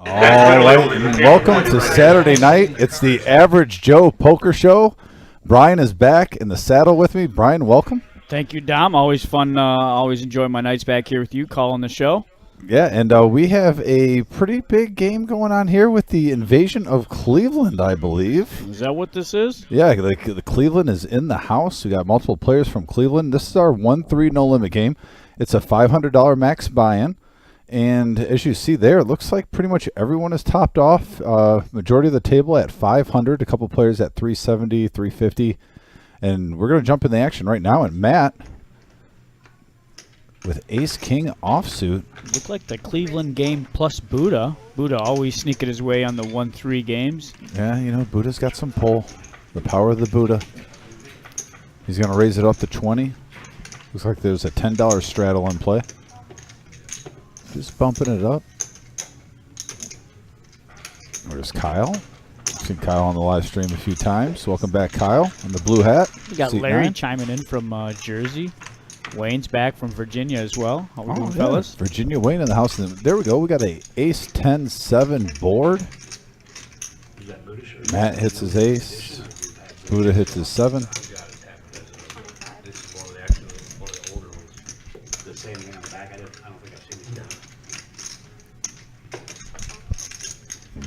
All right, welcome to Saturday night. It's the Average Joe Poker Show. Brian is back in the saddle with me. Brian, welcome. Thank you, Dom. Always fun. Always enjoy my nights back here with you, calling the show. Yeah, and we have a pretty big game going on here with the invasion of Cleveland, I believe. Is that what this is? Yeah, the Cleveland is in the house. We got multiple players from Cleveland. This is our 1-3 no limit game. It's a $500 max buy-in. And as you see there, it looks like pretty much everyone is topped off. Majority of the table at 500, a couple players at 370, 350. And we're going to jump in the action right now. And Matt, with ace-king offsuit. Looked like the Cleveland game plus Buddha. Buddha always sneaking his way on the 1-3 games. Yeah, you know, Buddha's got some pull. The power of the Buddha. He's going to raise it up to 20. Looks like there's a $10 straddle in play. Just bumping it up. There's Kyle. I've seen Kyle on the live stream a few times. Welcome back, Kyle, in the blue hat. We got Larry chiming in from Jersey. Wayne's back from Virginia as well. How we doing, fellas? Virginia Wayne in the house. There we go. We got a ace 10-7 board. Matt hits his ace. Buddha hits his 7.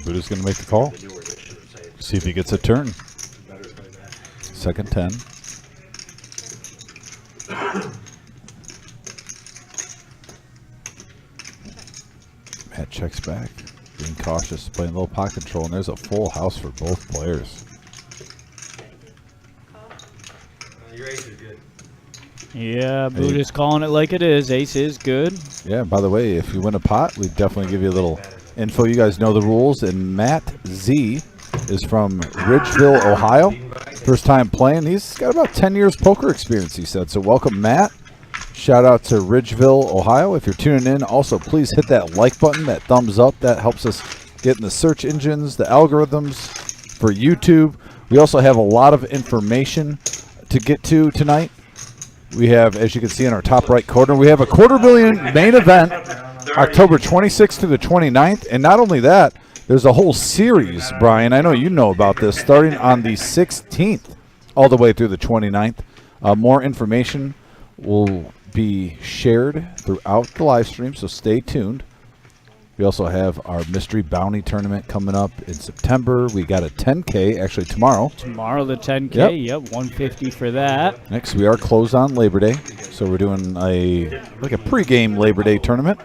Buddha's going to make the call. See if he gets a turn. Second 10. Matt checks back. Being cautious, playing a little pot control, and there's a full house for both players. Your ace is good. Yeah, Buddha's calling it like it is. Ace is good. Yeah, by the way, if you win a pot, we definitely give you a little info. You guys know the rules. And Matt Z is from Ridgeville, Ohio. First time playing. He's got about 10 years poker experience, he said. So welcome, Matt. Shout out to Ridgeville, Ohio. If you're tuning in, also please hit that like button, that thumbs up. That helps us get in the search engines, the algorithms for YouTube. We also have a lot of information to get to tonight. We have, as you can see in our top right corner, we have a $250,000 main event, October 26th to the 29th. And not only that, there's a whole series, Brian. I know you know about this, starting on the 16th all the way through the 29th. More information will be shared throughout the live stream, so stay tuned. We also have our Mystery Bounty Tournament coming up in September. We got a 10K, actually tomorrow. Tomorrow the 10K, yep, 150 for that. Next, we are closed on Labor Day, so we're doing a pre-game Labor Day tournament.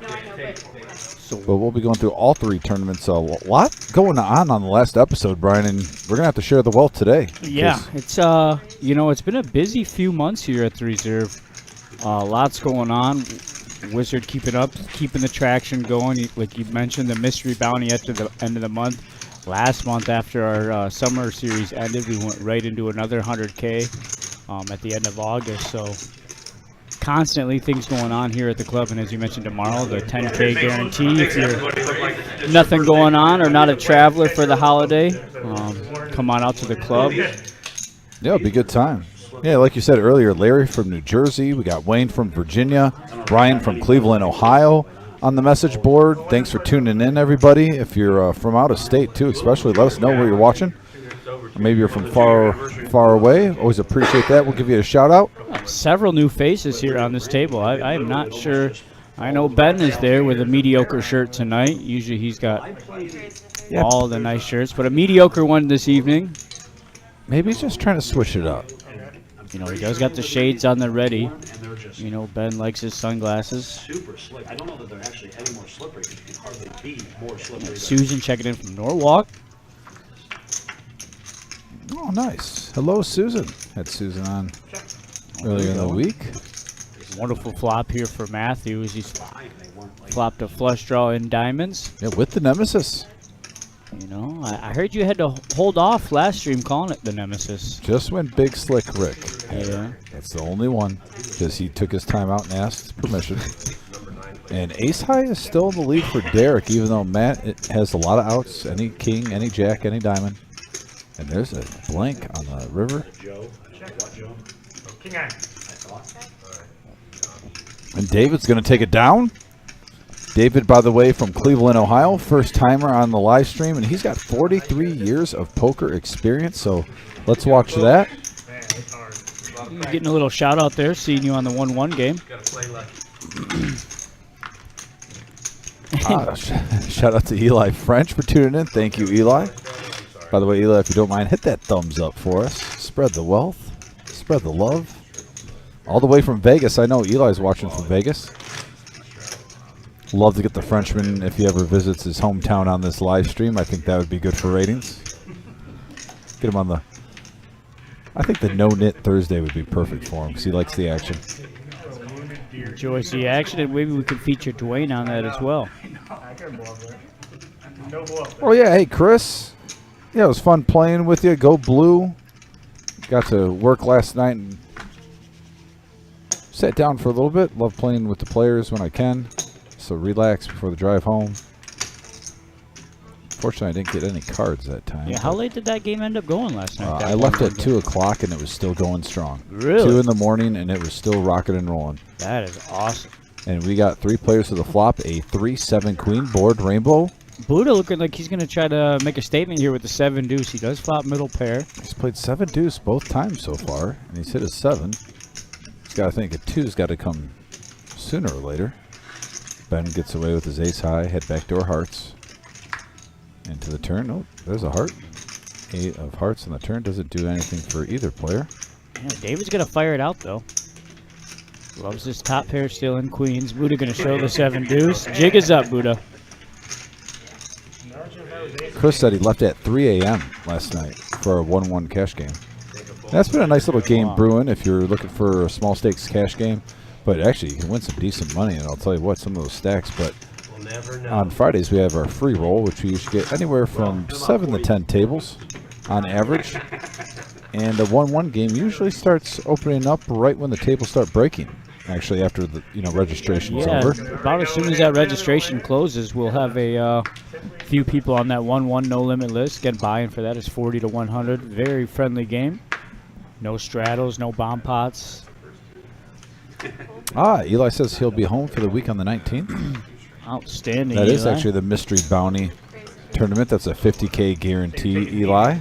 But we'll be going through all three tournaments. A lot going on the last episode, Brian, and we're going to have to share the wealth today. Yeah, it's it's been a busy few months here at the Reserve. Lots going on. Wizard keeping the traction going. Like you mentioned, the Mystery Bounty at the end of the month. Last month, after our summer series ended, we went right into another 100K at the end of August. So constantly things going on here at the club. And as you mentioned, tomorrow, the 10K guarantee. If you're nothing going on or not a traveler for the holiday, come on out to the club. Yeah, it'll be a good time. Yeah, like you said earlier, Larry from New Jersey. We got Wayne from Virginia. Brian from Cleveland, Ohio on the message board. Thanks for tuning in, everybody. If you're from out of state, too, especially, let us know where you're watching. Or maybe you're from far away. Always appreciate that. We'll give you a shout-out. Several new faces here on this table. I am not sure. I know Ben is there with a mediocre shirt tonight. Usually he's got all the nice shirts, but a mediocre one this evening. Maybe he's just trying to switch it up. You know, he does got the shades on the ready. You know, Ben likes his sunglasses. Super slick. I don't know that they're actually any more slippery because you can hardly be more slippery. Susan checking in from Norwalk. Oh, nice. Hello, Susan. Had Susan on earlier in the week. Wonderful flop here for Matthew as he's flopped a flush draw in diamonds. Yeah, with the Nemesis. You know, I heard you had to hold off last stream calling it the Nemesis. Just went Big Slick Rick. Yeah. That's the only one because he took his time out and asked permission. And Ace High is still in the lead for Derek, even though Matt has a lot of outs. Any king, any jack, any diamond. And there's a blank on the river. And David's going to take it down. David, by the way, from Cleveland, Ohio, first timer on the live stream, and he's got 43 years of poker experience. So let's watch that. Getting a little shout out there, seeing you on the 1-1 game. Shout out to Eli French for tuning in. Thank you, Eli. By the way, Eli, if you don't mind, hit that thumbs up for us. Spread the wealth. Spread the love. All the way from Vegas. I know Eli's watching from Vegas. Love to get the Frenchman if he ever visits his hometown on this live stream. I think that would be good for ratings. Get him on the... I think the No Knit Thursday would be perfect for him because he likes the action. Enjoys the action, and maybe we could feature Dwayne on that as well. Oh, yeah. Hey, Chris. Yeah, it was fun playing with you. Go Blue. Got to work last night and sat down for a little bit. Love playing with the players when I can. So relax before the drive home. Fortunately, I didn't get any cards that time. Yeah, how late did that game end up going last night? I left at 2 o'clock and it was still going strong. Really? 2 in the morning and it was still rocking and rolling. That is awesome. And we got 3 players to the flop, a 3-7 queen board rainbow. Buddha looking like he's going to try to make a statement here with the 7 deuce. He does flop middle pair. He's played 7 deuce both times so far, and he's hit a 7. He's got to think a 2's got to come sooner or later. Ben gets away with his ace high, head backdoor hearts. Into the turn. Oh, there's a heart. 8 of hearts on the turn. Doesn't do anything for either player. Yeah, David's going to fire it out, though. Loves his top pair still in queens. Buddha going to show the 7 deuce. Jig is up, Buddha. Chris said he left at 3 a.m. last night for a 1-1 cash game. That's been a nice little game brewing if you're looking for a small stakes cash game. But actually, you can win some decent money, and I'll tell you what, some of those stacks. But on Fridays, we have our free roll, which we usually get anywhere from 7 to 10 tables on average. And the 1-1 game usually starts opening up right when the tables start breaking. Actually, after the registration's over. About as soon as that registration closes, we'll have a few people on that 1-1 no limit list. Get buy-in for that is 40 to 100. Very friendly game. No straddles, no bomb pots. Eli says he'll be home for the week on the 19th. Outstanding. That Eli. is actually the Mystery Bounty tournament. That's a 50K guarantee, Eli.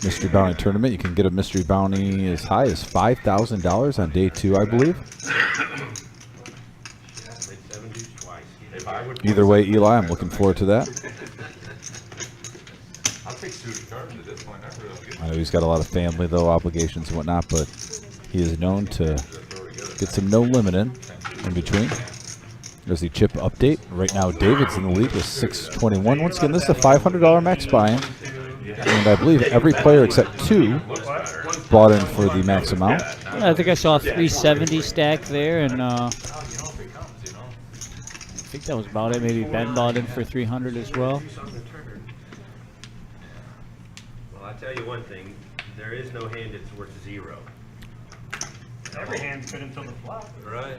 Mystery Bounty tournament. You can get a Mystery Bounty as high as $5,000 on day 2, I believe. Either way, Eli, I'm looking forward to that. I know he's got a lot of family, though, obligations and whatnot, but he is known to get some no limit in between. There's the chip update. Right now, David's in the lead with 621. Once again, this is a $500 max buy-in. And I believe every player except 2 bought in for the max amount. Yeah, I think I saw a 370 stack there, and I think that was about it. Maybe Ben bought in for 300 as well. Well, I'll tell you one thing. There is no hand that's worth 0. Every hand's good until the flop. Right.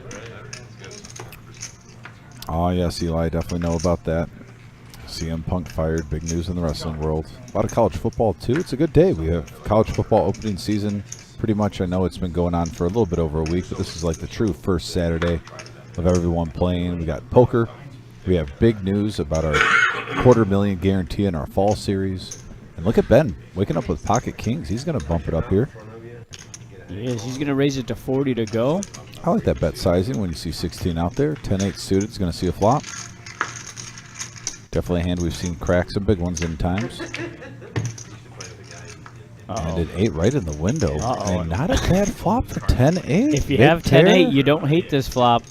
Oh, yes, Eli, I definitely know about that. CM Punk fired, big news in the wrestling world. A lot of college football, too. It's a good day. We have college football opening season. Pretty much, I know it's been going on for a little bit over a week, but this is like the true first Saturday of everyone playing. We got poker. We have big news about our $250,000 guarantee in our fall series. And look at Ben waking up with pocket kings. He's going to bump it up here. He is. He's going to raise it to 40 to go. I like that bet sizing when you see 16 out there. 10-8 suited is going to see a flop. Definitely a hand we've seen crack some big ones in times. And an 8 right in the window. And not a bad flop for 10-8. If you have 10-8, you don't hate this flop.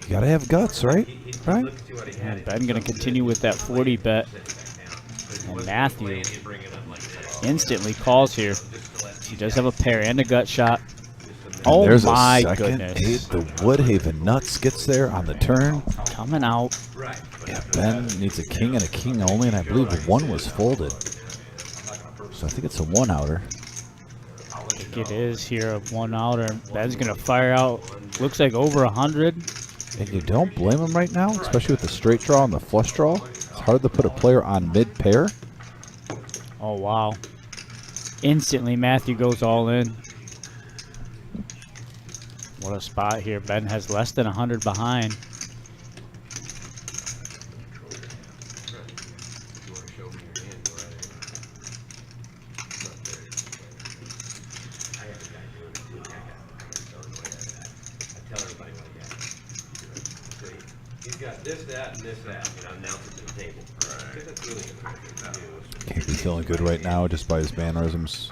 You got to have guts, right? Right? And Ben going to continue with that 40 bet. And Matthew instantly calls here. He does have a pair and a gut shot. Oh there's my a second goodness. 8. The Woodhaven Nuts gets there on the turn. Coming out. Yeah, Ben needs a king and a king only, and I believe 1 was folded. So I think it's a 1-outer. I think it is here, a 1-outer. Ben's going to fire out, looks like over 100. And you don't blame him right now, especially with the straight draw and the flush draw. It's hard to put a player on mid-pair. Oh, wow. Instantly, Matthew goes all in. What a spot here. Ben has less than 100 behind. this, that, and this, that. You know, announce it to the table. Right. That's really important. Can't be feeling good right now just by his mannerisms.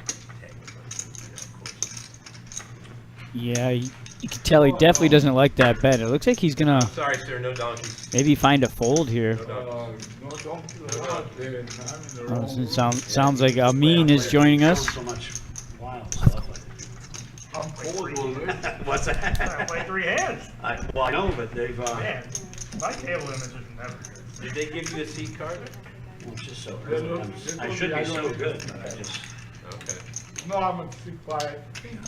Yeah, you can tell he definitely doesn't like that bet. It looks like he's gonna Sorry, sir, no donkeys. maybe find a fold here. Sounds like Amin is joining us. So much wild stuff. What's I that? play 3 hands. Well, I know, but they've, Man, my table image is never good. Did they give you a seat card? well, it's just so good. I should be so good, but I just, Okay. No, I'm gonna sit quiet.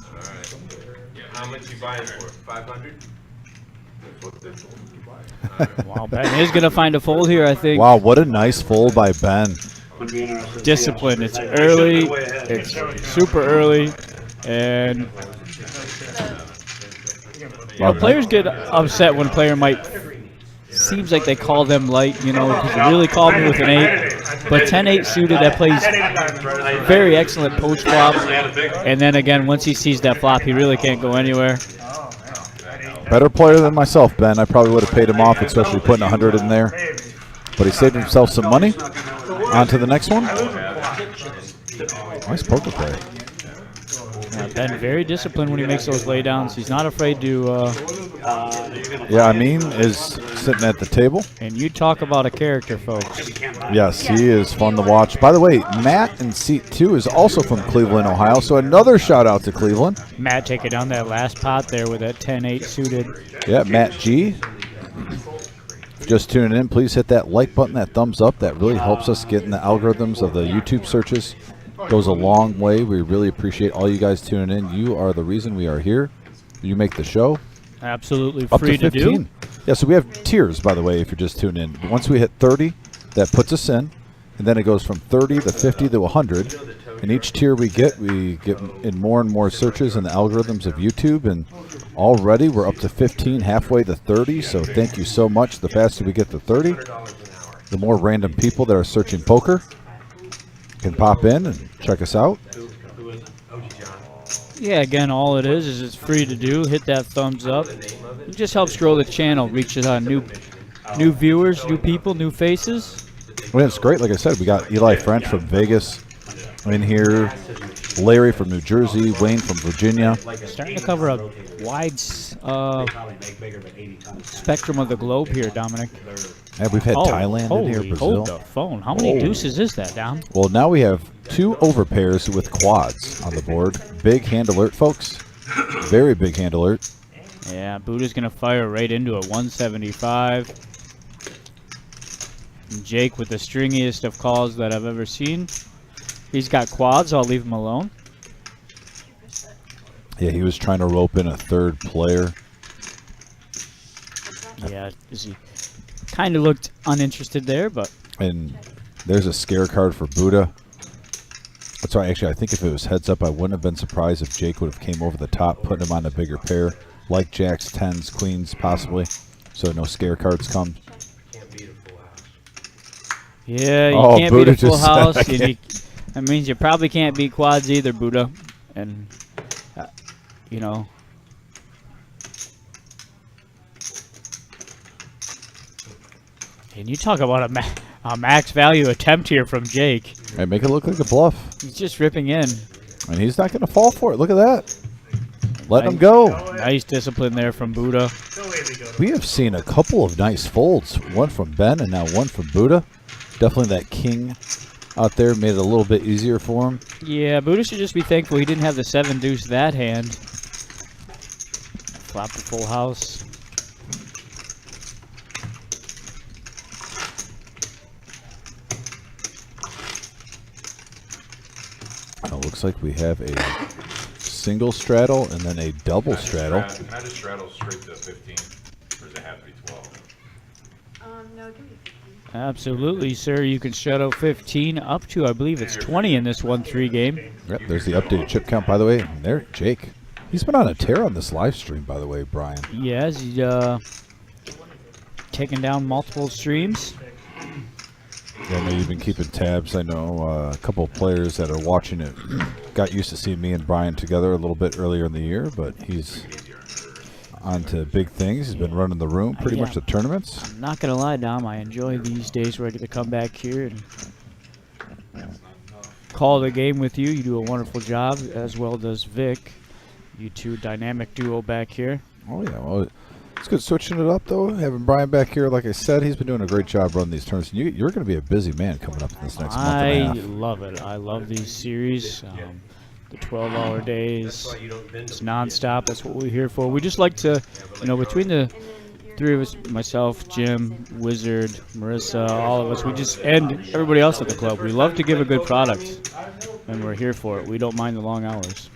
All right. Yeah, how much you buying for? 500? That's what they told me to buy. Wow, Ben is gonna find a fold here, I think. Wow, what a nice fold by Ben. would be interested. to see Discipline. how- It's I should've early. been way ahead. It's super early, and Wow, players get upset when a player might. Seems like they call them light, you know, because they really called me with an 8. But 10-8 suited, that plays very excellent post flop. And then again, once he sees that flop, he really can't go anywhere. Better player than myself, Ben. I probably would have paid him off, especially putting 100 in there. But he saved himself some money. On to the next one. Nice poker play. Ben very disciplined when he makes those laydowns. He's not afraid to. Yeah, Amin is sitting at the table. And you talk about a character, folks. Yes, he is fun to watch. By the way, Matt in seat 2 is also from Cleveland, Ohio. So another shout out to Cleveland. Matt taking down that last pot there with that 10-8 suited. Yeah, Matt G. Just tuning in, please hit that like button, that thumbs up. That really helps us get in the algorithms of the YouTube searches. Goes a long way. We really appreciate all you guys tuning in. You are the reason we are here. You make the show. Absolutely Up free to to 15. do. Yeah, so we have tiers, by the way, if you're just tuning in. Once we hit 30, that puts us in. And then it goes from 30 to 50 to 100. And each tier we get in more and more searches in the algorithms of YouTube. And already we're up to 15, halfway to 30. So thank you so much. The faster we get to 30, the more random people that are searching poker can pop in and check us out. Yeah, again, all it is it's free to do. Hit that thumbs up. It just helps grow the channel, reaches new viewers, new people, new faces. Well, it's great. Like I said, we got Eli French from Vegas in here, Larry from New Jersey, Wayne from Virginia. Starting to cover a wide spectrum of the globe here, Dominic. Yeah, we've had Thailand in here, holy, Brazil. hold the phone. How many deuces is that, Dom? Well, now we have 2 overpairs with quads on the board. Big hand alert, folks. Very big hand alert. Yeah, Buddha's going to fire right into a 175. And Jake with the stringiest of calls that I've ever seen. He's got quads. I'll leave him alone. Yeah, he was trying to rope in a third player. Yeah, he kind of looked uninterested there, but And there's a scare card for Buddha. That's why, actually, I think if it was heads up, I wouldn't have been surprised if Jake would have came over the top, putting him on a bigger pair, like jacks, 10s, queens, possibly, so no scare cards come. yeah, you Oh, can't Buddha beat a full just said house. I And that means you probably can't beat quads either, Buddha. And, you know. And you talk about a max value attempt here from Jake. Hey, make it look like a bluff. He's just ripping in. And he's not going to fall for it. Look at that. Let him go. Nice discipline there from Buddha. We have seen a couple of nice folds. One from Ben and now one from Buddha. Definitely that king out there made it a little bit easier for him. Yeah, Buddha should just be thankful he didn't have the 7 deuce that hand. Flop the full house. It looks like we have a single straddle and then a double straddle. Can I just straddle straight to 15? Or does it have to be 12? No, it can be 15. Absolutely, sir. You can shadow 15 up to, I believe it's 20 in this 1-3 game. Yep, there's the updated chip count, by the way. And there, Jake. He's been on a tear on this live stream, by the way, Brian. Yes, he's taking down multiple streams. Yeah, I know you've been keeping tabs. I know a couple of players that are watching it got used to seeing me and Brian together a little bit earlier in the year, but he's on to big things. He's been running the room pretty much the tournaments. I'm not gonna lie, Dom. I enjoy these days where I get to come back here and call the game with you. You do a wonderful job, as well does Vic. You two dynamic duo back here. Oh yeah, well, it's good switching it up though. Having Brian back here, like I said, he's been doing a great job running these tournaments. You're going to be a busy man coming up in this next month and a half. I love it. I love these series. The 12-hour days. It's nonstop. That's what we're here for. We just like to, between the three of us, myself, Jim, Wizard, Marissa, all of us, and everybody else at the club, we love to give a good product, and we're here for it. We don't mind the long hours.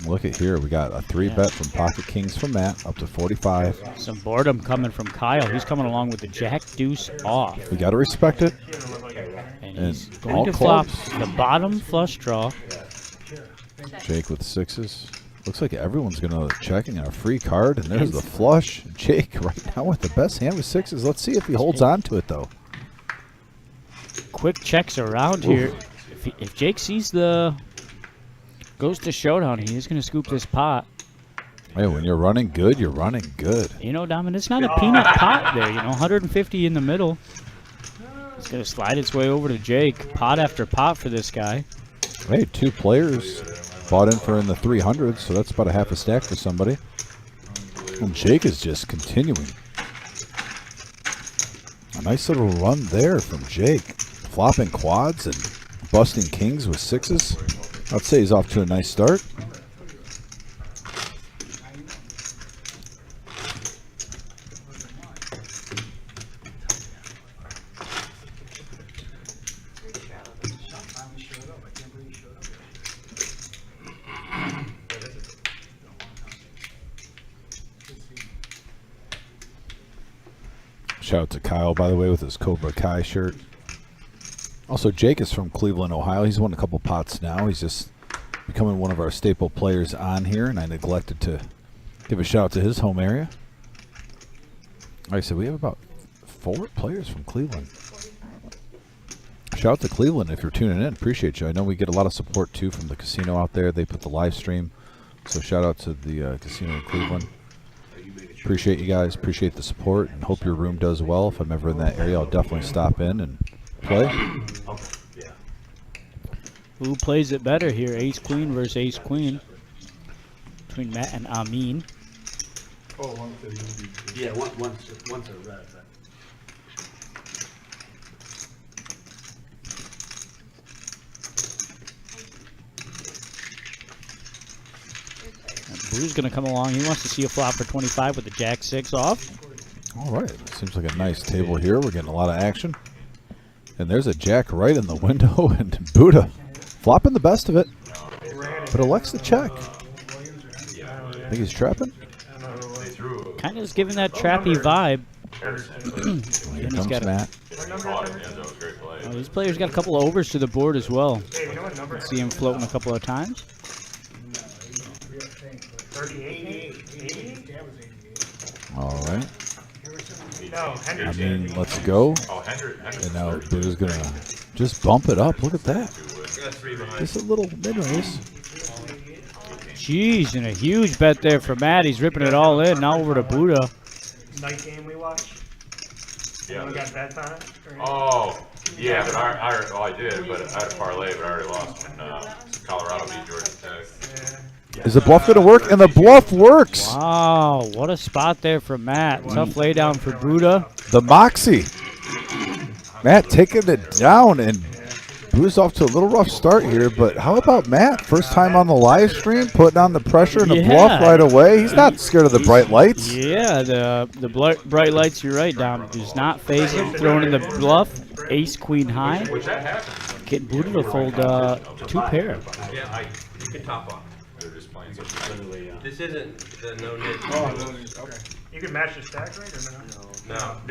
Look at here. We got a 3-bet from Pocket Kings from Matt, up to 45. Some boredom coming from Kyle. He's coming along with the Jack Deuce off. We got to respect it. And he's And going all to flop clubs. the bottom flush draw. Jake with 6s. Looks like everyone's going to checking on a free card, and there's the flush. Jake right now with the best hand with 6s. Let's see if he holds on to it, though. Quick checks around here. If Jake sees goes to showdown, he's going to scoop this pot. Hey, when you're running good, you're running good. Domin, it's not a peanut pot there. 150 in the middle. It's going to slide its way over to Jake. Pot after pot for this guy. Hey, 2 players bought in for in the 300s, so that's about a half a stack for somebody. And Jake is just continuing. A nice little run there from Jake. Flopping quads and busting kings with 6s. I'd say he's off to a nice start. Shout out to Kyle, by the way, with his Cobra Kai shirt. Also, Jake is from Cleveland, Ohio. He's won a couple pots now. He's just becoming one of our staple players on here, and I neglected to give a shout out to his home area. Like I said, we have about 4 players from Cleveland. Shout out to Cleveland if you're tuning in. Appreciate you. I know we get a lot of support, too, from the casino out there. They put the live stream. So shout out to the casino in Cleveland. Appreciate you guys. Appreciate the support, and hope your room does well. If I'm ever in that area, I'll definitely stop in and play. Who plays it better here? Ace-Queen versus Ace-Queen. Between Matt and Amin. Yeah, once a red. Blue's going to come along. He wants to see a flop for 25 with the Jack-6 off. All right. Seems like a nice table here. We're getting a lot of action. And there's a jack right in the window, and Buddha flopping the best of it. But elects to check. Think he's trapping? Kind of is giving that trappy vibe. Here comes Matt. These players got a couple of overs to the board as well. See him floating a couple of times. 38. All right. No, I mean, let's go. And now Buddha's going to just bump it up. Look at that. Just a little mid-raise. Jeez, and a huge bet there for Matt. He's ripping it all in. Now over to Buddha. Night game we watched. Yeah. We got bets on it. Oh, yeah, but I did, but I had a parlay, but I already lost when Colorado beat Georgia Tech. Is the bluff going to work? And the bluff works. Wow, what a spot there for Matt. Tough lay down for Buddha. The Moxie. Matt taking it down, and Buddha's off to a little rough start here, but how about Matt? First time on the live stream, putting on the pressure and the bluff right away. He's not scared of the bright lights. Yeah, the bright lights, you're right, Dom. Does not phase him. Throwing in the bluff. Ace, queen high. Which that happened. Getting Buddha to fold 2 pair. Yeah, you can top off. They're just playing so This isn't the no nit. You can match the stack, right?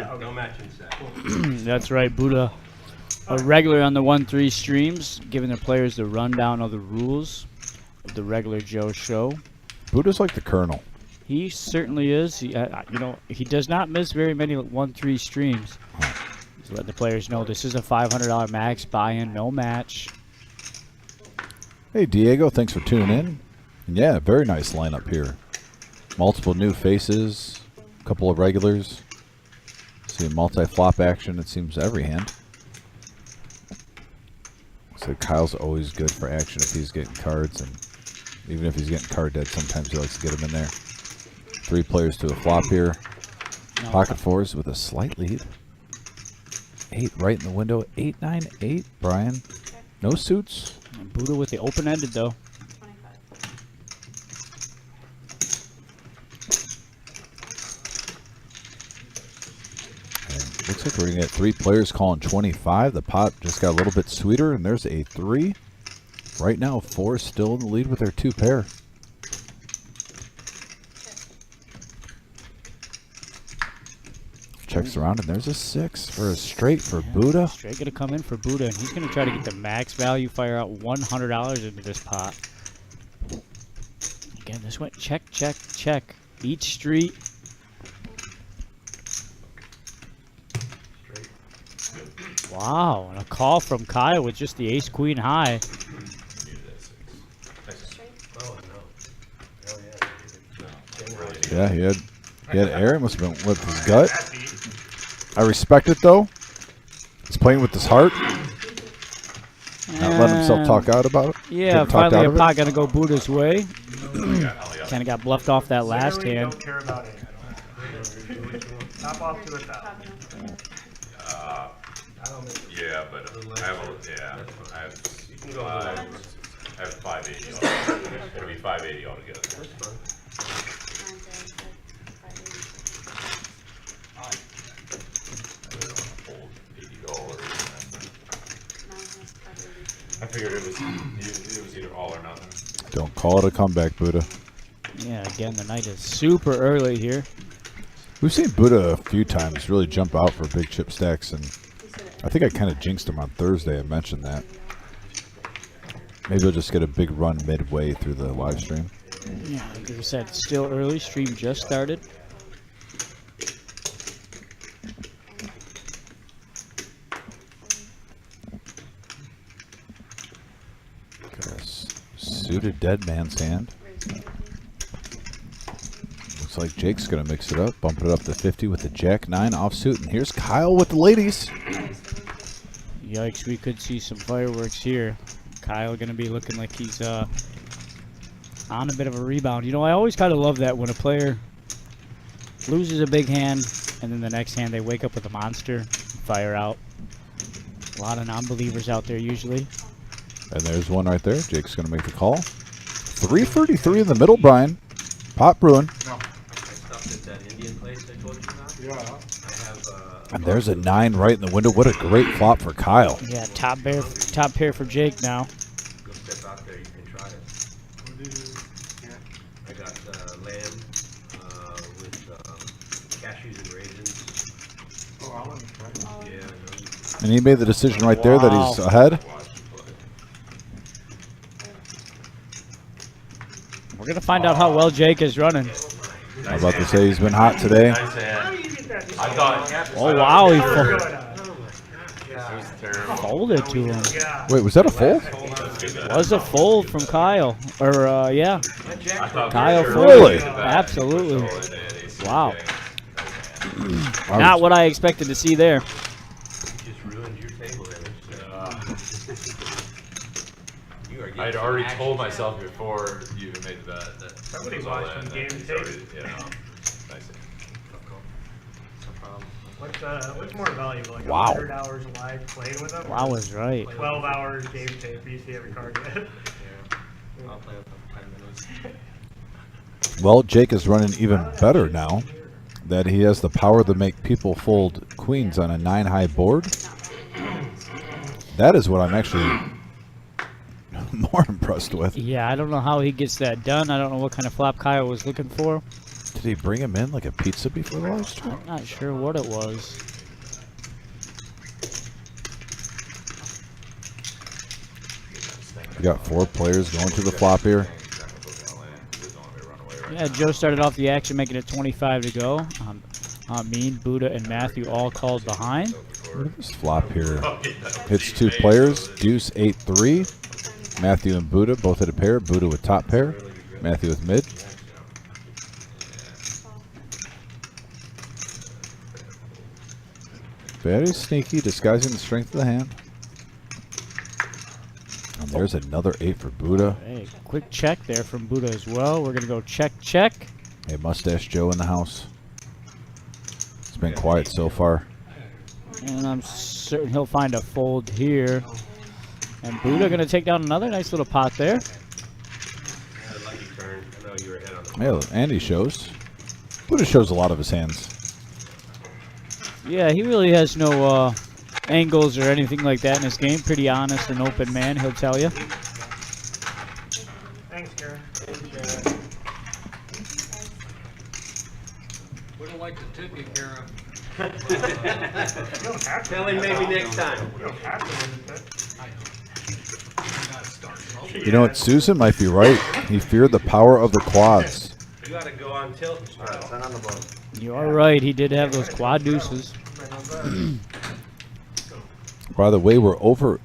Or No matching stack. That's right, Buddha. A regular on the 1-3 streams, giving the players the rundown of the rules of the regular Joe show. Buddha's like the Colonel. He certainly is. He does not miss very many 1-3 streams. He's letting the players know this is a $500 max buy-in, no match. Hey, Diego, thanks for tuning in. And yeah, very nice lineup here. Multiple new faces, a couple of regulars. See multi-flop action, it seems, every hand. So Kyle's always good for action if he's getting cards, and even if he's getting card dead, sometimes he likes to get them in there. 3 players to a flop here. Pocket fours with a slight lead. 8 right in the window. 8, 9, 8. Brian, no suits. And Buddha with the open-ended though. 25. And looks like we're gonna get 3 players calling 25. The pot just got a little bit sweeter, and there's a 3. Right now, 4 still in the lead with their 2 pair. Checks around, and there's a 6 for a straight for Buddha. Straight gonna come in for Buddha, and he's gonna try to get the max value, fire out $100 into this pot. Again, this went check, check, check. Each street. Wow, and a call from Kyle with just the ace queen high. Oh, no. Hell yeah. Yeah, he had air. It must have been with his gut. I respect it though. He's playing with his heart. Not letting himself talk out about it. Yeah, Getting talked finally out a of it. pot gonna go Buddha's way. Kind of got bluffed off that last Literally hand. don't care about it. Top off to a top. Yeah, but I have 580 It'll be 580 altogether. I figured it was either all or nothing. Don't call it a comeback, Buddha. Yeah, again, the night is super early here. We've seen Buddha a few times really jump out for big chip stacks, and I think I kind of jinxed him on Thursday. I mentioned that. Maybe we'll just get a big run midway through the live stream. Yeah, like I said, still early. Stream just started. Got a suited dead man's hand. Looks like Jake's going to mix it up, bump it up to 50 with the Jack-9 offsuit. And here's Kyle with the ladies. Yikes, we could see some fireworks here. Kyle going to be looking like he's on a bit of a rebound. You know, I always kind of love that when a player loses a big hand and then the next hand they wake up with a monster, fire out. A lot of non-believers out there usually. And there's one right there. Jake's going to make the call. 333 in the middle, Brian. Pot brewing. I stopped at that Indian place I told you about. Yeah. I have And there's a 9 right in the window. What a great flop for Kyle. Yeah, top pair for Jake now. go step out there, you can try it. I got lamb with cashews and raisins. Oh, I want to try it. Yeah, I know. And he made the decision right there that he's Wow. ahead. We're going to find out how well Jake is running. I'm about to say he's been hot today. Nice hand. I thought. Oh, wow, he Good. It was terrible. folded to him. Yeah. Wait, was that a fold? Was a fold from Kyle. Or, yeah. I thought Kyle for folded. Really? Absolutely. Wow. I Not was- what I expected to see there. Just ruined your table there. You are getting I had some already action. told myself before you even made the bet that Somebody it was all watched in, some that game he's tape. already, you know, nice. No problem. What's more valuable? Like Wow. 100 hours live playing with them? Wow was right. 12 hours game tape. You see every card yet? I'll play up in 5 minutes. Well, Jake is running even better now that he has the power to make people fold queens on a 9-high board. That is what I'm actually more impressed with. Yeah, I don't know how he gets that done. I don't know what kind of flop Kyle was looking for. Did he bring him in like a pizza before the live stream? I'm not sure what it was. We got 4 players going to the flop here. Yeah, Joe started off the action making it 25 to go. Me, Buddha, and Matthew all called behind. Look at this flop here. Hits 2 players. Deuce 8-3. Matthew and Buddha both at a pair. Buddha with top pair. Matthew with mid. Very sneaky, disguising the strength of the hand. And there's another 8 for Buddha. Hey, quick check there from Buddha as well. We're going to go check, check. Hey, Mustache Joe in the house. It's been quiet so far. And I'm certain he'll find a fold here. And Buddha going to take down another nice little pot there. Had a lucky turn. I know you were ahead on the Yeah, Andy shows. Buddha shows a lot of his hands. Yeah, he really has no angles or anything like that in his game. Pretty honest and open man, he'll tell you. Thanks, Karen. We don't like to tip you, Kara. You don't have to. Tell him maybe next time. You don't have to win the tip. I know. You gotta start somewhere. You know what? Susan might be right. He feared the power of the quads. You gotta go on tilt and start. Turn on the boat. You are right, he did have those quad deuces. By the way, we're over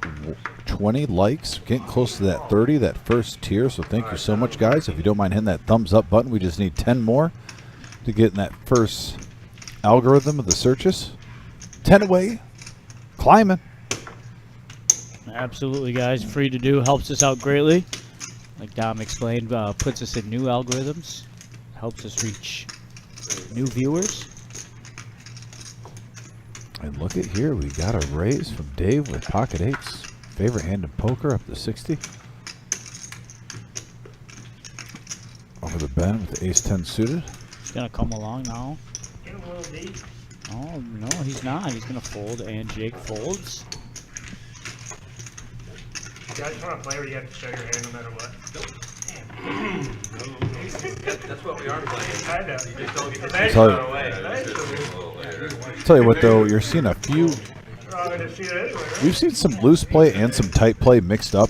20 likes, getting close to that 30, that first tier. So thank you so much, guys. If you don't mind hitting that thumbs up button, we just need 10 more to get in that first algorithm of the searches. 10 away, climbing. Absolutely, guys. Free to do. Helps us out greatly. Like Dom explained, puts us in new algorithms. Helps us reach new viewers. And look at here, we got a raise from Dave with pocket 8s. Favorite hand in poker up to 60. Over the Ben with the ace-10 suited. He's going to come along now. Get a little deep. Oh, no, he's not. He's going to fold, and Jake folds. You guys want to play where you have to show your hand no matter what? That's what we are playing. Kind of. You just don't get Thanks, So- by the way. Thanks. Tell you what though, you're seeing a few, We're all gonna see it anyway, right? we've seen some loose play and some tight play mixed up.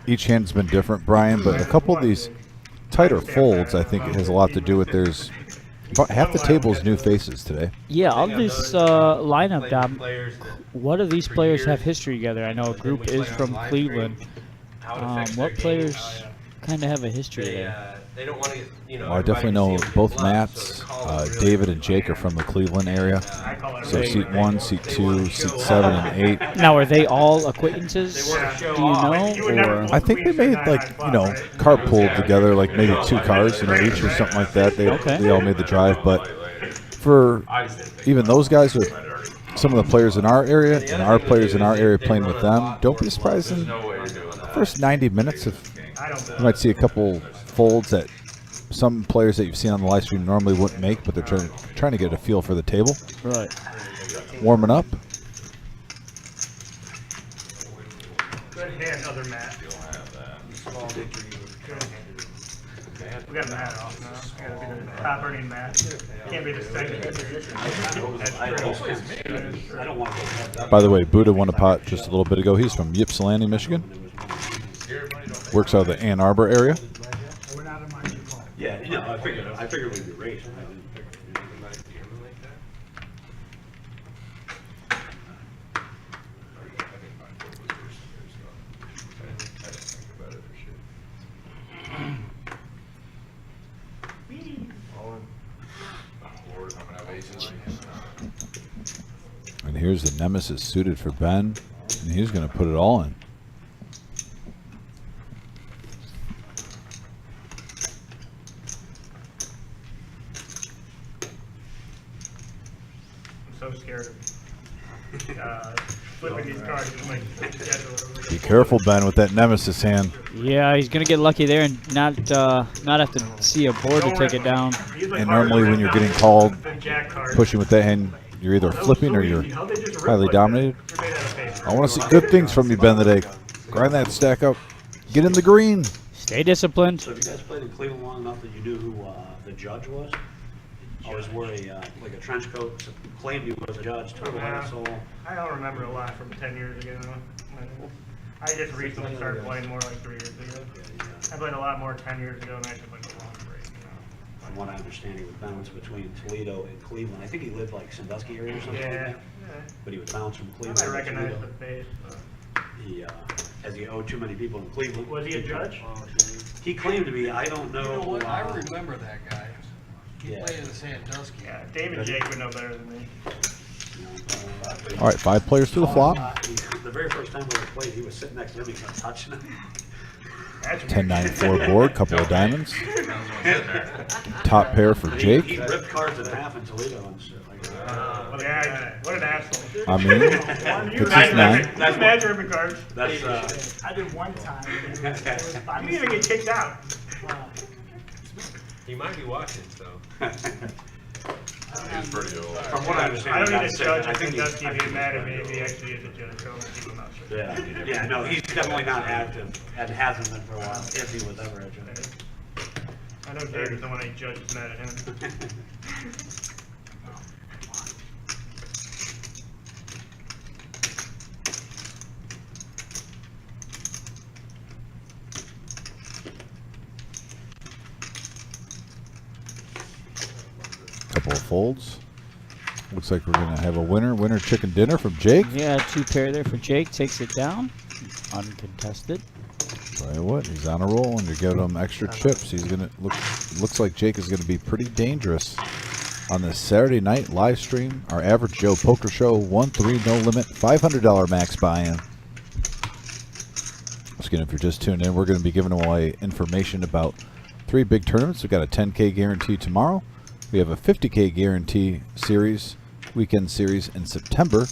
Each hand's been different, Brian, but a couple of these tighter folds I think it has a lot to do with there's about half the table's new faces today. Yeah, all this lineup, Dom. Players that What do these players have history together? I know a group is from Cleveland. how it affects What their game. players kind of have a history They, there? they don't want to get, you know. Well, I definitely know both Matts, David and Jake are from the Cleveland area. I call it So seat 1, seat 2, seat 7, and 8. Now, are they all acquaintances? They want to show Do you off. know? You would never Or fold I think they made like, you know, carpooled together, like maybe 2 cars, you know, each or something like that. They all made the drive, but for even those guys with some of the players in our area and our players in our area playing with them, don't be surprised in the first 90 minutes if I don't you might see a couple folds that some players that you've seen on the live stream normally wouldn't make, but they're trying to get a feel for the table, Right. Good warming up. hand, other Matt. Good hand. We got Matt off now. Gotta be the top earning Matt. Can't be the second position. That's true. I don't want to go. By the way, Buddha won a pot just a little bit ago. He's from Ypsilanti, Michigan. Works out of the Ann Arbor area. Yeah, you know, I figured we'd be raised. I didn't figure And here's the Nemesis suited for Ben. And he's going to put it all in. I'm so scared of flipping these cards and like schedule. Be careful, Ben, with that Nemesis hand. Yeah, he's going to get lucky there and not have to see a board to take it down. And normally when you're getting called, pushing with that hand, you're either flipping or you're highly dominated. I want to see good things from you, Ben, today. Grind that stack up. Get in the green. Stay disciplined. So have you guys played in Cleveland long enough that you knew who the judge was? Always wore like a trench coat, claimed he was a judge, total asshole. I don't remember a lot from 10 years ago. I just recently started playing more like 3 years ago. I played a lot more 10 years ago than I just went a long break. From what I understand, he would bounce between Toledo and Cleveland. I think he lived like Sandusky area or something like Yeah. that. But he would bounce from I Cleveland might to recognize the Toledo. face. He, as he owed too many people in Cleveland. Was he a judge? He claimed to be. I don't You know. know what? I remember that guy. He Yeah. played in the Sandusky. Yeah, David Jake would know better than me. All right, 5 players to the flop. The very first time we ever played, he was sitting next to me, kept touching him. 10-9-4 board, couple of diamonds. Top pair for He Jake. ripped cards in half in Toledo and shit like that. Yeah, what an asshole. I mean, You it's imagine, 9. that's imagine ripping cards. That's, I did one time. and it was You fine. didn't even get kicked out. He might be watching, so. He's pretty old. from what I understand. I don't need that's a sick. judge I in think Kentucky he's- being mad at me if he actually is a judge, so I'm gonna keep him out. Yeah, no, he's definitely not active and hasn't been for a while, if he was ever a judge. I know Dave is the one any judge is mad at him. Couple of folds. Looks like we're going to have a winner. Winner chicken dinner from Jake. Yeah, 2 pair there for Jake. Takes it down. Uncontested. Tell you what, he's on a roll, and you're giving him extra chips. He's gonna looks like Jake is gonna be pretty dangerous on this Saturday night live stream. Our average Joe Poker Show 1-3 no limit, $500 max buy-in. Once again, if you're just tuned in, we're going to be giving away information about 3 big tournaments. We've got a 10K guarantee tomorrow. We have a 50K guarantee series, weekend series in September.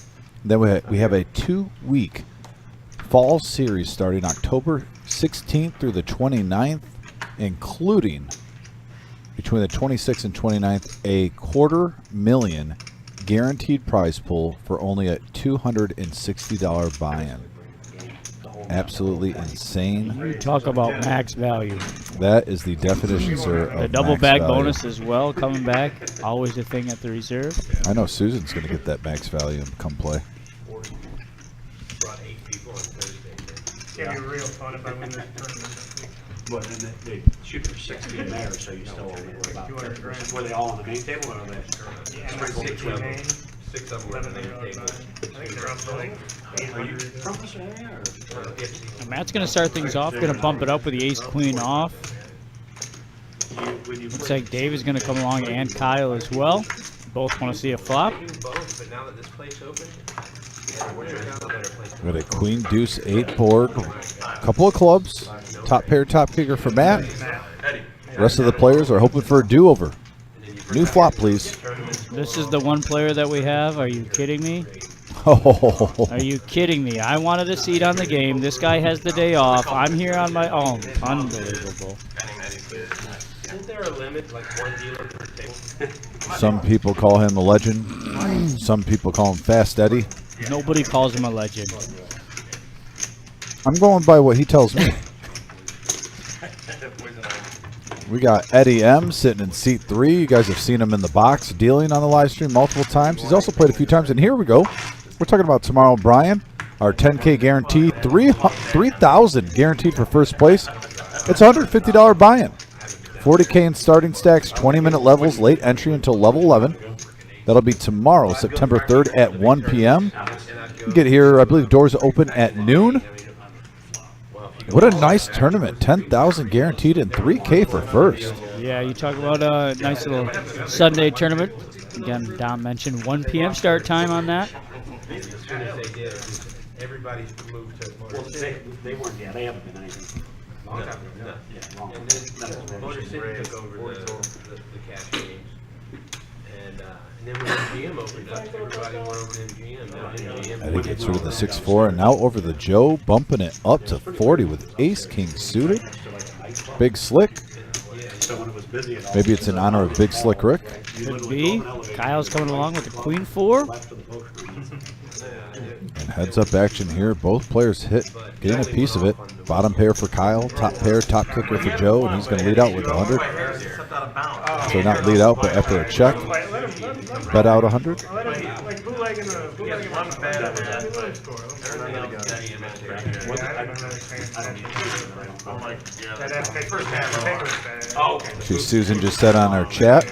Then we have a 2-week fall series starting October 16th through the 29th, including between the 26th and 29th a $250,000 guaranteed prize pool for only a $260 buy-in. Absolutely insane. You talk about max value. That is the definition, sir, of The double max bag value. bonus as well coming back. Always a thing at the reserve. I know Susan's going to get that max value and come play. Brought 8 people on Thursday. It's gonna be real fun if I win this tournament. But then they shoot for 16 there, so you still only worry about 200 grand. 50%. Were they all on the main table or were they? Yeah, sprinkled Six between of them? them. 6 of them were on the main table. I think they're up to like Are you 800. from this area or? And Matt's going to start things off. Going to bump it up with the ace-queen off. When you Looks like Dave is going to come along and Kyle as well. Both want to see a flop. Do both, but now that this place opened, we're a better place. We got a queen deuce 8 board, couple of clubs, top pair, top kicker for Matt. Rest of the players are hoping for a do-over. New flop, please. This is the one player that we have. Are you kidding me? Oh, Are you kidding me? I wanted a seat on the game. This guy has the day off. I'm here on my own. Unbelievable. Isn't there a limit, like 1 dealer per table? some people call him a legend. Some people call him Fast Eddie. Nobody calls him a legend. I'm going by what he tells me. We got Eddie M sitting in seat 3. You guys have seen him in the box dealing on the live stream multiple times. He's also played a few times. And here we go. We're talking about tomorrow, Brian. Our 10K guarantee, 3,000 guaranteed for first place. It's a $150 buy-in. 40K in starting stacks, 20-minute levels, late entry until level 11. That'll be tomorrow, September 3rd at 1 p.m. You get here, I believe doors open at noon. What a nice tournament. 10,000 guaranteed and 3K for first. Yeah, you talk about a nice little Sunday tournament. Again, Dom mentioned 1 p.m. start time on that. As soon as they did, everybody's moved to Motor Well, City. they weren't, yeah, they haven't been anything. No. Yeah, long. And then Motor City took over the cash games. And then when MGM opened up, everybody went over to MGM. Now MGM. Eddie gets rid of the 6-4 and now over the Joe, bumping it up to 40 with ace-king suited. Big Slick. So when it was busy at all. Maybe it's in honor of Big Slick Rick. Could be. Kyle's coming along with the queen 4. Left of the poker. And heads-up action here. Both players hit, getting a piece of it. Bottom pair for Kyle, top pair, top kicker for Joe, and he's going to lead out with 100. So not lead out, but after a check, bet out 100. Let him, like, bootlegging the bootleg score. Oh, okay. See, Susan just said on our chat,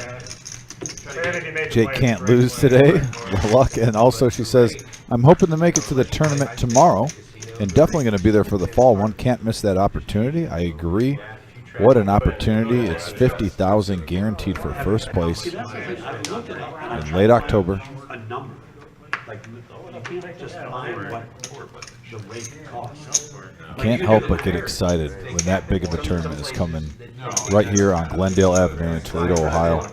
Jake can't lose today. Good luck. And also she says, I'm hoping to make it to the tournament tomorrow and definitely going to be there for the fall. One can't miss that opportunity. I agree. What an opportunity. It's 50,000 guaranteed for first place in late October. A number. Like, you can't just find what the rate costs. Can't help but get excited when that big of a tournament is coming right here on Glendale Avenue in Toledo, Ohio. Up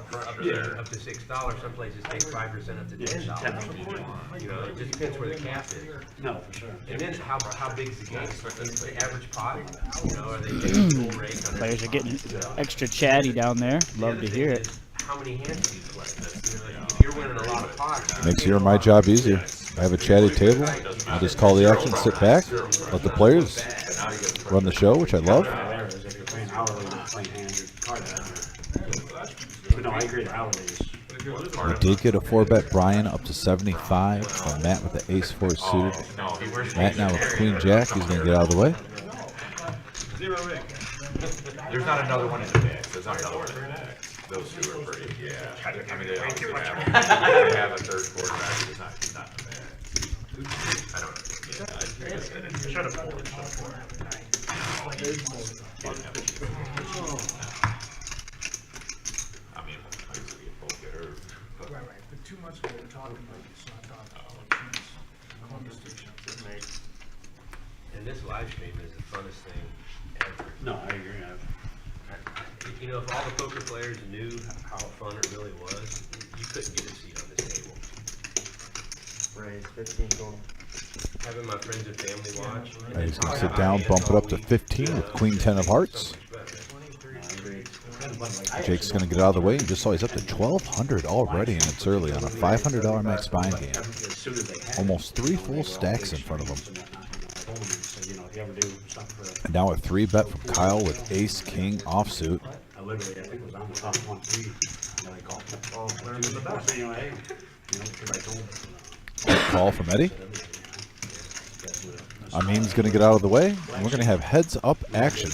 to $6. Some places take 5% up to $10. You know, it just depends where the cap is. No, for sure. And then how big is the game? The average pot? You know, are they taking full rate? Players are getting extra chatty down there. Love to hear it. How many hands do you play? If you're winning a lot of pots. Makes your my job easier. I have a chatty table. I just call the action, sit back, let the players run the show, which I love. If you're playing hourly, you're playing hand, your card but no, I agree, the hourly is. We did get a 4-bet Brian up to 75 from Matt with the ace-4 suited. Matt now with Queen Jack. He's going to get out of the way. There's not another one in the mix. There's not another one in the mix. Those two are pretty, yeah. I mean, they obviously have a third quarterback. He's not in the mix. I don't know. Shut up. I mean, I used to be a both getter. Right, but too much of what we're talking about, it's not talking about conversations. And this live stream is the funnest thing ever. No, I agree. You know, if all the poker players knew how fun it really was, you couldn't get a seat on this table. Raise 15 total. Having my friends and family watch. He's going to sit down, bump it up to 15 with Queen 10 of hearts. Jake's going to get out of the way. You just saw he's up to 1,200 already, and it's early on a $500 max buy-in game. Almost 3 full stacks in front of him. And now a 3-bet from Kyle with ace king offsuit. I literally, I think it was on the top 1-3. They called it. Oh, learn the best. You know, hey, because I told Call from Eddie. Amin's going to get out of the way, and we're going to have heads-up action.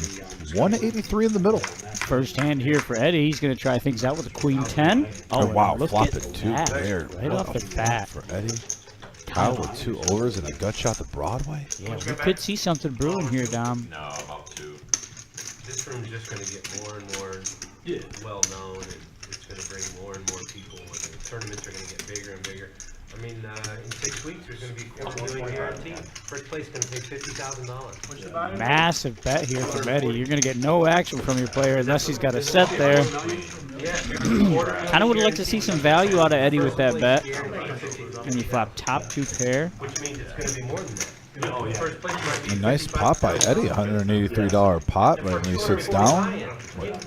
183 in the middle. First hand here for Eddie. He's going to try things out with a Queen 10. Oh, wow, look flop at it too that. there. Right off the bat. For Eddie. Kyle with 2 overs and a gut shot to Broadway. Yeah, we could see something brewing here, Dom. No, about 2. This room's just going to get more and more well known, and it's going to bring more and more people, and the tournaments are going to get bigger and bigger. I mean, in 6 weeks, there's going to be $2 million guaranteed. First place going to pay $50,000. Massive bet here from Eddie. You're going to get no action from your player unless he's got a set there. Kind of would like to see some value out of Eddie with that bet. And you flop top 2 pair. Which means it's going to be more than that. First place might be A nice pop by Eddie. $183 pot right when he sits down. What,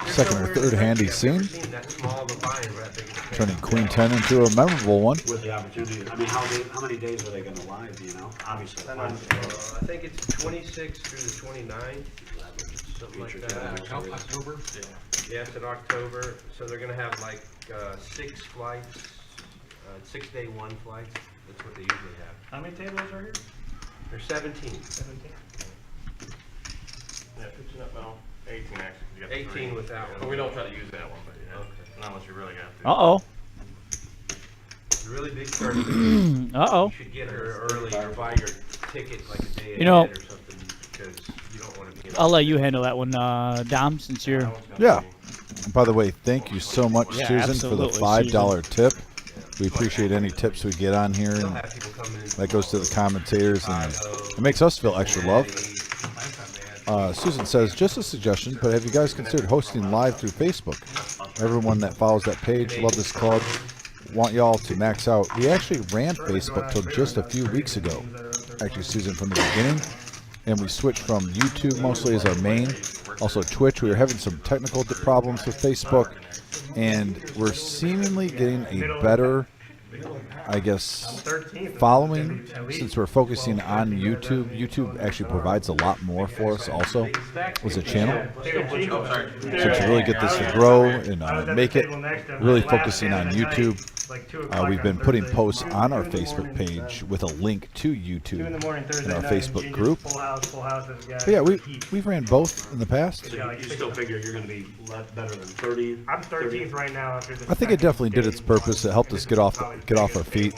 second or third hand he's seen. that small of a buy-in, but I think Turning Queen 10 into a memorable one. with the opportunity. I mean, how many days are they going to live? You know, obviously. I think it's 26 through the 29th, something like that. October? Yeah, it's in October, so they're gonna have like 6 flights, 6-day 1 flights. That's what they usually have. How many tables are here? There's 17. 17. Yeah, 15 up now. 18 actually. You got the 18 three. without But one. we don't try to use that one, but yeah. Okay. Not unless you really have to. Uh-oh. It's a really big tournament. Uh-oh. You should get her early or buy your ticket like a day ahead You know- or something, because you don't want to be in. I'll let you handle that one, Dom, since you're... Yeah. And by the way, thank you so much, Yeah, Susan, for the absolutely, $5 tip. We appreciate any tips we get on here, They'll and have people coming in that goes to the from commentators, and Chicago, it makes us feel extra love. Philly. Susan says, just a suggestion, but have you guys considered hosting live through Facebook? Everyone that follows that page, love this club, want y'all to max out. We actually ran Facebook till just a few weeks ago. Actually, Susan, from the beginning. And we switched from YouTube mostly as our main. Also Twitch. We were having some technical problems with Facebook. And we're seemingly getting a better, I guess, following since we're focusing on YouTube. YouTube actually provides a lot more for us also as a channel. So to really get this to grow and make it, really focusing on YouTube. We've been putting posts on our Facebook page with a link to YouTube in our Facebook group. But yeah, we've ran both in the past. So you still figure you're going to be better than 30? I'm 13th right now after this. I think it definitely did its purpose. It helped us get off our feet.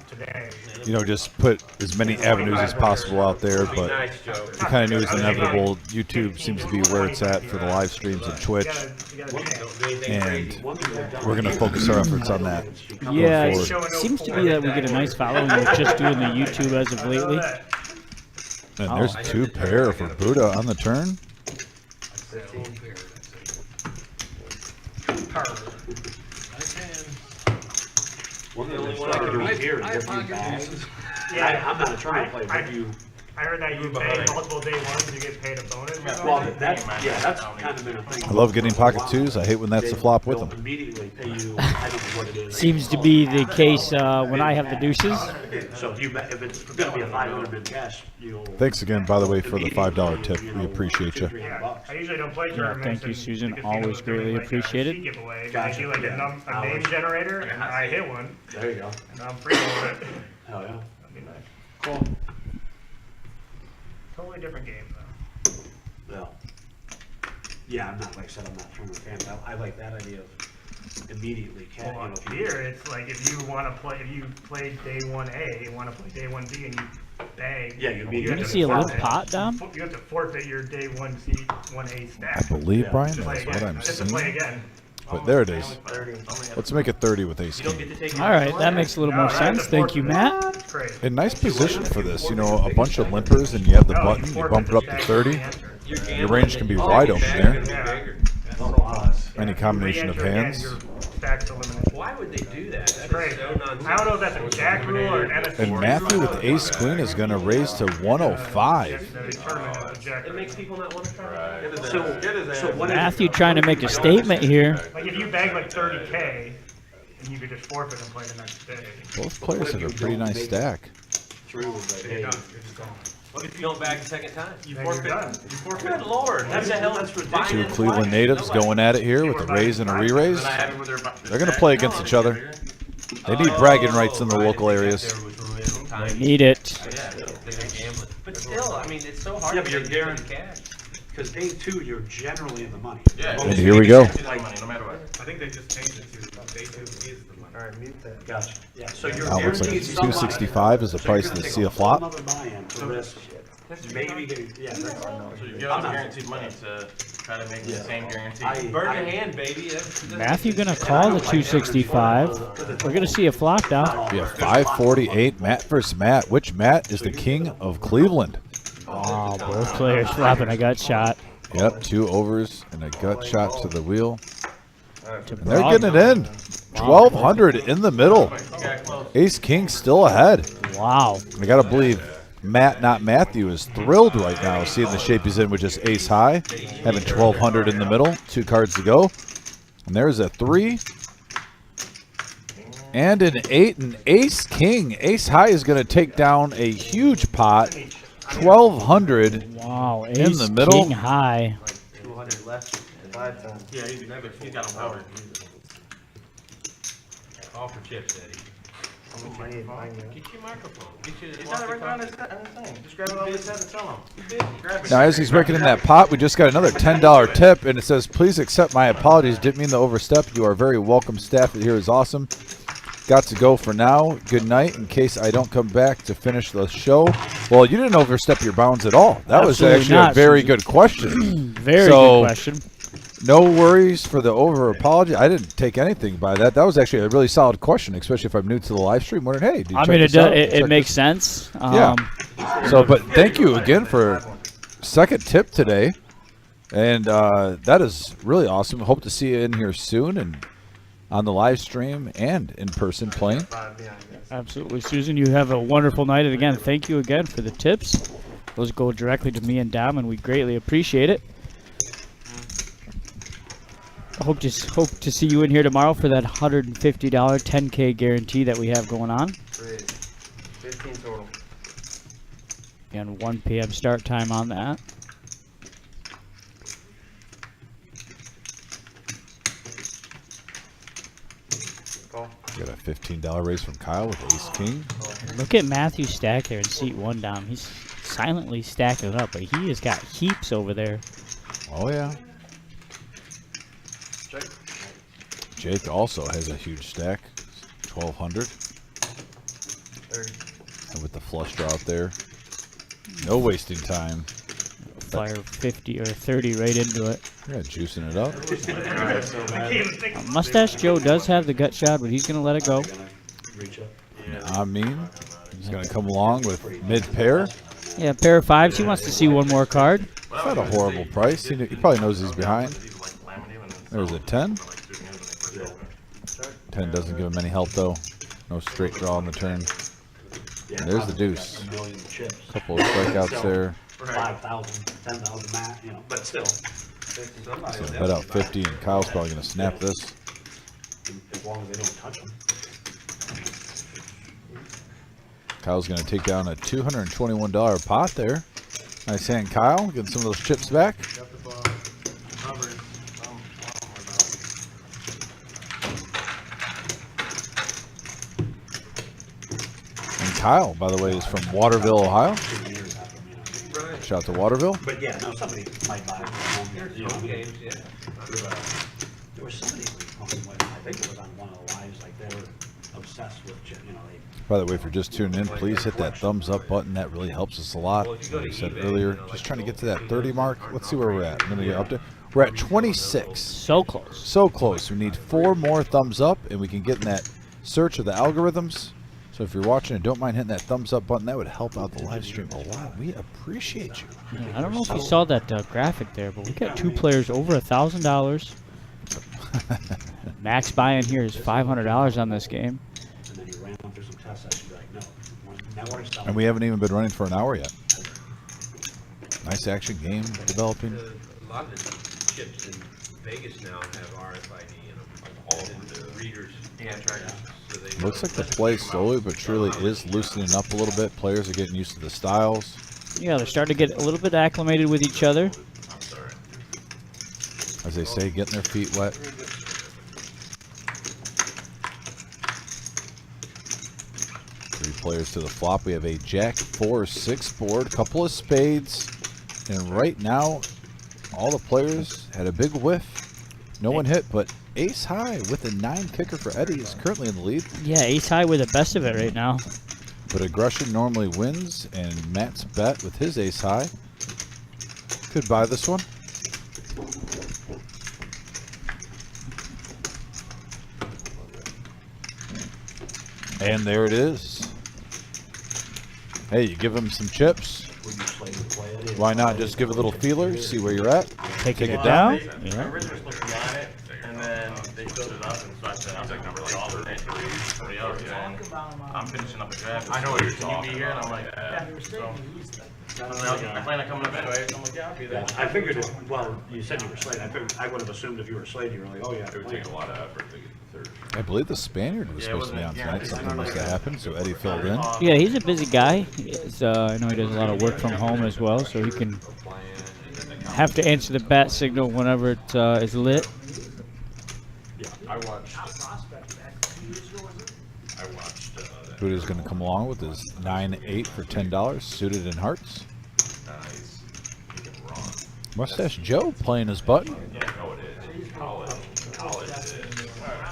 Today. You know, just put as many avenues as possible out there. Be But nice, Joe. we kind of knew it was inevitable. YouTube seems to be where it's at for the live streams and Twitch, Don't do anything and crazy. we're going to focus our efforts on that. He comes Yeah, forward. it Showing no seems to be form. that we get a nice following with just doing the YouTube as of I know lately. that. And there's Oh. 2 pair for Buddha on the turn. 15. One of the only things one I I can do read. here is I if you pocket bag. deuces. I'm not a tournament player, but you. I heard that you Move pay behind. multiple day ones, you get paid a bonus or something. Well, that's kind of been a thing. I love getting pocket 2s. I hate when that's the flop with They'll them. immediately pay you, I don't know what it is. Seems to be the case when I have the deuces. So if it's gonna be a 500 bid cash, you'll. Thanks again, by the way, for the $5 tip. We appreciate you. Yeah, I usually don't play Yeah, tournaments. thank you, and Susan. the casinos Always are doing, greatly like, a appreciate it. sheet giveaway. They Gotcha, do like yeah. a name generator, and I hit one, There you go. and I'm free with it. Hell yeah. That'd be nice. Cool. Totally different game though. Well, yeah, I'm not, like I said, I'm not a tournament fan, but I like that idea of immediately cash. Well, up here, it's like if you want to play, if you played day 1A and want to play day 1B and you bag. Yeah, you have immediately- You to see a little forfeit- pot, Dom? You have to forfeit your day 1C, 1A stack. I believe, Brian, Just play that's what again. I'm Just to play seeing. again. But there it is. 30. Let's make it 30 with ace You don't king. get to take. All right, that makes a little more No, I have sense. to Thank you, forfeit. Matt. It's crazy. In nice position for this, you know, a bunch of limpers and you have the No, button, you forfeit bump it the up to stack 30. and enter. Your range can be wide open there. Yeah. Any combination of Re-enter again, hands. your stack's eliminated. Why would they do that? That Great. is so nonsense. I don't know if that's a jack rule or an NSC. And Matthew with ace queen is going to raise to 105. The tournament is a jack It rule. makes people not want to try. Right. So what is? Matthew trying to make a statement here. Like if you bag like 30K, and you could just forfeit and play the next day. Both players have a pretty nice stack. Through the day. What if you don't bag the second time? You Then you're forfeit. done. Good lord, that's a hell of a Two Cleveland natives going at it here with a raise and a re-raise. They're going to play against each other. They need bragging rights in the local areas. They need it. But still, I mean, it's so hard Yeah, to but you're get guaranteed. cash. Because day 2, you're generally in the money. Yeah. And here we go. No matter what. I think they just changed it to day 2 is the money. Alright, mute that. Gotcha. Yeah, so you're Now it looks like guaranteed it's some money. 265 is the So price you're to gonna see take a flop. whole nother buy-in to risk maybe getting, yeah. So you give us guaranteed money to try to make the same guarantee. Burn your hand, baby. That's Matthew gonna call the 265. We're gonna see a flop down. Yeah, 548. Matt versus Matt. Which Matt is the king of Cleveland? Oh, both players flopping a gut shot. Yep, 2 overs and a gut shot to the wheel. To And they're Brock. getting it in. 1,200 in the middle. Ace King still ahead. Wow. I got to believe Matt, not Matthew, is thrilled right now seeing the shape he's in, which is ace high, having 1,200 in the middle. 2 cards to go. And there's a 3. And an 8, and ace king. Ace high is going to take down a huge pot. 1,200. Wow. In Ace the middle. king high. 200 left. 5 times. Yeah, he's got a power. All for chips, Eddie. Get your microphone. Get your He's got it right on his thing. Just grab it off his head and tell him. Grab it. Now, as he's working in that pot, we just got another $10 tip, and it says, "Please accept my apologies. Didn't mean to overstep. You are very welcome. Staff here is awesome. Got to go for now. Good night. In case I don't come back to finish the show." Well, you didn't overstep your bounds at all. That was Absolutely actually not, a very Susan. good question. Very So- good question. No worries for the over apology. I didn't take anything by that. That was actually a really solid question, especially if I'm new to the live stream. Wondering, hey, did you I check mean, this it out? it Check makes this- sense. Yeah. So, but thank you again for second tip today, and that is really awesome. Hope to see you in here soon and on the live stream and in person playing. Absolutely, Susan. You have a wonderful night, and again, thank you again for the tips. Those go directly to me and Dom, and we greatly appreciate it. I hope to see you in here tomorrow for that $150 10K guarantee that we have going on. 15 total. And 1 p.m. start time on that. Got a $15 raise from Kyle with ace king. Look at Matthew stack there in seat 1 down. He's silently stacking it up, but he has got heaps over there. Oh yeah. Jake also has a huge stack, 1,200. 30. And with the flush draw out there, no wasting time. Fire 50 or 30 right into it. Yeah, juicing it up. I can't even think. Mustache Joe does have the gut shot, but he's going to let it go. Reach up. I mean, he's going to come along with mid-pair. Yeah, pair of fives. He wants to see one more card. It's not a horrible price. He probably knows he's behind. There's a 10. 10 doesn't give him any help, though. No straight draw on the turn. And there's the deuce. A million chips. Couple of strikeouts there. 5,000, 10,000 mat, you know, but still. So head out 50, and Kyle's probably going to snap this. As long as they don't touch them. Kyle's going to take down a $221 pot there. Nice hand, Kyle. Getting some of those chips back. And Kyle, by the way, is from Waterville, Ohio. Shout out to Waterville. But yeah, no, somebody might buy it from home. You know, Home games, yeah. there was somebody, I think it was on one of the lives, like they were obsessed with, you know, they. By the way, if you're just tuning in, please hit that thumbs up button. That really helps us a lot. Like I said earlier, just trying to get to that 30 mark. Let's see where we're at. I'm going to get up there. We're at 26. So close. So close. We need 4 more thumbs up, and we can get in that search of the algorithms. So if you're watching and don't mind hitting that thumbs up button, that would help out the live stream a lot. We appreciate you. Yeah, I don't know if you saw that graphic there, but we got 2 players over $1,000. Max buy-in here is $500 on this game. And then you ran them through some tests, I should be like, no. Network's telling And we haven't even been running for an hour yet. Nice action game developing. A lot of the chips in Vegas now have RFID in them. All of the readers. Yeah, trackers. So they Looks like the play slowly but surely is loosening up a little bit. Players are getting used to the styles. Yeah, they're starting to get a little bit acclimated with each other. I'm sorry. As they say, getting their feet wet. Three players to the flop. We have a Jack 4-6 board, couple of spades, and right now, all the players had a big whiff. No one hit, but ace high with a 9 kicker for Eddie is currently in the lead. Yeah, ace high with the best of it right now. But aggression normally wins, and Matt's bet with his ace high could buy this one. And there it is. Hey, you give him some chips. Why not just give a little feeler, see where you're at, take it down. Yeah. Originally supposed to be on it, and then they filled it up, and so I said, I'm like, number like alternate somebody else, and I'm finishing up a draft. I know what you're Can talking you be here? And I'm like, yeah. So, I plan on coming up anyway, so I'm like, yeah, I'll be there. I figured it, well, you said you were Slade. I would have assumed if you were Slade, you were like, oh yeah. It would take a lot of effort to get the third. I believe the Spaniard was Yeah, it supposed to be on wasn't tonight. Something must have happened, so Eddie filled in. Yeah, he's a busy guy. I know he does a lot of work from home as well, so he can have to answer the bat signal whenever it is lit. Yeah, I watched. That. Buddha's going to come along with his 9-8 for $10, suited in hearts. Nice. You can run. Mustache Joe playing his button. No, it is. College is.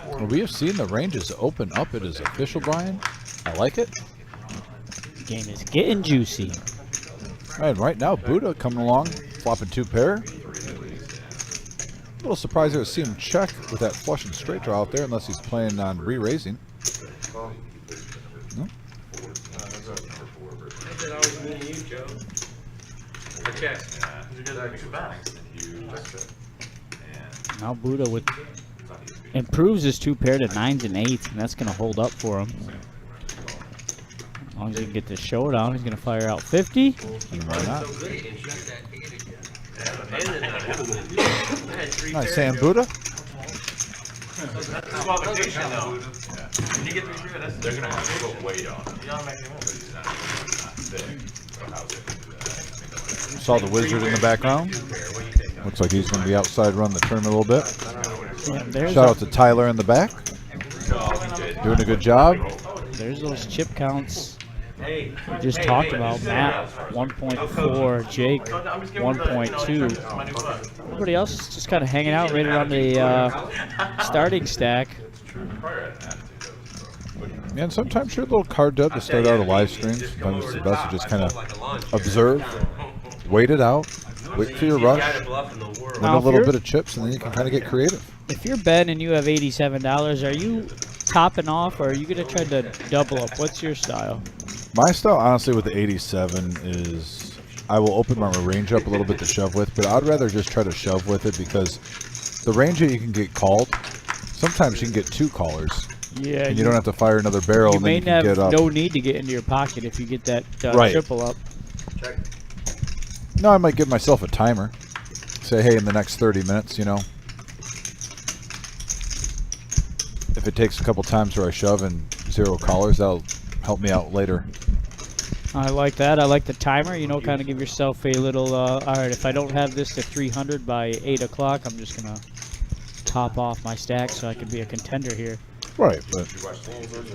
Well, we have seen the ranges open up. It is official, Brian. I like it. Game is getting juicy. And right now, Buddha coming along, flopping 2 pair. A little surprised there to see him check with that flush and straight draw out there, unless he's playing on re-raising. No? said I was meeting you, Joe. Okay. Now Buddha with improves his 2 pair to 9s and 8s, and that's going to hold up for him. As long as he can get this showdown, he's going to fire out 50. And why not? Nice hand, Buddha. That's qualification, though. When you get 3 pair, that's They're gonna have to put weight on him. you automatically win. But he's not big. So how's it do that? Saw the wizard in the background. Looks like he's going to be outside running the tournament a little bit. Yeah, there's, Shout out to Tyler in the back. Doing a good job. there's those chip counts Hey, we just talked about. Matt 1.4, Jake 1.2. Everybody else is just kind of hanging out right around the starting stack. Yeah, and sometimes you're a little card dead to start out a live stream. Sometimes it's the best to just kind of observe, wait it out, Wait for your Easiest guy rush. to bluff in the world. Then Now, a if little you're- bit of chips, and then you can kind of get creative. If you're Ben and you have $87, are you topping off, or are you gonna try to double up? What's your style? My style, honestly, with the 87 is I will open my range up a little bit to shove with, but I'd rather just try to shove with it because the range that you can get called, sometimes you can get 2 callers, Yeah, and you don't have to fire another barrel, you and then may you can have get up. no need to get into your pocket if you get that Right. triple up. No, I might give myself a timer. Say, hey, in the next 30 minutes, you know. If it takes a couple times where I shove and 0 callers, that'll help me out later. I like that. I like the timer. You know, kind of give yourself a little. All right, if I don't have this to 300 by 8 o'clock, I'm just gonna top off my stack so I can be a contender here. Right, but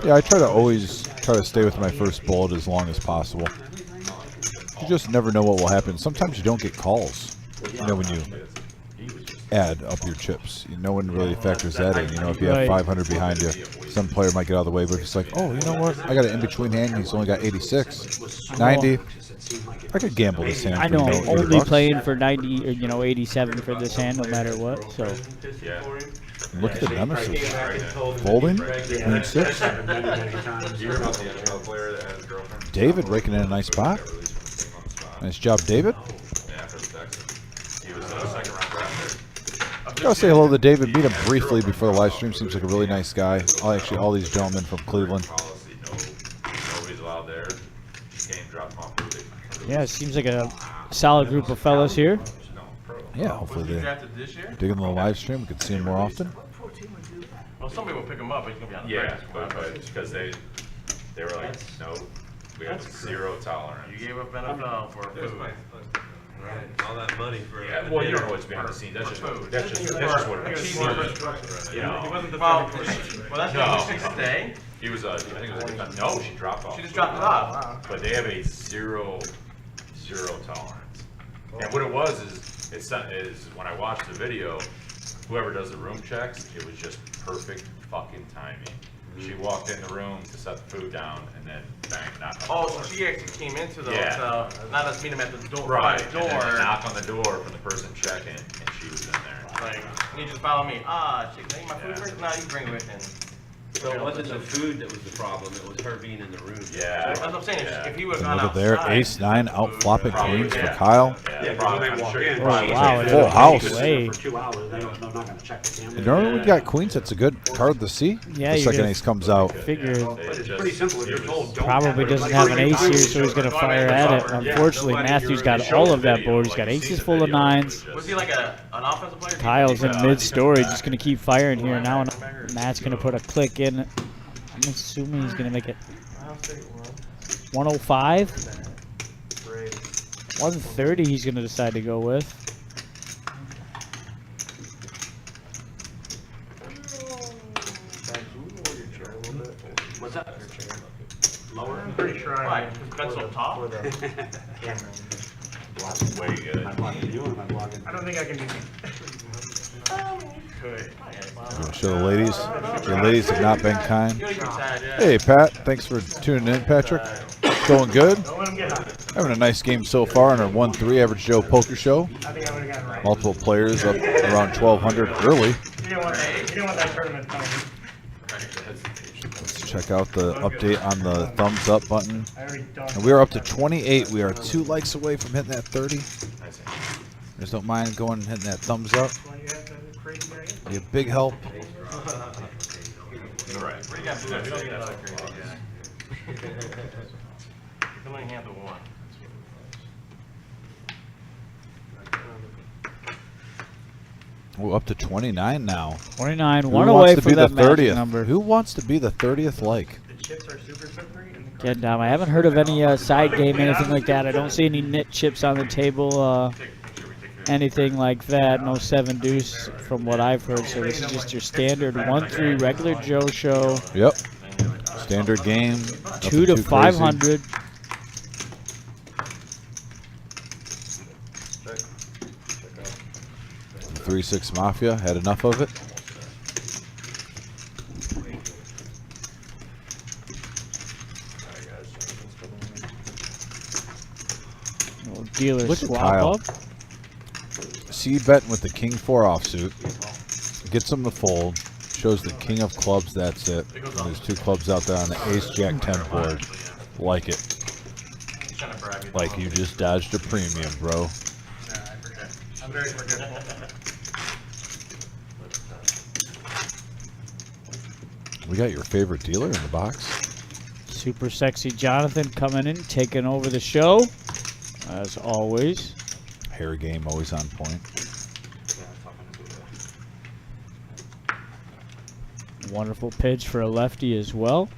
yeah, I try to always try to stay with my first bullet as long as possible. You just never know what will happen. Sometimes you don't get calls, you know, when you add up your chips. No one really factors that in. You know, if you have Right. 500 behind you, some player might get out of the way, but it's like, oh, you know what? I got an in-between hand, and he's only got 86, 90. I could gamble this hand. I for, know you I'm 80 only bucks. playing for 90 or 87 for this hand, no matter what. So Look at the nemesis. Folding, queen 6. David raking in a nice pot. Nice job, David. Gotta say hello to David. Meet him briefly before the live stream. Seems like a really nice guy. Actually, all these gentlemen from Cleveland. yeah, it seems like a solid group of fellas here. Yeah, hopefully they Drafted this year? dig in the live stream. We can see him more often. Well, somebody will pick him up, but he's gonna be on the Yeah, practice squad. but because they were like, no, we have 0 tolerance. You gave up NFL for food. All that money for. Yeah, well, you don't know what's behind the scenes. That's just what it is. You know, Well, that's No. why she stay. he was I think it was no, she dropped off. She just dropped it off. But they have a zero tolerance. And what it was is when I watched the video, whoever does the room checks, it was just perfect fucking timing. She walked in the room to set the food down, and then bang, knocked on the Oh, door. so she actually came into the Yeah. hotel, not us meeting him at the door. Right, By the and then a door. knock on the door from the person checking, and she was in there. Like, you just follow me. Shit, can I eat my food first? No, you bring it with him. So it wasn't the food that was the problem, it was her being in the room. Yeah. That's what I'm saying. Yeah. If he would have And gone look at there, outside, ace 9 out flopping Probably, queens for yeah. Kyle. Yeah, Yeah, because probably, when I'm they walk sure in, you probably wow, would it's say full a house. way. For 2 hours, they're not gonna check the camera. Normally when you got queens, that's a good card to see. Yeah, the you second just ace comes out. Figure But it's pretty simple, if you're told don't. probably doesn't have an ace here, so he's gonna fire at it. Unfortunately, Matthew's got all of that board. He's got aces full of 9s. was he like an offensive player? Kyle's in mid-story, just gonna keep firing here. Now Matt's gonna put a click in. I'm assuming he's gonna make it 105. 130 he's gonna decide to go with. What's that? Lower? I'm pretty sure Why? I Because Ben's so tall? way good. Am I blocking you or am I blocking? I don't think I can do Good. Gonna show the ladies. The ladies have not been kind. You're sad, yeah. Hey, Pat. Thanks for tuning in, Patrick. Going good. Don't let him get high. Having a nice game so far on our 1-3 Average Joe Poker Show. I think I would have gotten right. Multiple players up around 1,200 early. You didn't want that tournament coming. Let's check out the update on the thumbs up button. I already done. And we are up to 28. We are 2 likes away from hitting that 30. Just don't mind going and hitting that thumbs up. Well, you have the crazy guy in. Be a big help. Right. What do you got to do? We don't need another crazy guy. You can only handle one. We're up to 29 now. 29, Who one wants away to from be the that magic 30th? number. Who wants to be the 30th like? The chips are super slippery and the cards. Getting down. I haven't heard of any side game, anything like that. I don't see any nit chips on the table, anything like that. No 7 deuce from what I've heard. So this is just your standard 1-3 regular Joe show. Yep. Standard game. 2 to Nothing too 500. crazy. 3-6 Mafia. Had enough of it. Little dealer Look at swap Kyle. up. see betting with the king 4 offsuit. Gets him to fold. Shows the king of clubs, that's it. And there's 2 clubs out there on the ace jack 10 board. Like it. Like you just dodged a premium, bro. I forget. I'm very forgetful. We got your favorite dealer in the box. Super sexy Jonathan coming in, taking over the show, as always. Hair game always on point. Wonderful pitch for a lefty as well.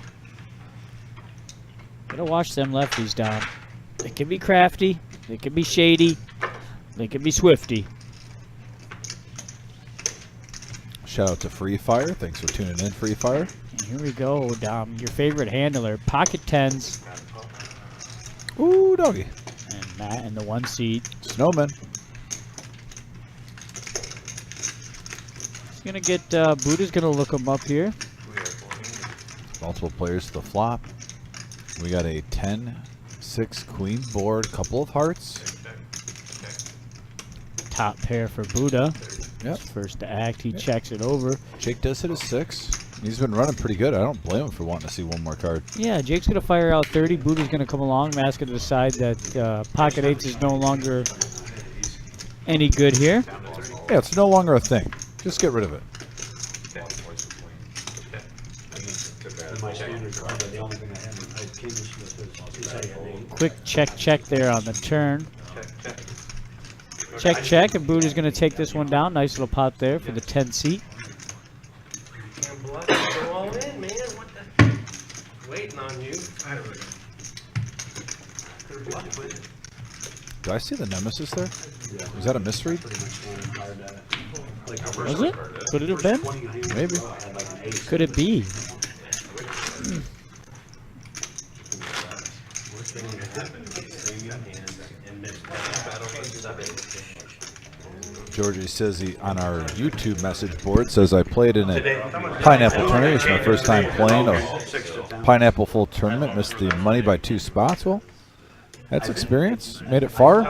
Gotta watch them lefties, Dom. They can be crafty, they can be shady, they can be swifty. Shout out to Free Fire. Thanks for tuning in, Free Fire. And here we go, Dom. Your favorite handler, pocket 10s. Ooh, doggy. And Matt in the 1 seat. Snowman. He's gonna get, Buddha's gonna look him up here. Multiple players to the flop. We got a 10-6 queen board, couple of hearts. Top pair for Buddha. Yep. First to act, he checks it over. Jake does hit a 6. He's been running pretty good. I don't blame him for wanting to see one more card. Yeah, Jake's gonna fire out 30. Buddha's gonna come along. Matt's gonna decide that pocket 8s is no longer any good here. Yeah, it's no longer a thing. Just get rid of it. In my standard card, the only thing I had kings with his ace. Quick check there on the turn. Check, and Buddha's gonna take this one down. Nice little pot there for the 10 seat. Can't bluff, go all in, man. What the? Waiting on you. I don't really. Do I see the Nemesis there? Is that a misread? Was it? Could it have been? Maybe. Could it be? Georgie says he on our YouTube message board says I played in a pineapple tournament. It's my first time playing a pineapple full tournament. Missed the money by 2 spots. Well, that's experience. Made it far.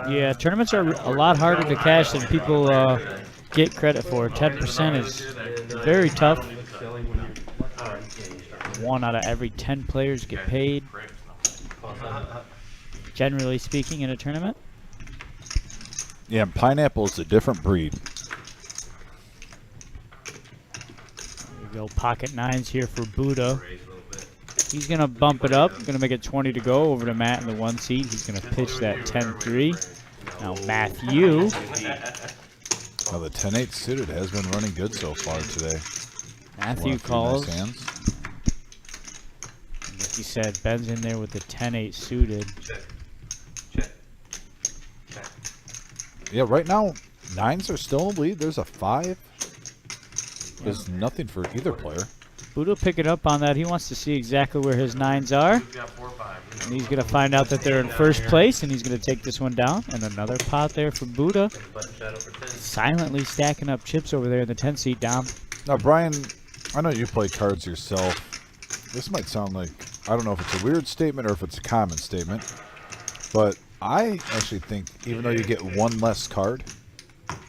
Yeah, tournaments are a lot harder to cash than people get credit for. 10% is very tough. 1 out of every 10 players get paid, generally speaking, in a tournament. Yeah, pineapple is a different breed. There we go, pocket 9s here for Buddha. He's going to bump it up, going to make it 20 to go over to Matt in the 1 seat. He's going to pitch that 10-3. Now Matthew. Now the 10-8 suited has been running good so far today. Matthew calls. Nice hands. Like he said, Ben's in there with the 10-8 suited. Yeah, right now, 9s are still in the lead. There's a 5. There's nothing for either player. Buddha picking up on that. He wants to see exactly where his 9s are. And he's going to find out that they're in first place, and he's going to take this one down. And another pot there for Buddha. Silently stacking up chips over there in the 10 seat down. Now, Brian, I know you play cards yourself. This might sound like, I don't know if it's a weird statement or if it's a common statement, but I actually think even though you get 1 less card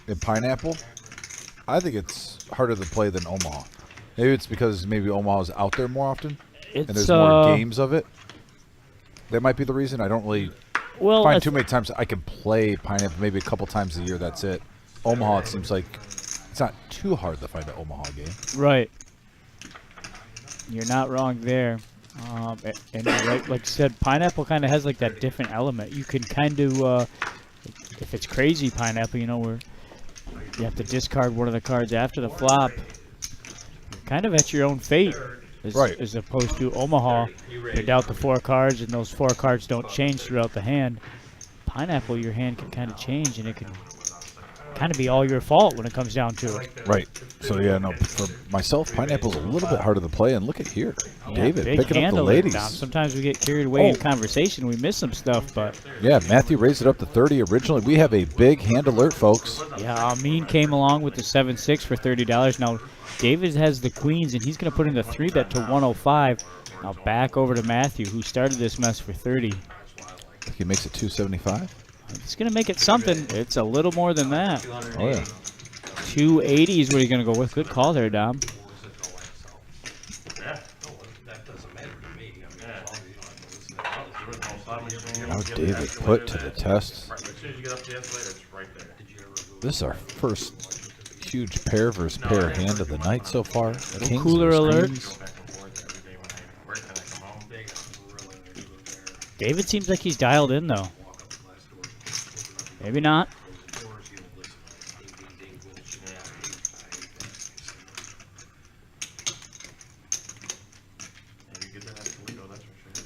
in Pineapple, I think it's harder to play than Omaha. Maybe it's because maybe Omaha's out there more often, and there's more games of it. That might be the reason. I don't really find too many times I can play Pineapple. Maybe a couple times a year, that's it. Omaha, it seems like it's not too hard to find an Omaha game. Right. You're not wrong there. And like I said, Pineapple kind of has like that different element. You can kind of, if it's crazy Pineapple, you know, where you have to discard one of the cards after the flop, you're kind of at your own fate. As opposed to Omaha, you're down to 4 cards, and those 4 cards don't change throughout the hand. Pineapple, your hand can kind of change, and it can kind of be all your fault when it comes down to it. Right. So, yeah, no, for myself, Pineapple's a little bit harder to play, and look at here. Yeah, David big picking up the handler, ladies. Dom. Sometimes we get carried away in conversation. We miss some stuff, but... Yeah, Matthew raised it up to 30 originally. We have a big hand alert, folks. Yeah, Amin came along with the 7-6 for $30. Now, David has the queens, and he's going to put in the 3-bet to 105. Now back over to Matthew, who started this mess for 30. He makes it 275. It's going to make it something. It's a little more than that. Oh, yeah. 280 is what he's going to go with. Good call there, Dom. Yeah. That doesn't matter to me. Now David put to the test. As soon as you get up the escalator, it's right there. This is our first huge pair versus pair hand of the night so far. Kings cooler versus alert. queens. Back and forth every day when I work and I come home. David seems like he's dialed in, though. Maybe not. Maybe get that Toledo, that's for sure.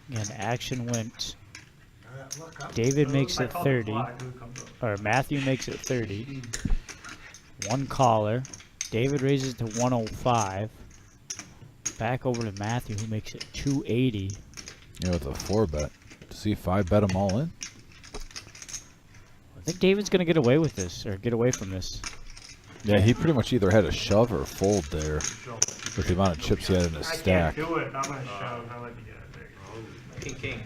Again, action went. David makes it 30. Or Matthew makes it 30. One caller. David raises to 105. Back over to Matthew, who makes it 280. Yeah, with a 4-bet. C5 bet them all in. I think David's going to get away with this, or get away from this. Yeah, he pretty much either had a shove or a fold there with the amount of chips he had in his I can't stack. do it. I'm gonna shove. I like to get it big. King.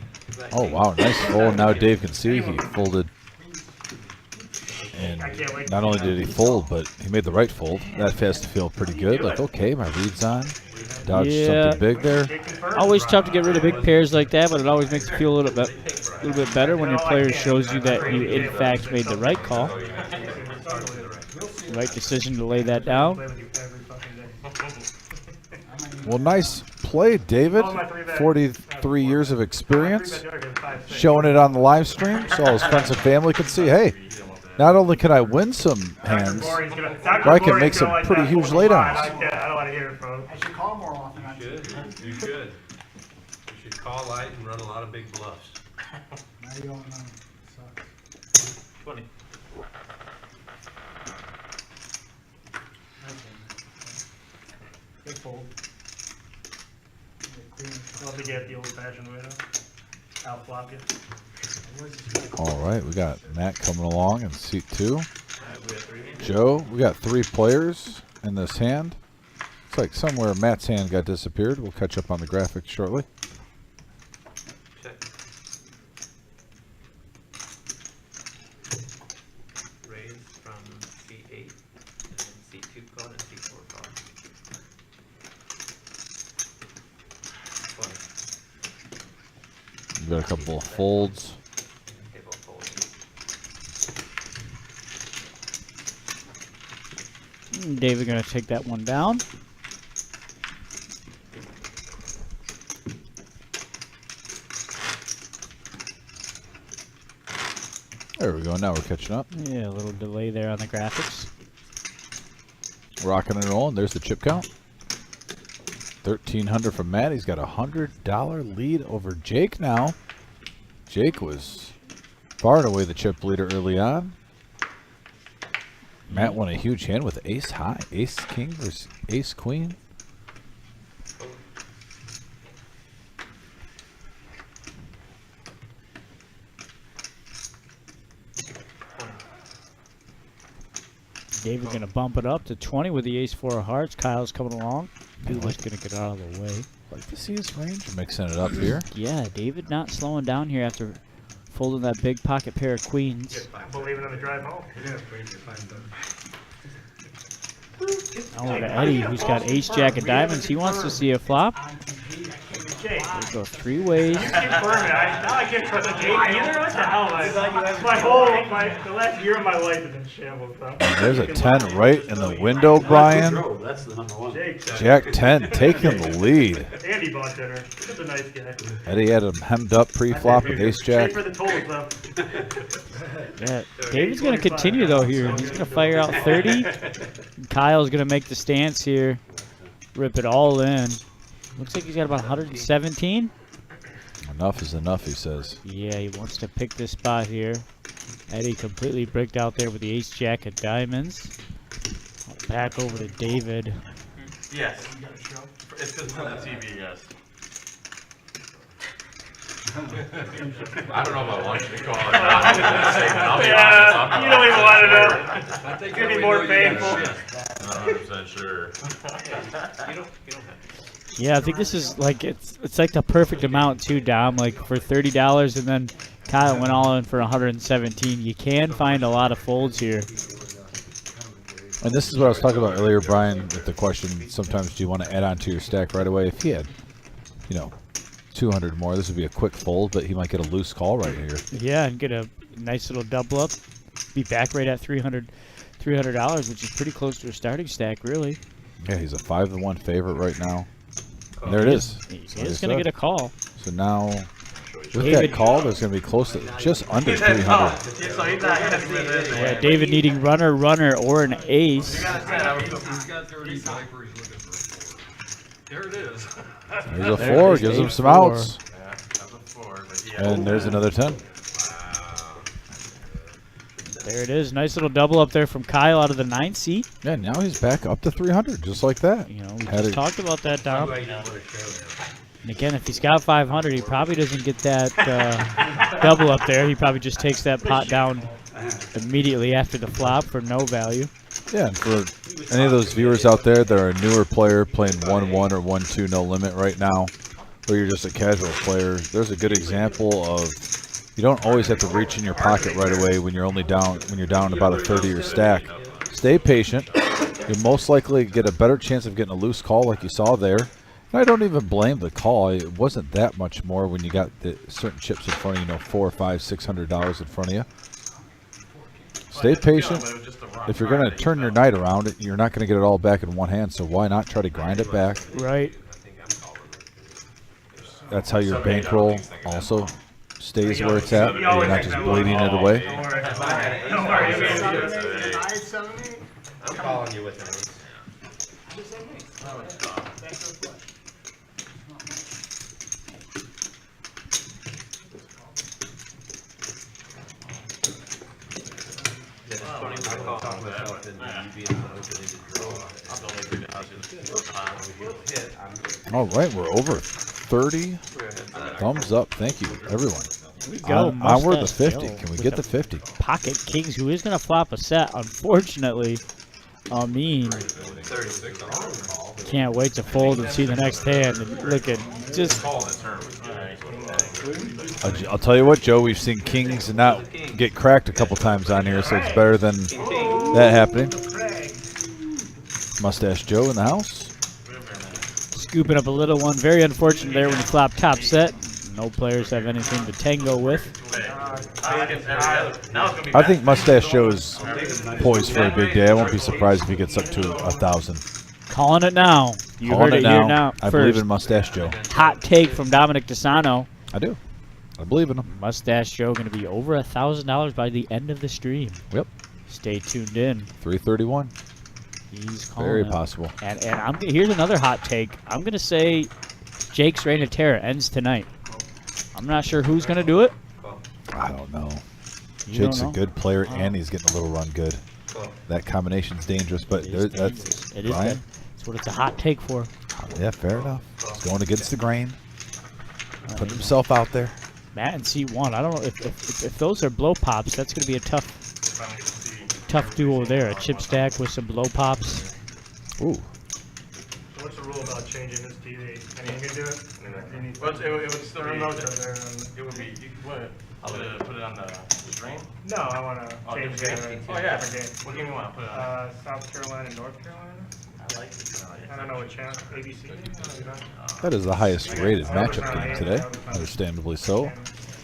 Oh, wow, nice fold. Now Dave can see he folded. And not only did he fold, but he made the right fold. That has to feel pretty good. Like, okay, my lead's on. Dodged Yeah. something big there. Always tough to get rid of big pairs like that, but it always makes you feel a little bit better when your player shows you that you in fact made the right call. Right decision to lay that down. Play with you every fucking day. Well, nice play, David. 43 years of experience. Showing it on the live stream so all his friends and family can see, hey, not only can I win some hands, but I can make some pretty huge laydowns. I don't want to hear it, bro. I should call more often. You should. You should call light and run a lot of big bluffs. Now you don't know. Sucks. 20. Big fold. Love to get the old-fashioned way though. I'll flop you. All right, we got Matt coming along in seat 2. Joe, we got 3 players in this hand. It's like somewhere Matt's hand got disappeared. We'll catch up on the graphics shortly. Raise from C8 and C2 card and C4 card. 20. We got a couple of folds. Table fold. David gonna take that one down. There we go. Now we're catching up. Yeah, a little delay there on the graphics. Rocking and rolling. There's the chip count. 1,300 from Matt. He's got a $100 lead over Jake now. Jake was far and away the chip leader early on. Matt won a huge hand with ace high. Ace king versus ace queen. David gonna bump it up to 20 with the ace-4 of hearts. Kyle's coming along. David's gonna get out of the way. Like to see his range. Mixing it up here. Yeah, David not slowing down here after folding that big pocket pair of queens. Believing on the drive home. Oh, to Eddie, who's got ace-jack of diamonds. He wants to see a flop. Jake, We'll go 3 ways. now I can't trust Jake either. What the hell? The last year of my life has been shambles, bro. There's a 10 right in the window, Brian. That's the number one. Jake, Jack 10 taking the lead. Andy bought dinner. He's a nice guy. Eddie had him hemmed up pre-flop with ace jack. Pay for the tolls, though. Yeah, David's going to continue, though, here. He's going to fire out 30. Kyle's going to make the stance here. Rip it all in. Looks like he's got about 117. Enough is enough, he says. Yeah, he wants to pick this spot here. Eddie completely bricked out there with the ace-jack of diamonds. Back over to David. Yes. You got a show? It's because from the TV, yes. I don't know if I want you to call it not in this segment. I'll be honest. I'm not You don't even want to know. 100% It's gonna be more painful. 100% sure. You don't have to. Yeah, I think this is like it's like the perfect amount too, Dom. Like for $30, and then Kyle went all in for 117. You can find a lot of folds here. And this is what I was talking about earlier, Brian, with the question, sometimes do you want to add on to your stack right away? If he had, 200 more, this would be a quick fold, but he might get a loose call right here. Yeah, and get a nice little double up. Be back right at $300, which is pretty close to a starting stack, really. Yeah, he's a 5-1 favorite right now. And there it is. He's going to get a call. So now, with that call, there's going to be close to just under 300. So he's not happy with it. Yeah, David needing runner, or an ace. He's got 30 snipers looking for a 4. There it is. There's a 4, gives him some outs. Yeah, that's a 4. But yeah. And there's another 10. There it is. Nice little double up there from Kyle out of the 9th seat. Yeah, now he's back up to 300, just like that. We Had just it- talked about that, Dom. And again, if he's got 500, he probably doesn't get that double up there. He probably just takes that pot down immediately after the flop for no value. Yeah, and for any of those viewers out there that are a newer player playing 1-1 or 1-2 no limit right now, or you're just a casual player, there's a good example of you don't always have to reach in your pocket right away when you're down about a 30 your stack. Stay patient. You'll most likely get a better chance of getting a loose call like you saw there. And I don't even blame the call. It wasn't that much more when you got the certain chips in front of you, $400, $500, $600 in front of you. Stay patient. If you're going to turn your night around, you're not going to get it all back in one hand, so why not try to grind it back? Right. That's how your bankroll also stays where it's at. You're not just bleeding it away. Don't worry. I'm calling you with an ace. All right, we're over 30. Thumbs up. Thank you, everyone. Here we go. Onward to Mustache 50. Joe Can we with get the to 50? Pocket Kings, who is going to flop a set. Unfortunately, can't wait to fold and see the next hand. And look at just. I'll tell you what, Joe, we've seen kings not get cracked a couple times on here, so it's better than that happening. Mustache Joe in the house. Scooping up a little one. Very unfortunate there when you flop top set. No players have anything to tango with. I think Mustache Joe is poised for a big day. I won't be surprised if he gets up to 1,000. Calling it now. You Calling heard it here now. I believe First in Mustache Joe. hot take from Dominic DeSano. I do. I believe in him. Mustache Joe going to be over $1,000 by the end of the stream. Yep. Stay tuned in. 331. He's calling Very it. possible. And here's another hot take. I'm going to say Jake's Reign of Terror ends tonight. I'm not sure who's going to do it. I don't know. You Jake's don't a know? good player, and he's getting a little run good. That combination's dangerous, but It is that's dangerous. It is Brian. good. That's what it's a hot take for. Yeah, fair enough. He's going against the grain. Putting himself out there. Matt and C1. I don't know if those are blow pops. That's going to be a tough duo there. A chip stack with some blow pops. Ooh. What's the rule about changing this TV? I mean, you can do it. You need Well, it would still remote to it. there and- It would be, you could put it on the drain? No, I want to Oh, change different the game? different Oh, yeah. game. What game you want to put it on? South Carolina, North Carolina. I like it. I don't know what channel. ABC. That is the highest rated matchup game today. Understandably so.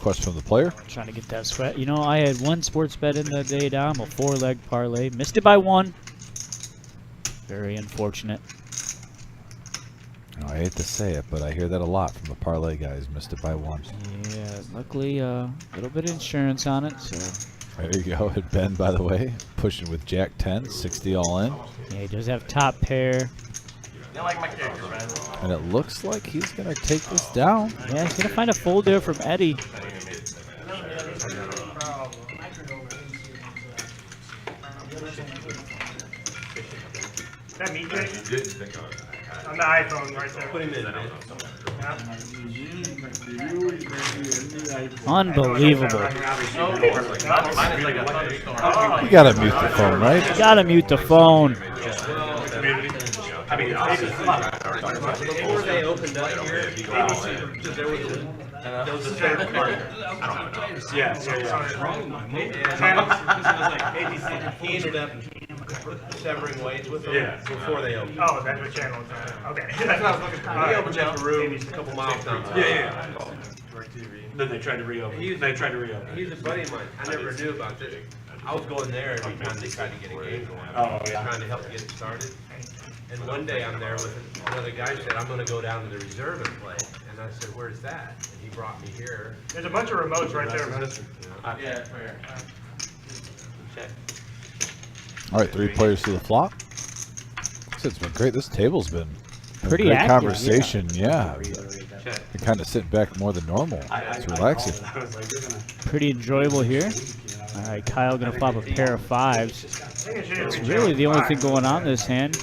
Question from the player. Trying to get that sweat. You know, I had one sports bet in the day, Dom, a 4-leg parlay. Missed it by 1. Very unfortunate. I hate to say it, but I hear that a lot from the parlay guys. Missed it by 1. Yeah, luckily a little bit of insurance on it, so. There you go. And Ben, by the way, pushing with Jack 10, 60 all in. Yeah, he does have top pair. You like my character, man. And it looks like he's going to take this down. Yeah, he's going to find a fold there from Eddie. That me, Jake? Didn't think of it. On the iPhone right there. Put him in, man. Unbelievable. Mine is like a thunderstorm. You gotta mute the phone, right? You gotta mute the phone. I mean, Before they opened up here, there was a third partner. yeah. He ended up severing ways with them before they opened. Oh, that's what channel it's on. Okay. That's what I was looking for. He opened up a room a couple miles down the road. Yeah. Then they tried to reopen. He's He's a buddy of mine. I never knew about this. I was going there every time they tried to get a game going. Oh, yeah. Trying to help get it started. And one day I'm there with another guy said, I'm gonna go down to the reserve and play. And I said, where's that? And he brought me here. There's a bunch of remotes right there, man. Yeah, fair. Check. All right, 3 players to the flop. It's been great. This table's been a Pretty great active, conversation. Yeah, Check. you're kind of sitting back more than normal. It's relaxing. I was like, you're gonna. Pretty enjoyable here. All right, Kyle gonna flop a pair of 5s. It's really the only thing going on this hand.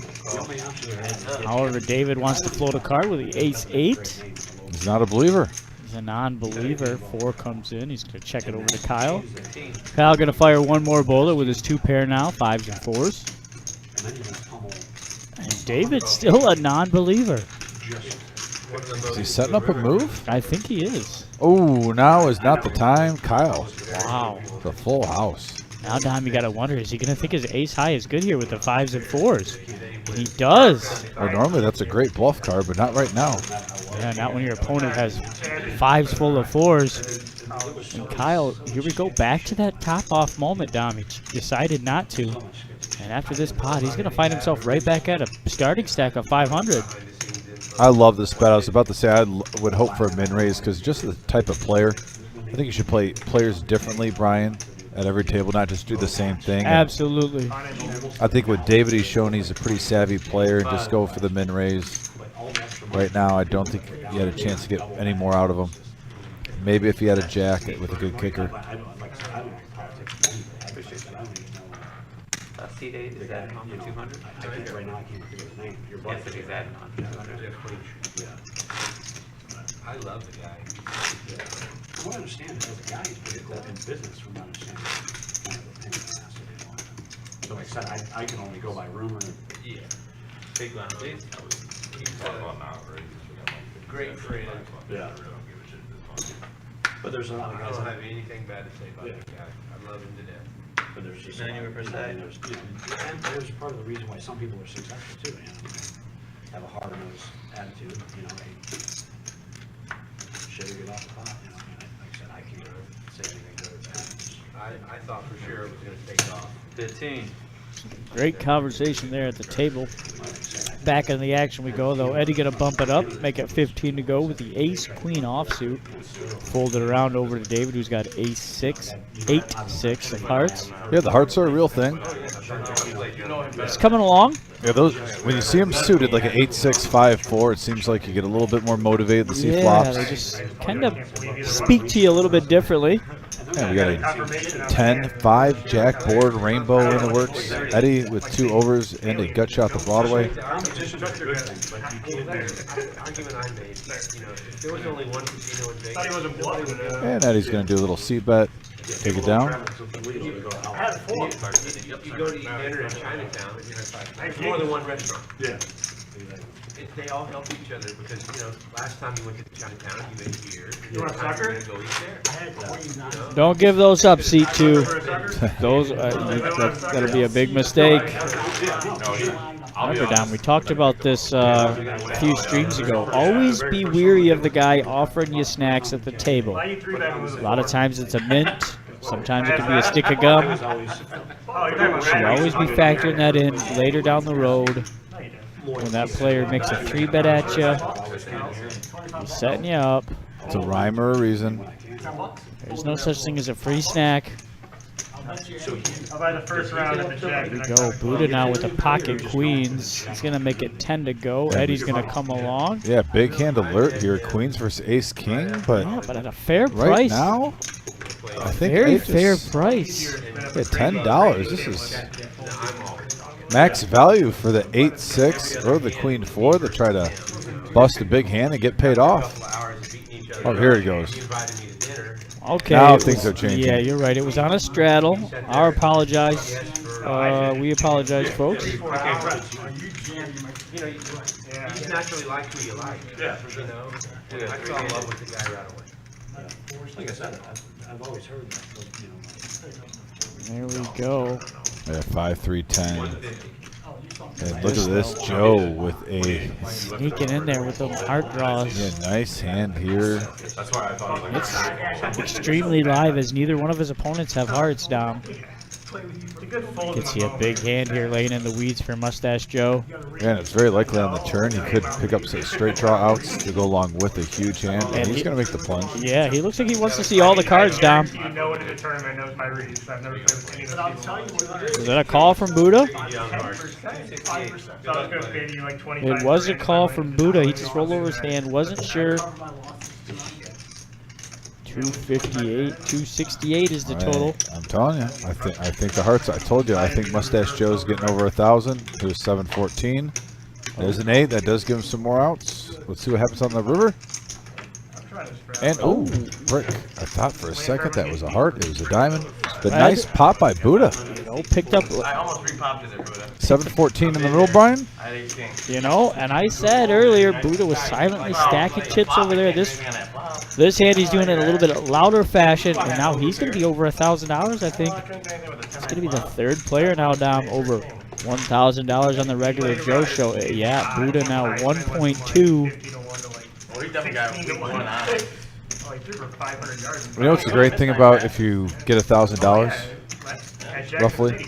However, David wants to float a card with the ace-8. He's not a believer. He's a non-believer. 4 comes in. He's gonna check it over to Kyle. Kyle gonna fire one more bullet with his 2 pair now, 5s and 4s. And David's still a non-believer. Is he setting up a move? I think he is. Oh, now is not the time. Kyle, Wow. the full house. Now, Dom, you gotta wonder, is he gonna think his ace high is good here with the 5s and 4s? He does. Well, normally that's a great bluff card, but not right now. Yeah, not when your opponent has 5s full of 4s. And Kyle, here we go back to that top-off moment, Dom. He decided not to. And after this pot, he's going to find himself right back at a starting stack of 500. I love this bet. I was about to say I would hope for a min raise because just the type of player. I think you should play players differently, Brian, at every table, not just do the same thing. Absolutely. I think with David, he's shown he's a pretty savvy player. Just go for the min raise. Right now, I don't think he had a chance to get any more out of him. Maybe if he had a jack with a good kicker. Seat 8 is adding on for 200? I think right now I can't think of his name. Your Yes, it is adding on for 200. I love the guy. From what I understand, the guy is pretty cool in business from what I understand. Kind of a pain in the ass to do all that. So like I said, I can only go by rumor. Yeah. Big round, please. Great friend. Yeah. But there's a lot of I guys. don't have anything bad to say about that guy. I love him to death. But there's just Then you were per se. and there's part of the reason why some people are successful too. Have a hard-nosed attitude. Should get off the pot. Like I said, I can't say anything good or bad. I thought for sure it was gonna take off. 15. Great conversation there at the table. Back in the action we go, though. Eddie going to bump it up, make it 15 to go with the ace-queen offsuit. Fold it around over to David, who's got ace-6, 8-6 of hearts. Yeah, the hearts are a real thing. It's coming along. Yeah, those when you see them suited like an 8-6, 5-4, it seems like you get a little bit more motivated to see Yeah, flops. they just kind of speak to you a little bit differently. Yeah, we got a 10, 5, jack board, rainbow in the works. Eddie with 2 overs and a gut shot to Broadway. Competition's a good thing, but you can't. That's the argument I made. If there was only one casino in Vegas. Thought he wasn't bluffing it. And Eddie's going to do a little seed bet, take it down. I had 4. You go to eat dinner in Chinatown, there's more than one restaurant. Yeah. They all help each other because, last time you went to Chinatown, you made beer. You want a sucker? You're gonna go eat there. Don't give those up, seat 2. For a sucker? Those that'll be a big mistake. Remember, Don, we talked about this a few streams ago. Always be weary of the guy offering you snacks at the table. Why you 3-bet with A lot of times it's a mint. Sometimes it can be a stick of gum. Oh, you're talking about Should always be factoring that in later down the road. No, you didn't. When that player makes a 3-bet at you, he's setting you up. It's a rhyme or a reason. There's no such thing as a free snack. I'll buy the first round of the check. Here we go. Buddha now with the pocket queens. He's going to make it 10 to go. Eddie's going to come along. Yeah, big hand alert here. Queens versus ace king, but Yeah, but at a fair right price. now, I think Very they just- fair price. Yeah, $10. This is Max value for the 8-6 or the queen 4 to try to bust a big hand and get paid off. Oh, here he goes. Okay. Now things are changing. Yeah, you're right. It was on a straddle. Our apologize. We apologize, folks. You know, you naturally like who you like. Yeah. You know, and I fell in love with the guy right away. Like I said, I've always heard that, but, you know. There we go. Yeah, 5-3-10. And look at this, Joe with a Sneaking in there with those heart draws. yeah, nice hand here. That's why I thought it was like Extremely live as neither one of his opponents have hearts down. Gets you a big hand here laying in the weeds for Mustache Joe. Yeah, and it's very likely on the turn he could pick up some straight draw outs to go along with a huge hand. And he's going to make the plunge. Yeah, he looks like he wants to see all the cards down. You know it in a tournament knows my reads. I've never played with any of those. Was that a call from Buddha? 5%. So I was going to pay you like 25. It was a call from Buddha. He just rolled over his hand. Wasn't sure. 258, 268 is the total. I'm telling you, I think the hearts. I told you, I think Mustache Joe's getting over 1,000. He was 714. There's an 8. That does give him some more outs. Let's see what happens on the river. And oh, brick! I thought for a second that was a heart. It was a diamond. The nice pop by Buddha. You know, picked up. I almost repopped it there, Buddha. 714 in the middle, Brian. I had 18. You know, and I said earlier, Buddha was silently stacking chips over there. This hand he's doing it in a little bit louder fashion, and now he's going to be over $1,000. I think it's going to be the third player now down over $1,000 on the regular Joe show. Yeah, Buddha now 1.2. Well, he definitely got one on. You know what's the great thing about if you get $1,000, roughly?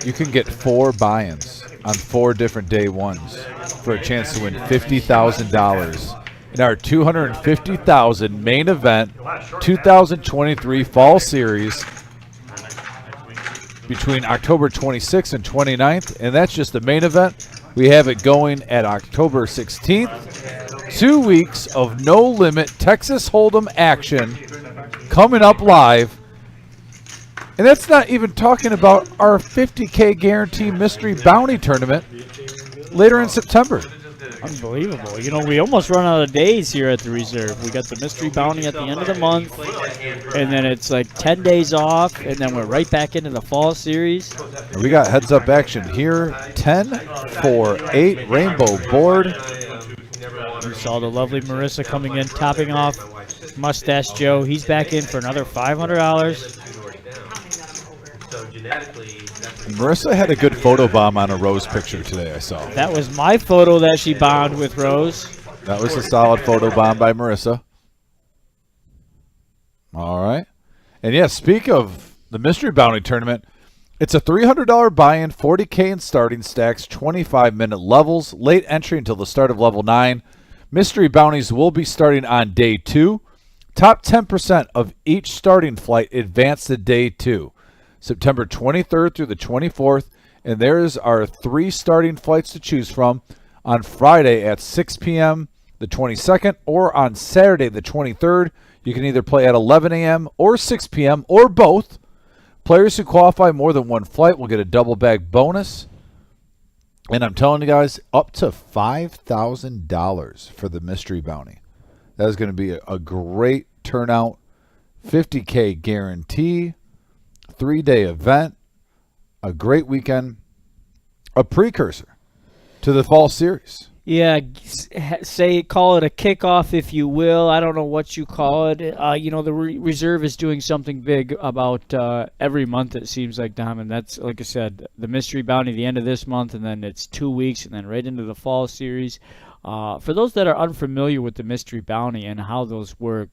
You can get 4 buy-ins on 4 different day ones for a chance to win $50,000 in our $250,000 main event 2023 Fall Series between October 26th and 29th, and that's just the main event. We have it going at October 16th. 2 weeks of no-limit Texas Hold'em action coming up live. And that's not even talking about our $50K guarantee mystery bounty tournament later in September. Unbelievable. You know, we almost run out of days here at the reserve. We got the mystery bounty at the end of the month, and then it's like 10 days off, and then we're right back into the fall series. We got heads-up action here. 10-4-8 rainbow board. You saw the lovely Marissa coming in, topping off Mustache Joe. He's back in for another $500. Marissa had a good photo bomb on a Rose picture today, I saw. That was my photo that she bombed with Rose. That was a solid photo bomb by Marissa. All right. And yeah, speak of the mystery bounty tournament, it's a $300 buy-in, 40K in starting stacks, 25-minute levels, late entry until the start of level 9. Mystery bounties will be starting on day 2. Top 10% of each starting flight advance to day 2. September 23rd through the 24th, and there's our 3 starting flights to choose from on Friday at 6 p.m., the 22nd, or on Saturday, the 23rd. You can either play at 11 a.m. or 6 p.m. or both. Players who qualify more than one flight will get a double bag bonus. And I'm telling you guys, up to $5,000 for the mystery bounty. That is going to be a great turnout. 50K guarantee. 3-day event, a great weekend, a precursor to the fall series. Yeah, call it a kickoff if you will. I don't know what you call it. You know, the reserve is doing something big about every month, it seems like, Dom. And that's, like I said, the mystery bounty the end of this month, and then it's 2 weeks, and then right into the fall series. For those that are unfamiliar with the mystery bounty and how those work,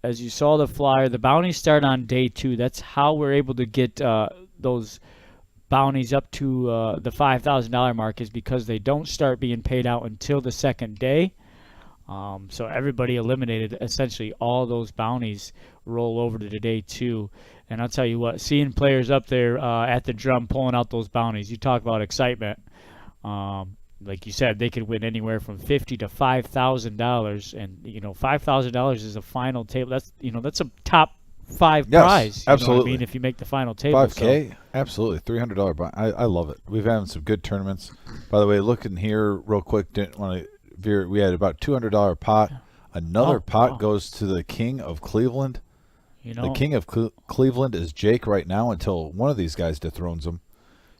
as you saw the flyer, the bounties start on day 2. That's how we're able to get those bounties up to the $5,000 mark, is because they don't start being paid out until the second day. So everybody eliminated. Essentially, all those bounties roll over to day 2. And I'll tell you what, seeing players up there at the drum pulling out those bounties, you talk about excitement. Like you said, they could win anywhere from $50,000 to $5,000, and you know, $5,000 is a final table. That's, you know, that's a top 5 Yes, prize. You know what I absolutely. mean, if you make the final table. so- $5K, absolutely. $300 buy. I love it. We've had some good tournaments. By the way, looking here real quick, didn't want to veer. We had about $200 pot. Another Oh, pot wow. goes to the King of Cleveland. You know, The King of Cleveland is Jake right now until one of these guys dethrones him.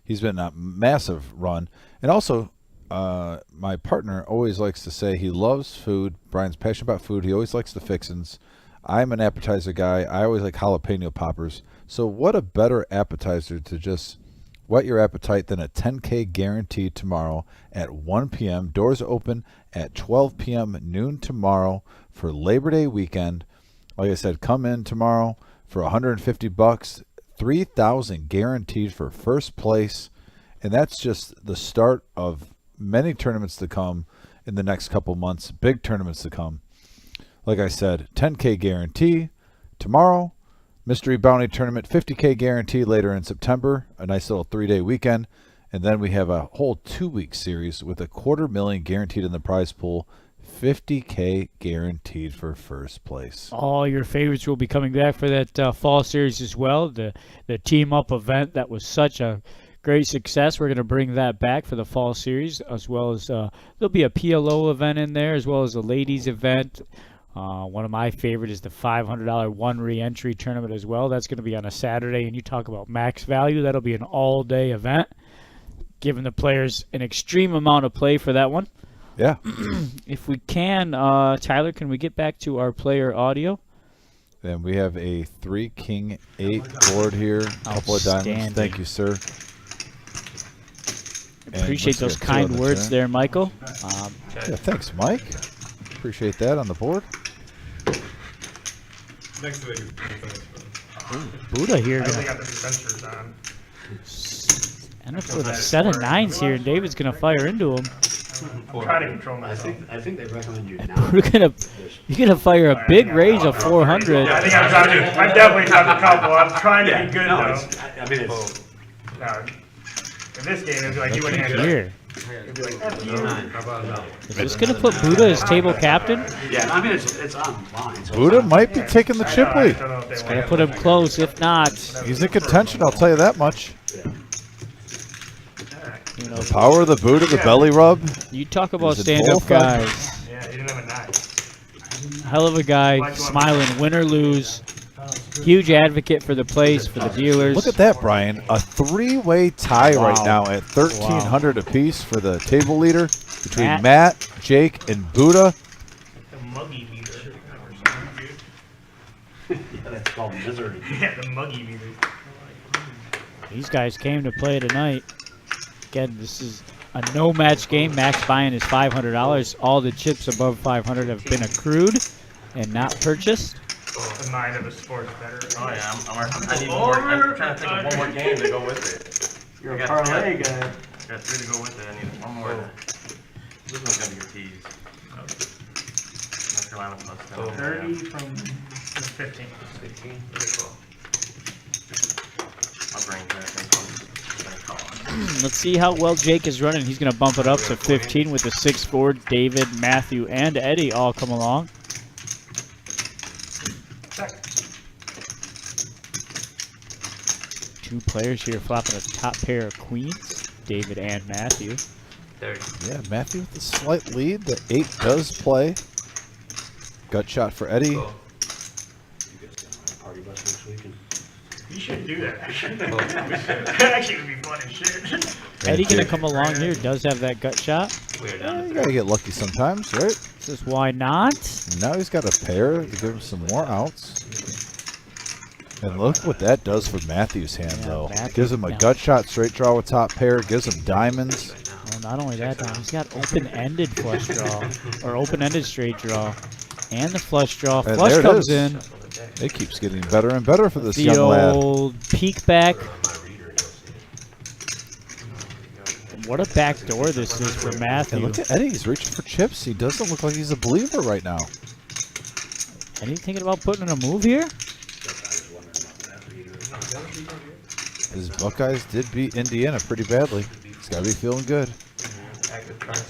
He's been a massive run. And also, my partner always likes to say he loves food. Brian's passionate about food. He always likes the fixins. I'm an appetizer guy. I always like jalapeno poppers. So what a better appetizer to just whet your appetite than a 10K guarantee tomorrow at 1 p.m. Doors open at 12 p.m. noon tomorrow for Labor Day weekend. Like I said, come in tomorrow for $150, 3,000 guaranteed for first place, and that's just the start of many tournaments to come in the next couple months. Big tournaments to come. Like I said, 10K guarantee tomorrow. Mystery Bounty Tournament, 50K guarantee later in September. A nice little 3-day weekend, and then we have a whole 2-week series with $250,000 guaranteed in the prize pool. 50K guaranteed for first place. all your favorites will be coming back for that fall series as well. The team up event that was such a great success. We're going to bring that back for the fall series, as well as there'll be a PLO event in there, as well as a ladies event. One of my favorite is the $500 one re-entry tournament as well. That's going to be on a Saturday, and you talk about max value. That'll be an all-day event, giving the players an extreme amount of play for that one. Yeah. If we can, Tyler, can we get back to our player audio? Then we have a 3 King 8 board here. A couple of diamonds. Outstanding. Thank you, sir. And Appreciate let's those get two on kind the words turn. there, Michael. Yeah, thanks, Mike. Appreciate that on the board. Next week. Buddha here I only gonna got the dispensers on. end up with a set of 9s here, and David's gonna fire into him. I'm trying to control myself. I think they recommend you now. You're gonna fire a big range of 400. Yeah, I think I'm definitely dropped a couple. I'm trying to be good No, though. it's, I mean, it's. No, in this game, it'd be like you wouldn't handle it. Here, It'd be like, F you. How about no? is this gonna put Buddha as table captain? Yeah, I mean, it's online. So Buddha it's might be taking the I chip know, I lead. don't know if they Gonna want put him close. If not, He's in contention, I'll tell you that much. you know, Power of the Buddha, the belly rub. you talk about Is it stand-up bullfight? guys. Yeah, he didn't have a 9. Hell of a guy, smiling, win or lose. Huge advocate for the place, for the dealers. Look at that, Brian. A 3-way tie right Wow. now at 1,300 apiece for the table leader between Matt. Matt, Jake, and Buddha. The muggy meter. Yeah, that's called misery. Yeah, the muggy meter. These guys came to play tonight. Again, this is a no-match game. Max buy-in is $500. All the chips above 500 have been accrued and not purchased. The mind of the sport's better. Oh yeah, I need more. I'm trying to think of one more game to go with it. You're I a got- parlay I got- guy. Got 3 to go with it. I need one more. This one's gonna be your tease. North Carolina plus 10. 30 from the 15. 16. Very cool. My brain's gonna call on. Let's see how well Jake is running. He's going to bump it up to 15 with the 6-4. David, Matthew, and Eddie all come along. Check. Two players here flopping a top pair of queens, David and Matthew. 30. Yeah, Matthew with a slight lead. The 8 does play. Gut shot for Eddie. You guys got a party bus next weekend? You should do that. Actually, it would be fun as shit. Eddie going to come along here, does have that gut shot. We're Yeah, down you to gotta get lucky sometimes, right? Says, why not? Now he's got a pair to give him some more outs. And look what that does for Matthew's hand, Yeah, though. Matthew- Gives him a yeah. gut shot, straight draw with top pair. Gives him diamonds. Well, not only that, Tom, he's got open-ended flush draw, or open-ended straight draw, and the flush draw. And Flush there it comes is. in. It keeps getting better and better for this The young lad. old peek back. What a back door this is for And Matthew. look at Eddie. He's reaching for chips. He doesn't look like he's a believer right now. Eddie thinking about putting in a move here? His Buckeyes did beat Indiana pretty badly. He's got to be feeling good.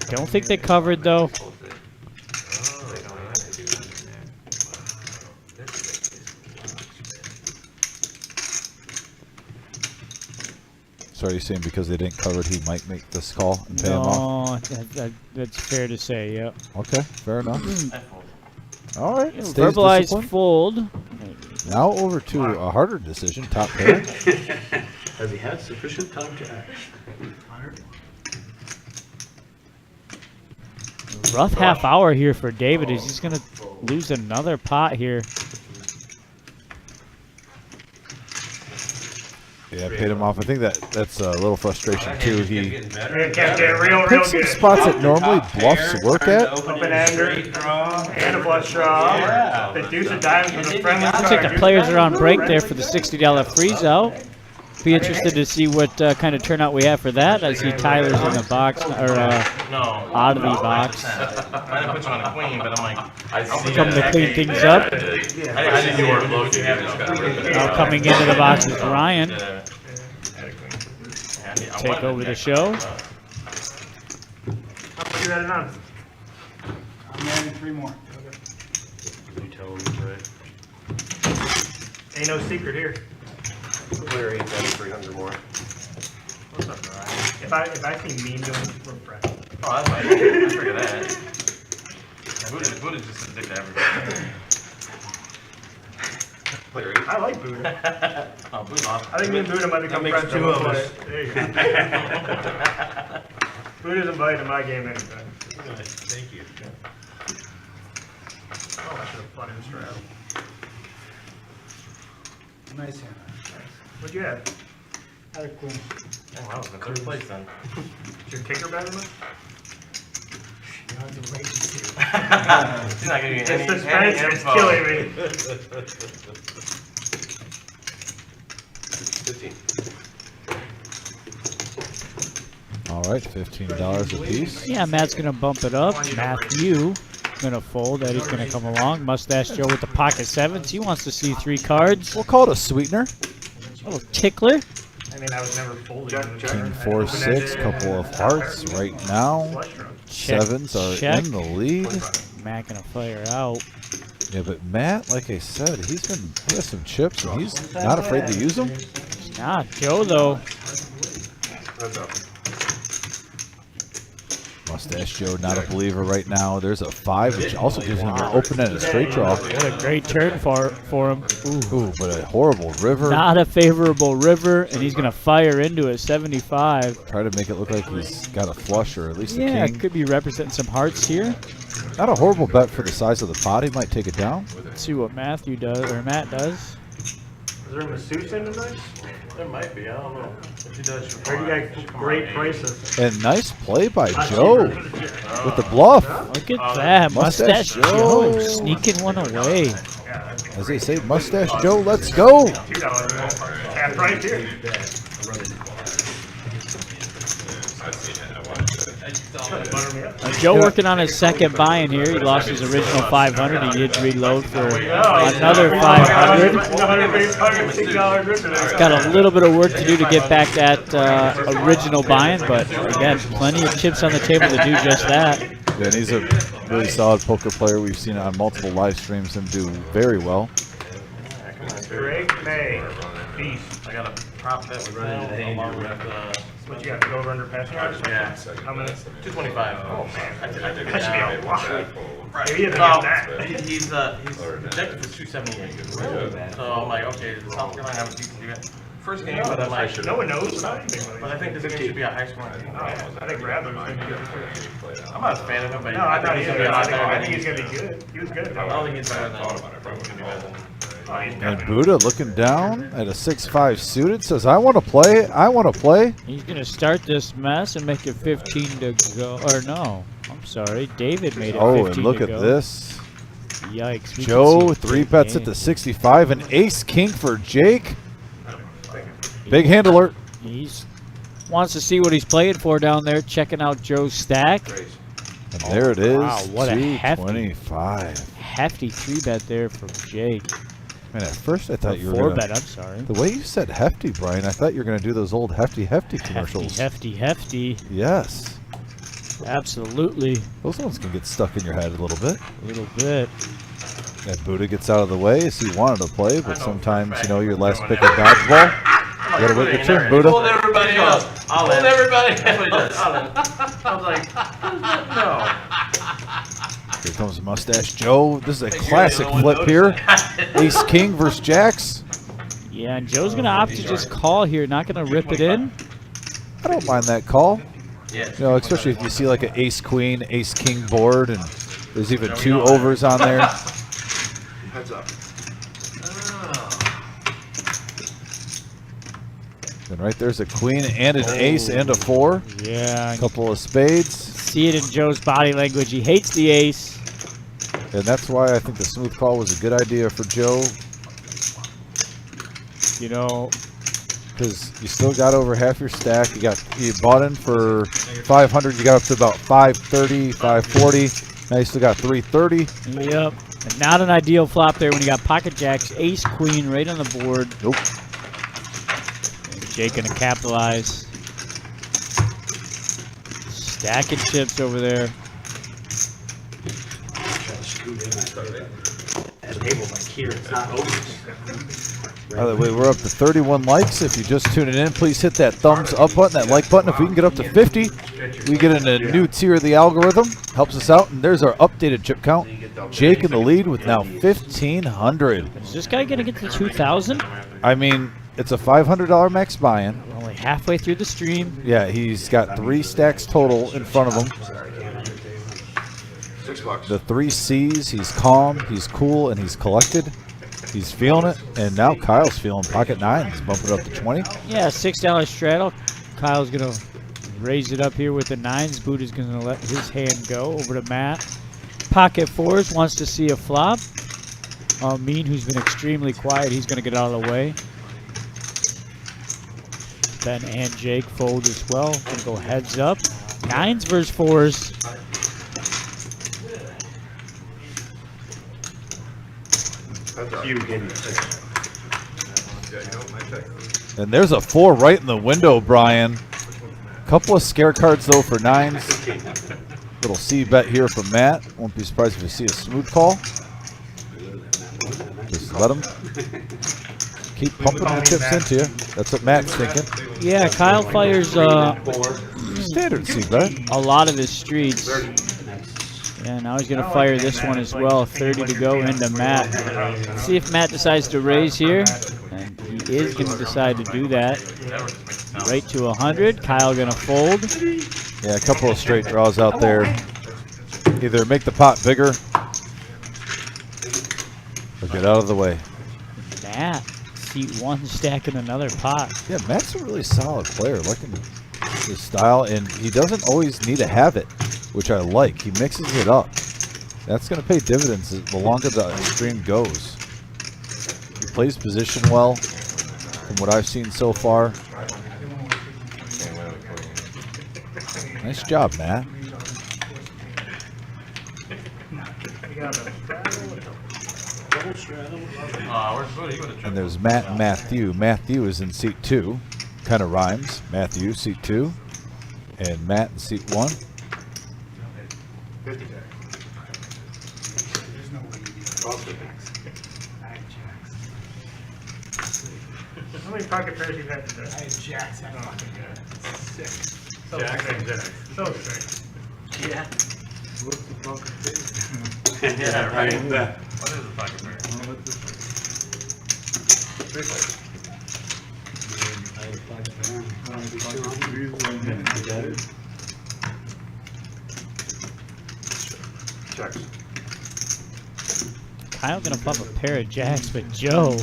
Don't think they covered, though. So are you saying because they didn't cover it, he might make this call and pay him off? No, that's fair to say. Yeah. Okay, fair enough. I fold. All right, stays Verbalized disciplined. fold. Now over to a harder decision, top pair. Has he had sufficient time to act? Rough half hour here for David. Is he's gonna lose another pot here? Yeah, paid him off. I think that's a little frustration too. He Getting better. It kept getting real picks some good. spots that normally bluffs work at. Open ender, and a flush draw. Yeah. The deuce of diamonds with a friendly Looks card. like the players are on break there for the $60 freeze out. Be interested to see what kind of turnout we have for that. I see Tyler's in the box, or No. out of the box. I didn't put you on a queen, but I'm like, I see Coming to that. clean things up. I didn't You see weren't it. looking. You just got rid of it. Now coming into the box is Ryan. I Take over the show. What you got it on? I'm adding 3 more. You tell him, right? Ain't no secret here. Clear 8,300 more. What's up, Ryan? If I see mean doing, we're friends. Oh, that's fine. I figured that. Buddha's just a dick to everybody. Clear I like Buddha. Oh, Buddha's awesome. I think me and Buddha might become makes friends. two at one of us. point. There you go. Buddha's invited to my game anytime. Thank you. Oh, I should have flooded his straddle. Nice hand. What'd you have? Had a queen. Oh, I was in third place then. Is your kicker better than? You have to wait and see. He's not giving you The any suspense is info. killing me. 15. All right, $15 a piece. Yeah, Matt's gonna bump it up. Matthew gonna fold. Eddie's gonna come along. Mustache Joe with the pocket sevens. He wants to see 3 cards. We'll call it a sweetener. A little tickler. I mean, I was never folding. King 4 6, couple of hearts right now. Check, Sevens are check. in the lead. Matt gonna fire out. Yeah, but Matt, like I said, he has some chips and he's not afraid to use them. Nah, Joe though. Mustache Joe, not a believer right now. There's a 5, which also gives him an open-ended straight draw. What a great turn for him. Ooh, but a horrible river. Not a favorable river, and he's gonna fire into a 75. Try to make it look like he's got a flush or at least a Yeah, king. could be representing some hearts here. Not a horrible bet for the size of the pot. He might take it down. Let's see what Matthew does, or Matt does. Is there a masseuse in tonight? There might be, I don't know. If he does, she'll Or you got great prices? And nice play by Joe with the bluff. Look at that, Mustache Mustache Joe. Joe sneaking one away. As they say, Mustache Joe, let's go. $2 half price here. Butter me up. Joe working on his second buy-in here. He lost his original 500. He did reload for another 500. Got a little bit of work to do to get back that original buy-in, but again, plenty of chips on the table to do just that. Yeah, and he's a really solid poker player. We've seen it on multiple live streams and do very well. Greg May, beast. I got a prop bet with Phil along with, What you got to go over under passing yards? yeah, How many? 225. Oh man, I took that it should be down. a lot. Maybe you have to No, get that. he's projected for 278. So I'm like, okay, South Carolina have a decent defense. First game, but I'm like, No one knows. But but I think this game should be a high scoring game. I think Bradley's going to be good. I'm not a fan of him, but No, I thought he's he's gonna be a lot good. better I than think he's going to be good. He was good. I don't think he's better than. Oh, he's And definitely. Buddha looking down at a 6-5 suited says, I want to play. I want to play. He's gonna start this mess and make it 15 to go. Or no, I'm sorry, David made it 15 Oh, and look to at go. this. Yikes. we can Joe, see 3 big bets at game. the 65. An ace king for Jake. Big hand alert. He's wants to see what he's playing for down there, checking out Joe's stack. And there it is. Wow, what a hefty. 225. Hefty 3-bet there from Jake. Man, at first I thought you were 4-bet, gonna, I'm sorry. the way you said hefty, Brian, I thought you were going to do those old hefty commercials. Hefty. Yes. Absolutely. Those ones can get stuck in your head a little bit. A little bit. And Buddha gets out of the way as he wanted to play, but sometimes, you know, your last pick of dodgeball. gotta wait your turn, Buddha. Hold everybody up. I'll Hold in. everybody. That's what he does. I was like, no. Here comes Mustache Joe. This is a Think you're classic the only flip one here. noticing. Ace King versus Jacks. Yeah, and Joe's gonna opt to just call here, not gonna rip it in. I don't mind that call. Yeah. You know, especially if you see like an Ace Queen, Ace King board, and there's even 2 overs on there. Heads up. And right there's a queen and an ace and a 4. Yeah, A couple of spades. see it in Joe's body language. He hates the ace. And that's why I think the smooth call was a good idea for Joe, You know, because you still got over half your stack. You bought in for 500. You got up to about 530, 540. Now you still got 330. yep. And not an ideal flop there when you got pocket jacks, ace, queen right on the board. Nope. And Jake gonna capitalize. Stacking chips over there. That table like here, it's not open. By the way, we're up to 31 likes. If you just tuning in, please hit that thumbs up button, that like button. If we can get up to 50, we get in a new tier of the algorithm. Helps us out. And there's our updated chip count. Jake in the lead with now 1,500. Is this guy gonna get to 2,000? I mean, it's a $500 max buy-in. Only halfway through the stream. Yeah, he's got 3 stacks total in front of him. $6. The 3 C's, he's calm, he's cool, and he's collected. He's feeling it, and now Kyle's feeling pocket 9. He's bumping it up to 20. Yeah, $6 straddle. Kyle's gonna raise it up here with the 9s. Buddha's gonna let his hand go over to Matt. Pocket 4s wants to see a flop. Mean, who's been extremely quiet, he's gonna get out of the way. Ben and Jake fold as well. Gonna go heads up. 9s versus 4s. And there's a 4 right in the window, Brian. Couple of scare cards, though, for 9s. Little C bet here from Matt. Won't be surprised if you see a smooth call. Just let him keep pumping the chips into you. That's what Matt's thinking. Yeah, Kyle fires Standard C bet. a lot of his streets. Yeah, now he's going to fire this one as well. 30 to go into Matt. Let's see if Matt decides to raise here. And he is going to decide to do that. Right to 100. Kyle going to fold. Yeah, a couple of straight draws out there. Either make the pot bigger or get out of the way. Matt, seat 1 stacking another pot. Yeah, Matt's a really solid player. Liking his style, and he doesn't always need to have it, which I like. He mixes it up. That's going to pay dividends the longer the stream goes. He plays position well, from what I've seen so far. Nice job, Matt. And there's Matt and Matthew. Matthew is in seat 2. Kind of rhymes. Matthew, seat 2. And Matt in seat 1. How many pocket pairs you had today? I had jacks. I don't think six. So sick. So sick. Yeah. Yeah, right. What is a pocket pair? Checks. Kyle going to pump a pair of jacks, but Joe,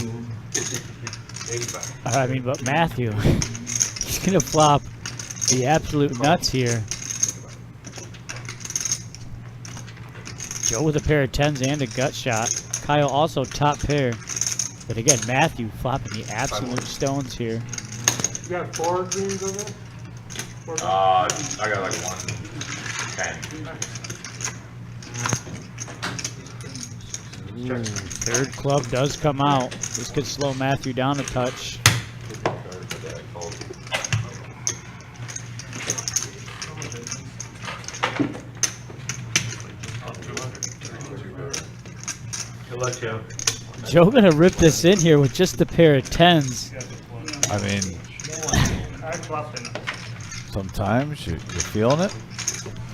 but Matthew, he's going to flop the absolute nuts here. Joe with a pair of 10s and a gut shot. Kyle also top pair. But again, Matthew flopping the absolute stones here. You got 4 greens over there? I got like 110. Ooh, third club does come out. This could slow Matthew down a touch. Good luck, Joe. Joe gonna rip this in here with just a pair of 10s. I mean, I flopped in. Sometimes you're feeling it.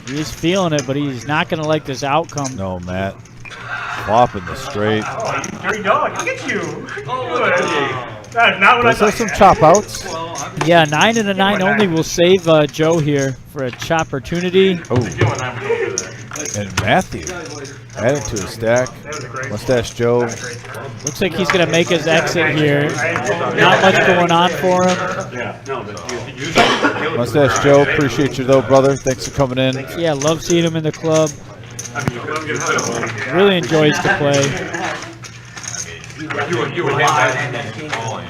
He's feeling it, but he's not going to like this outcome. No, Matt. Flopping the straight. Oh, you dirty dog. Look at you. That is not what I Those are thought. some chop outs. Yeah, 9 and a 9 only will save Joe here for a chop opportunity. Oh, and Matthew adding to his stack. That was a great Mustache Joe. Looks like he's going to make his exit here. Not much going on for him. Yeah, no, but you Mustache Joe, appreciate you though, brother. Thanks for coming in. Yeah, love seeing him in the club. Really enjoys to play. You would hit that all in.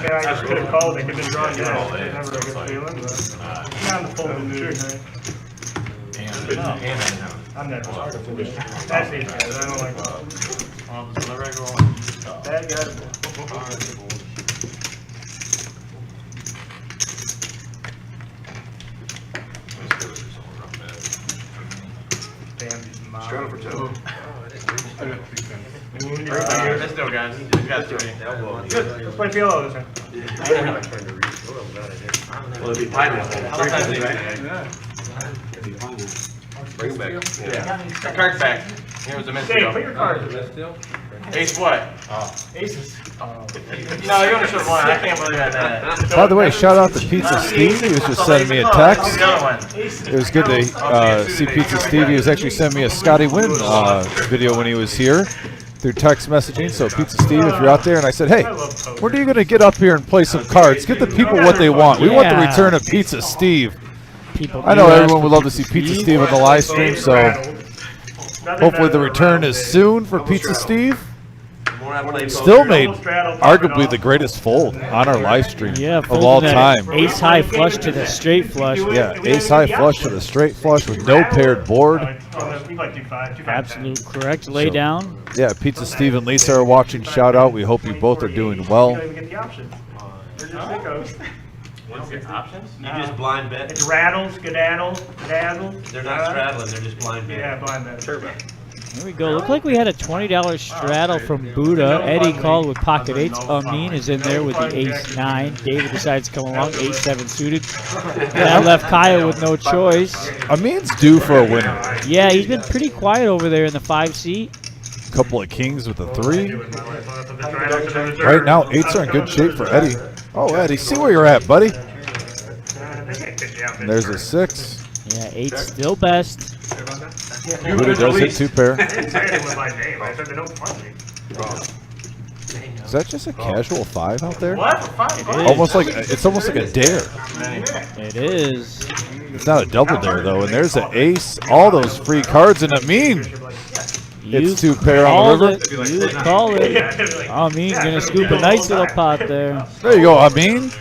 Yeah, I just could have called. They could have been drawn. Yeah, never a good feeling. But not in the full mood tonight. I'm never. That's these guys. I don't like bad guys. Damn, mom. Let's go, guys. You guys three. Good. Let's play PLO this time. Well, it'd be pineapple. How much time is it? Bring it back. Your card's back. Here was a minute Dave, put ago. your card. Ace what? Aces. No, you only showed one. I can't believe that. By the way, shout out to Pizza Steve. He was just sending me a text. The other one. It was good to see Pizza Steve. He was actually sending me a Scotty Wynn video when he was here through text messaging. So Pizza Steve, if you're out there, and I said, hey, when are you going to get up here and play some cards? Get the people what they want. We want the return of Pizza Steve. I know everyone would love to see Pizza Steve on the live stream, so hopefully the return is soon for Pizza Steve. Still made arguably the greatest fold on our live stream Yeah, of all time. Ace high flush to the straight flush. Yeah, ace high flush to the straight flush with no paired board. Absolute correct. Lay down. Yeah, Pizza Steve and Lisa are watching. Shout out. We hope you both are doing well. You don't even get the option. They're just sickos. What's the options? You just blind bet. It's rattle, skedaddle, dazzle. They're not straddling, they're just blind bet. Yeah, blind bet. There we go. Looked like we had a $20 straddle from Buddha. Eddie called with pocket eights. Amin is in there with the ace 9. David decides to come along, ace 7 suited. That left Kaya with no choice. Amin's due for a winner. Yeah, he's been pretty quiet over there in the 5 seat. Couple of kings with a 3. Right now, 8s are in good shape for Eddie. Oh, Eddie, see where you're at, buddy. And there's a 6. Yeah, 8's still best. Buddha does hit 2 pair. Is that just a casual 5 out there? Almost like it's almost like a dare. It is. It's not a double dare though. And there's an ace. All those free cards and Amin. It's 2 pair on the river. You call it. Amin gonna scoop a nice little pot there. There you go, Amin.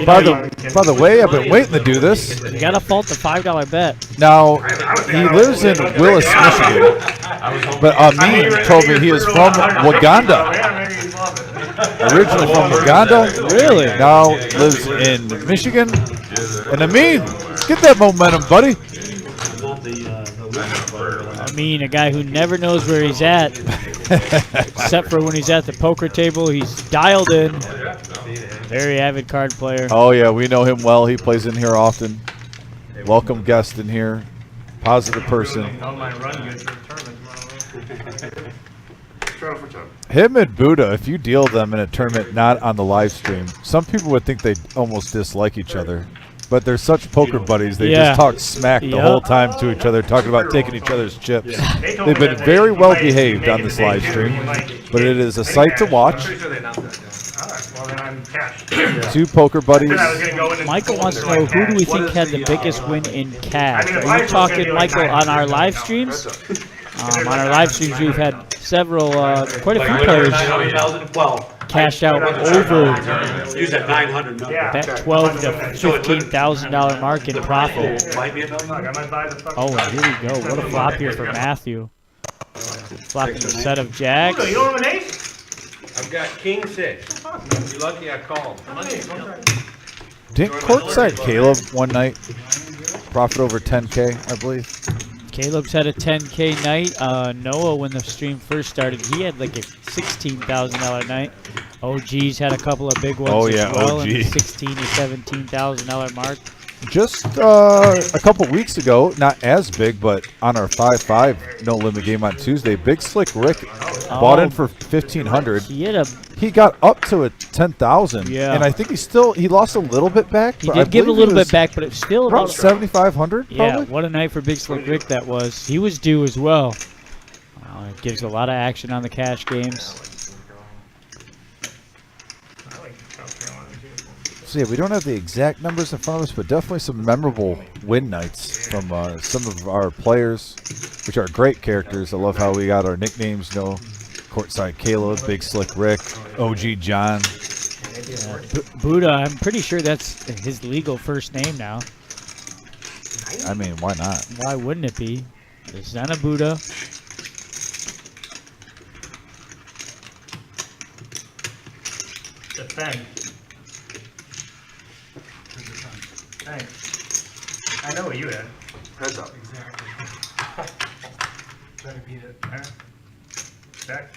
By the way, I've been waiting to do this. You gotta fault the $5 bet. Now, he lives in Willis, Michigan, but Amin told me he is from Waganda. Originally from Waganda, Really? now lives in Michigan. And Amin, get that momentum, buddy. I mean, a guy who never knows where he's at, except for when he's at the poker table. He's dialed in. Very avid card player. Oh yeah, we know him well. He plays in here often. Welcome guest in here. Positive person. Him and Buddha, if you deal them in a tournament not on the live stream, some people would think they almost dislike each other. But they're such poker buddies, they Yeah. just talk smack the whole time to each other, talking about taking each other's chips. They've been very well behaved on this live stream, but it is a sight to watch. 2 poker buddies. Michael wants to know, who do we think had the biggest win in cash? Are you talking, Michael, on our live streams? On our live streams, we've had several, quite a few players cash out over Use that 900 number. that $12,000 to $15,000 mark in profit. Oh, and here we go. What a flop here for Matthew. Flopping a set of jacks. You don't have an ace? I've got king 6. You're lucky I called. Didn't courtside Caleb one night profit over 10K, I believe? Caleb's had a 10K night. Noah, when the stream first started, he had like a $16,000 night. OG's had a couple of big ones as well, in the $16,000 to $17,000 mark. Just a couple weeks ago, not as big, but on our 5-5 no limit game on Tuesday, Big Slick Rick bought in for $1,500. He got up to a 10,000. Yeah. And I think he lost a little bit back. He did give a little bit back, but it's still about 7,500. Yeah, what a night for Big Slick Rick that was. He was due as well. It gives a lot of action on the cash games. So yeah, we don't have the exact numbers in front of us, but definitely some memorable win nights from some of our players, which are great characters. I love how we got our nicknames, Courtside Caleb, Big Slick Rick, OG John. Buddha, I'm pretty sure that's his legal first name now. I mean, why not? Why wouldn't it be? The Zen of Buddha. Defend. Thanks. I know what you had. Heads up. Exactly. Try to beat it. Back.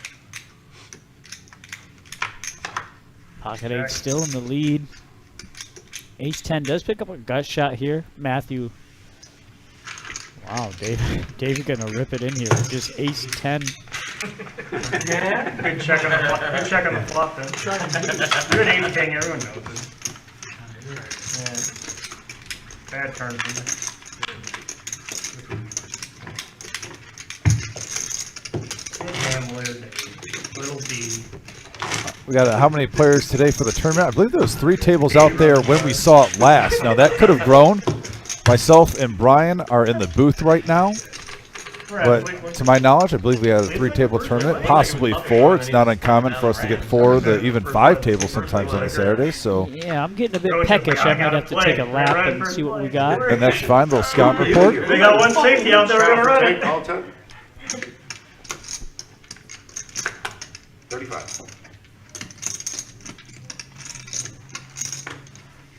Pocket 8 still in the lead. Ace 10 does pick up a gut shot here. Matthew. Wow, David gonna rip it in here. Just Ace 10. Yeah. Good check on the flop then. You're an 8 king, everyone knows it. Yeah. Bad turn for me. Little D. We got how many players today for the tournament? I believe there was 3 tables out there when we saw it last. Now that could have grown. Myself and Brian are in the booth right now. But to my knowledge, I believe we had a 3-table tournament, possibly 4. It's not uncommon for us to get 4, even 5 tables sometimes on a Saturday. So yeah, I'm getting a bit peckish. I might have to take a lap and see what we got. And that's fine. Little scout report. We got one safety out there. We're gonna run it. All 10. 35.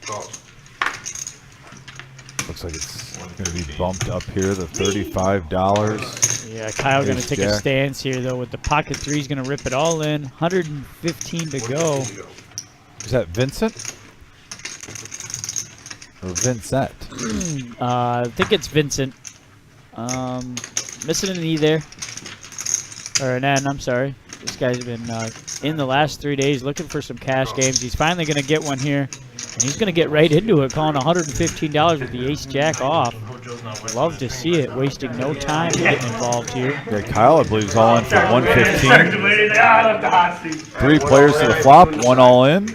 Calls. Looks like it's going to be bumped up here, the $35. Yeah, Kyle going to take a Jack. stance here, though, with the pocket 3. He's going to rip it all in. 115 to go. Is that Vincent? Or Vincent? I think it's Vincent. Missing an E there. Or an N, I'm sorry. This guy's been in the last 3 days looking for some cash games. He's finally going to get one here. And he's going to get right into it, calling $115 with the ace-jack off. Love to see it, wasting no time getting involved here. Yeah, Kyle, I believe, is all in for 115. 3 players to the flop, 1 all in.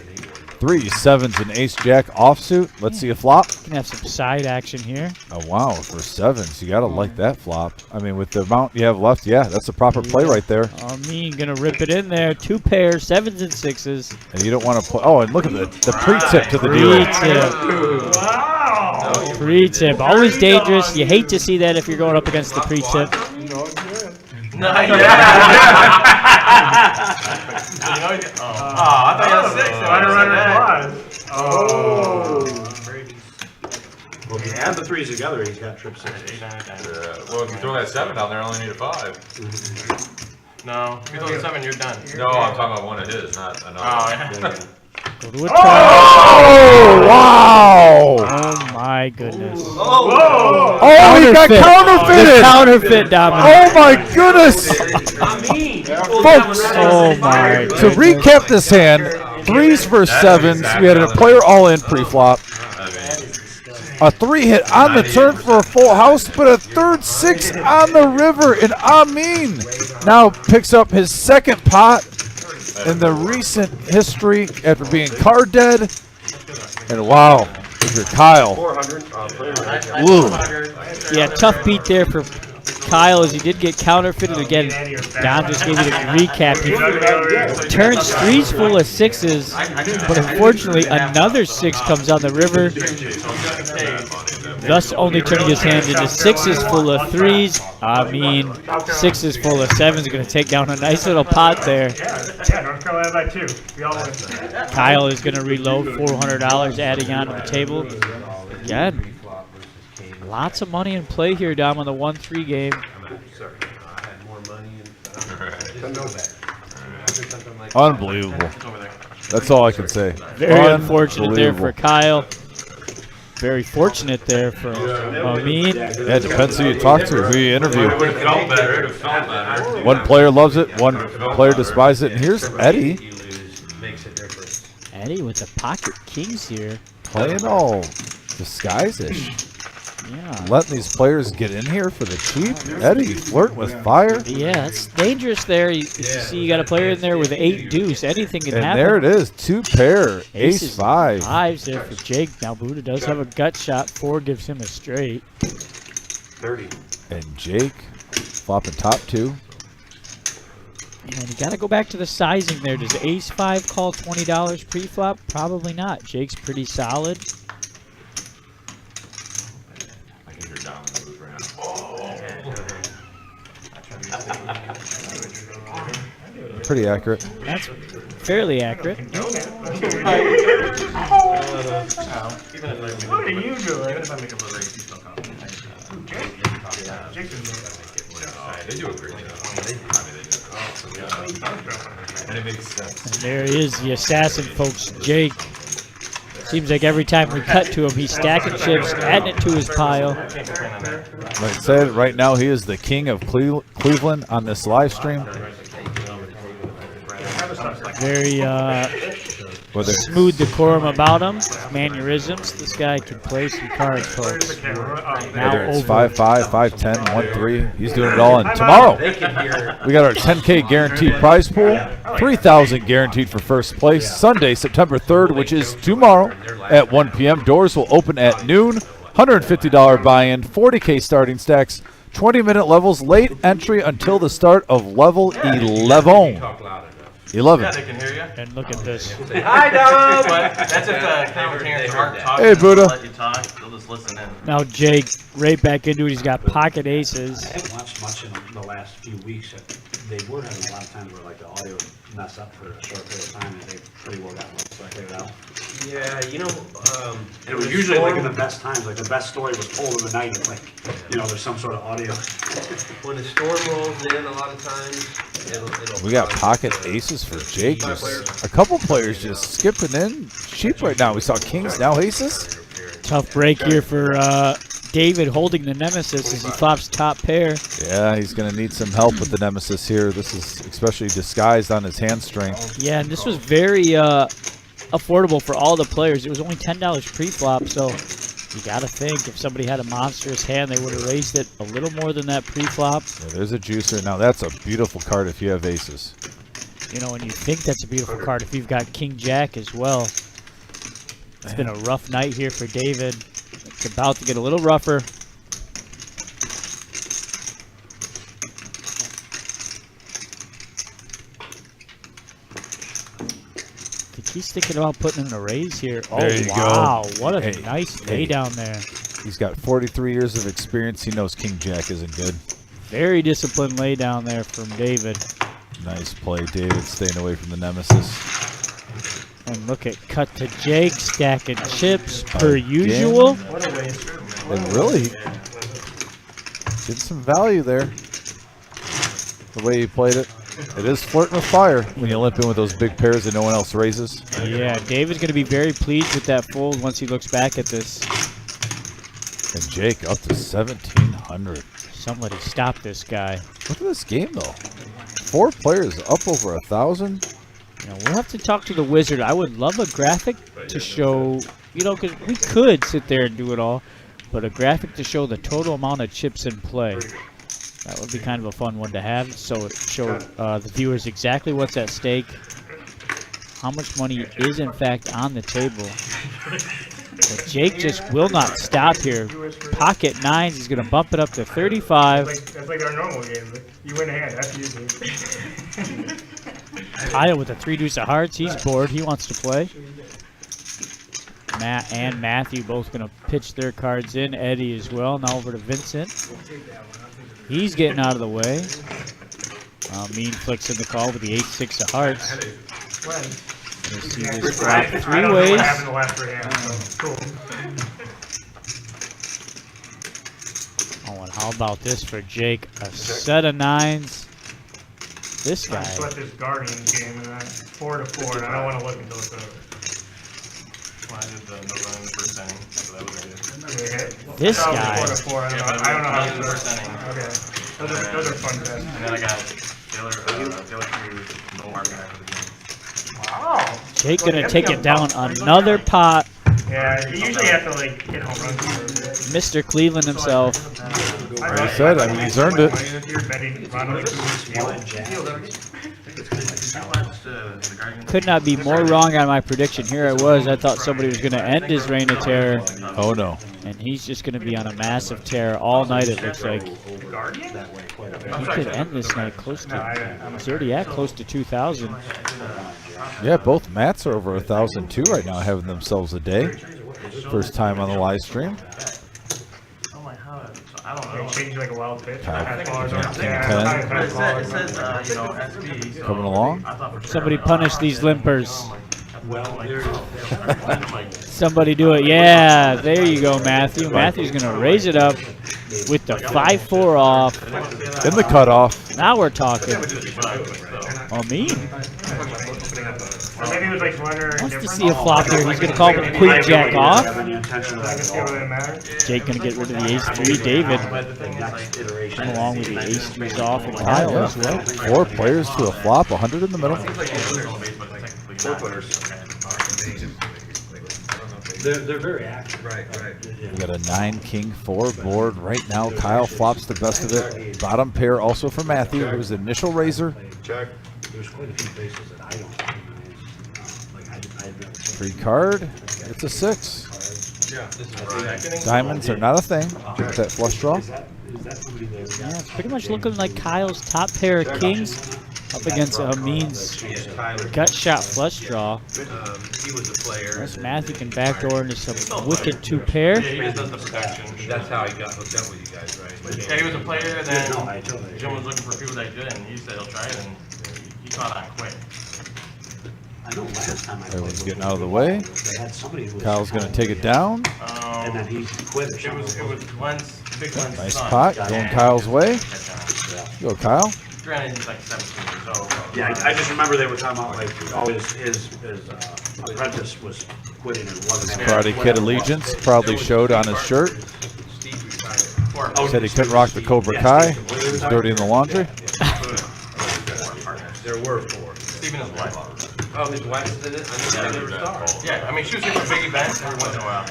3 7s and ace-jack offsuit. Let's see a flop. Can have some side action here. Oh, wow, for 7s. You got to like that flop. I mean, with the amount you have left, yeah, that's a proper play right there. Mean going to rip it in there. 2 pairs, 7s and 6s. And you don't want to play. Oh, and look at the pre-tip to the dealer. Pre-tip. Wow. Pre-tip. Always dangerous. You hate to see that if you're going up against the pre-tip. No, yeah. I thought you had 6. Oh. Well, if you add the 3s together, he's got trip 6. Well, if you throw that 7 down there, I only need a 5. No, if you throw the 7, you're done. No, I'm talking about one of his, not another. Oh, yeah. Go to a Oh, wow! Oh, my goodness. Whoa. Oh, he got counterfeited! The counterfeit, Dominic. Oh, my goodness! Folks, Oh, my to goodness. recap this hand, 3s versus 7s. We had a player all-in pre-flop. A 3 hit on the turn for a full house, but a third 6 on the river. And Amin now picks up his 2nd pot in the recent history after being card dead. And wow, for Kyle. 400. Woo. Yeah, tough beat there for Kyle as he did get counterfeited again. Dom just gave you the recap. He turns 3s full of 6s, but unfortunately another 6 comes on the river, thus only turning his hand into 6s full of 3s. I mean, 6s full of 7s are going to take down a nice little pot there. Yeah, North Carolina by 2. We all win. Kyle is going to reload $400, adding onto the table. Again, Lots of money in play here, Dom, on the 1-3 game. Sorry, I had more money and I didn't know better. Something like Unbelievable. It's over there. That's all I can say. Very unfortunate there for Unbelievable. Kyle. Very fortunate there for Amin. Yeah, it depends who you talk to, who you interview. It would have felt better. It would have felt better. One player loves it, one player despises it. And here's Eddie you lose makes a difference. Eddie with the pocket kings here. playing all disguise-ish. Yeah. Letting these players get in here for the cheap. Eddie flirting with fire. Yeah, it's dangerous there. You see, you got a player in there with 8 deuce. Anything can And happen. there it is, 2 pair, Aces, ace-5. 5s there for Jake. Now Buddha does have a gut shot. 4 gives him a straight. 30. And Jake flopping top 2. And you got to go back to the sizing there. Does ace-5 call $20 pre-flop? Probably not. Jake's pretty solid. I can hear down in the booth right now. Pretty accurate. That's fairly accurate. What are you doing? Even if I make a little raise, he's still confident. Jake's They do a great job. And it makes sense. And there is the assassin, folks, Jake. Seems like every time we cut to him, he's stacking chips, adding it to his pile. Like I said, right now he is the king of Cleveland on this live stream. Very Whether smooth decorum about him, mannerisms. This guy can play some cards, folks. Now whether it's over. 5-5, 5-10, 1-3, he's doing it all. And tomorrow, we got our 10K guaranteed prize pool, 3,000 guaranteed for first place. Sunday, September 3rd, which is tomorrow at 1 p.m. Doors will open at noon. $150 buy-in, 40K starting stacks, 20-minute levels, late entry until the start of level 11. Talk loud enough. 11. Yeah, they can hear you. And look at this. Say hi, Dom! But that's if the commentators aren't talking. Hey, Buddha. They'll let you talk. They'll just listen in. Now Jake, right back into it. He's got pocket aces. I haven't watched much in the last few weeks. They were having a lot of times where like the audio would mess up for a short period of time, and they pretty well got cleared out. Yeah, you know, And it was usually like in the best times, like the best story was told in the night, and like, there's some sort of audio. when the storm rolls in, a lot of times, it'll We got pocket aces for Jake. Just a couple players just skipping in cheap right now. We saw kings, now aces. Tough break here for David holding the nemesis as he flops top pair. Yeah, he's going to need some help with the nemesis here. This is especially disguised on his hand strength. Yeah, and this was very affordable for all the players. It was only $10 pre-flop, so you got to think if somebody had a monstrous hand, they would have raised it a little more than that pre-flop. Yeah, there's a juicer. Now, that's a beautiful card if you have aces. And you think that's a beautiful card if you've got King Jack as well. It's been a rough night here for David. It's about to get a little rougher. He's thinking about putting in a raise here. Oh, There you go. wow. What a Hey, nice hey. lay down there. He's got 43 years of experience. He knows King Jack isn't good. Very disciplined lay down there from David. Nice play, David, staying away from the nemesis. And look at cut to Jake, stacking chips per usual. And really, did some value there. The way he played it. It is flirting with fire when you limp in with those big pairs that no one else raises. Yeah, David's going to be very pleased with that fold once he looks back at this. And Jake up to 1,700. Somebody stop this guy. Look at this game, though. 4 players up over 1,000. We'll have to talk to the wizard. I would love a graphic to show, because we could sit there and do it all, but a graphic to show the total amount of chips in play. That would be kind of a fun one to have, so it showed the viewers exactly what's at stake, how much money is in fact on the table. But Jake just will not stop here. Pocket 9s, he's going to bump it up to 35. That's like our normal game. You win a hand, that's usually. Kyle with a 3 deuce of hearts, he's bored, he wants to play. Matt and Matthew both going to pitch their cards in. Eddie as well. Now over to Vincent. He's getting out of the way. Mean flicks in the call with the 8-6 of hearts. We'll see this flop 3 I don't know ways. what happened the last 3 hands, so cool. and how about this for Jake? A set of 9s. This I guy. sweat this Guardians game, and then 4 to 4, and I don't want to look until it's over. Well, I did the Nova in the first inning, so that was good. Okay. This That was guy. 4 to 4. I don't know, Yeah, but I don't know how in to the do first it. inning. Okay. Those are fun tests. And then I got Taylor Cruz, no marking after the game. Wow. Jake gonna take it down another pot. Yeah, you usually have to like hit home runs. Mr. Cleveland himself. Like I said, I mean, he's earned it. You're betting Ronald Could not be more wrong on my prediction. Here I was. I thought somebody was gonna end his reign of terror, Oh no. and he's just gonna be on a massive tear all night. It looks like Guardian? he could end this night close to. He's already at close to 2,000. Yeah, both Matts are over 1,000 too right now, having themselves a day. First time on the live stream. Oh my god, I don't They know. change like a wild pitch. Kyle, Fastball, King yeah, 10. fastball. It says, you know, SB. So Coming along. I thought for sure. Somebody punish these limpers. Well, Somebody do it. Yeah, there you go, Matthew. Matthew's gonna raise it up with the 5-4 off. In the cutoff. Now we're talking. Oh, me? Or maybe it was like runner Wants to different. see a flop here. He's gonna call the queen jack off. I can see what it matters. Jake gonna get rid of the ace-3. David come along with the ace-3s off, and Kyle as well. 4 players to a flop, 100 in the middle. They're very active. Right. We got a 9-king-4 board right now. Kyle flops the best of it. Bottom pair also for Matthew, who was the initial raiser. Check. There's quite a few places that I don't recognize. Like I've never seen. Free card. It's a 6. Diamonds are not a thing with that flush draw. Is that somebody that? Yeah, it's pretty much looking like Kyle's top pair of kings up against Amin's gut shot flush draw. He was a player. Unless Matthew can backdoor into some wicked 2 pair. Yeah, he just does the protection. That's how he got hooked up with you guys, right? Yeah, he was a player, and No, then I totally. Jim was looking for people that did, and he said he'll try it, and he caught on quick. I know last time I played. Everyone's with getting them, out of the way. They had somebody who was. Kyle's going to take it down. And then he quit or It was something. Glenn's, big Glenn's Nice son. pot going Kyle's way. Go Kyle. Granted, he's like 17 years old. Yeah, I just remember they were talking about like, oh, his apprentice was quitting and wasn't. Karate Kid allegiance probably showed on his shirt. Steve retired. Said he couldn't rock the Cobra Kai. It was dirty in the laundry. There were 4. Stephen is wife. Oh, his wife was in it? I didn't know they were stars. Yeah, I mean, she was here for big events every once in a while.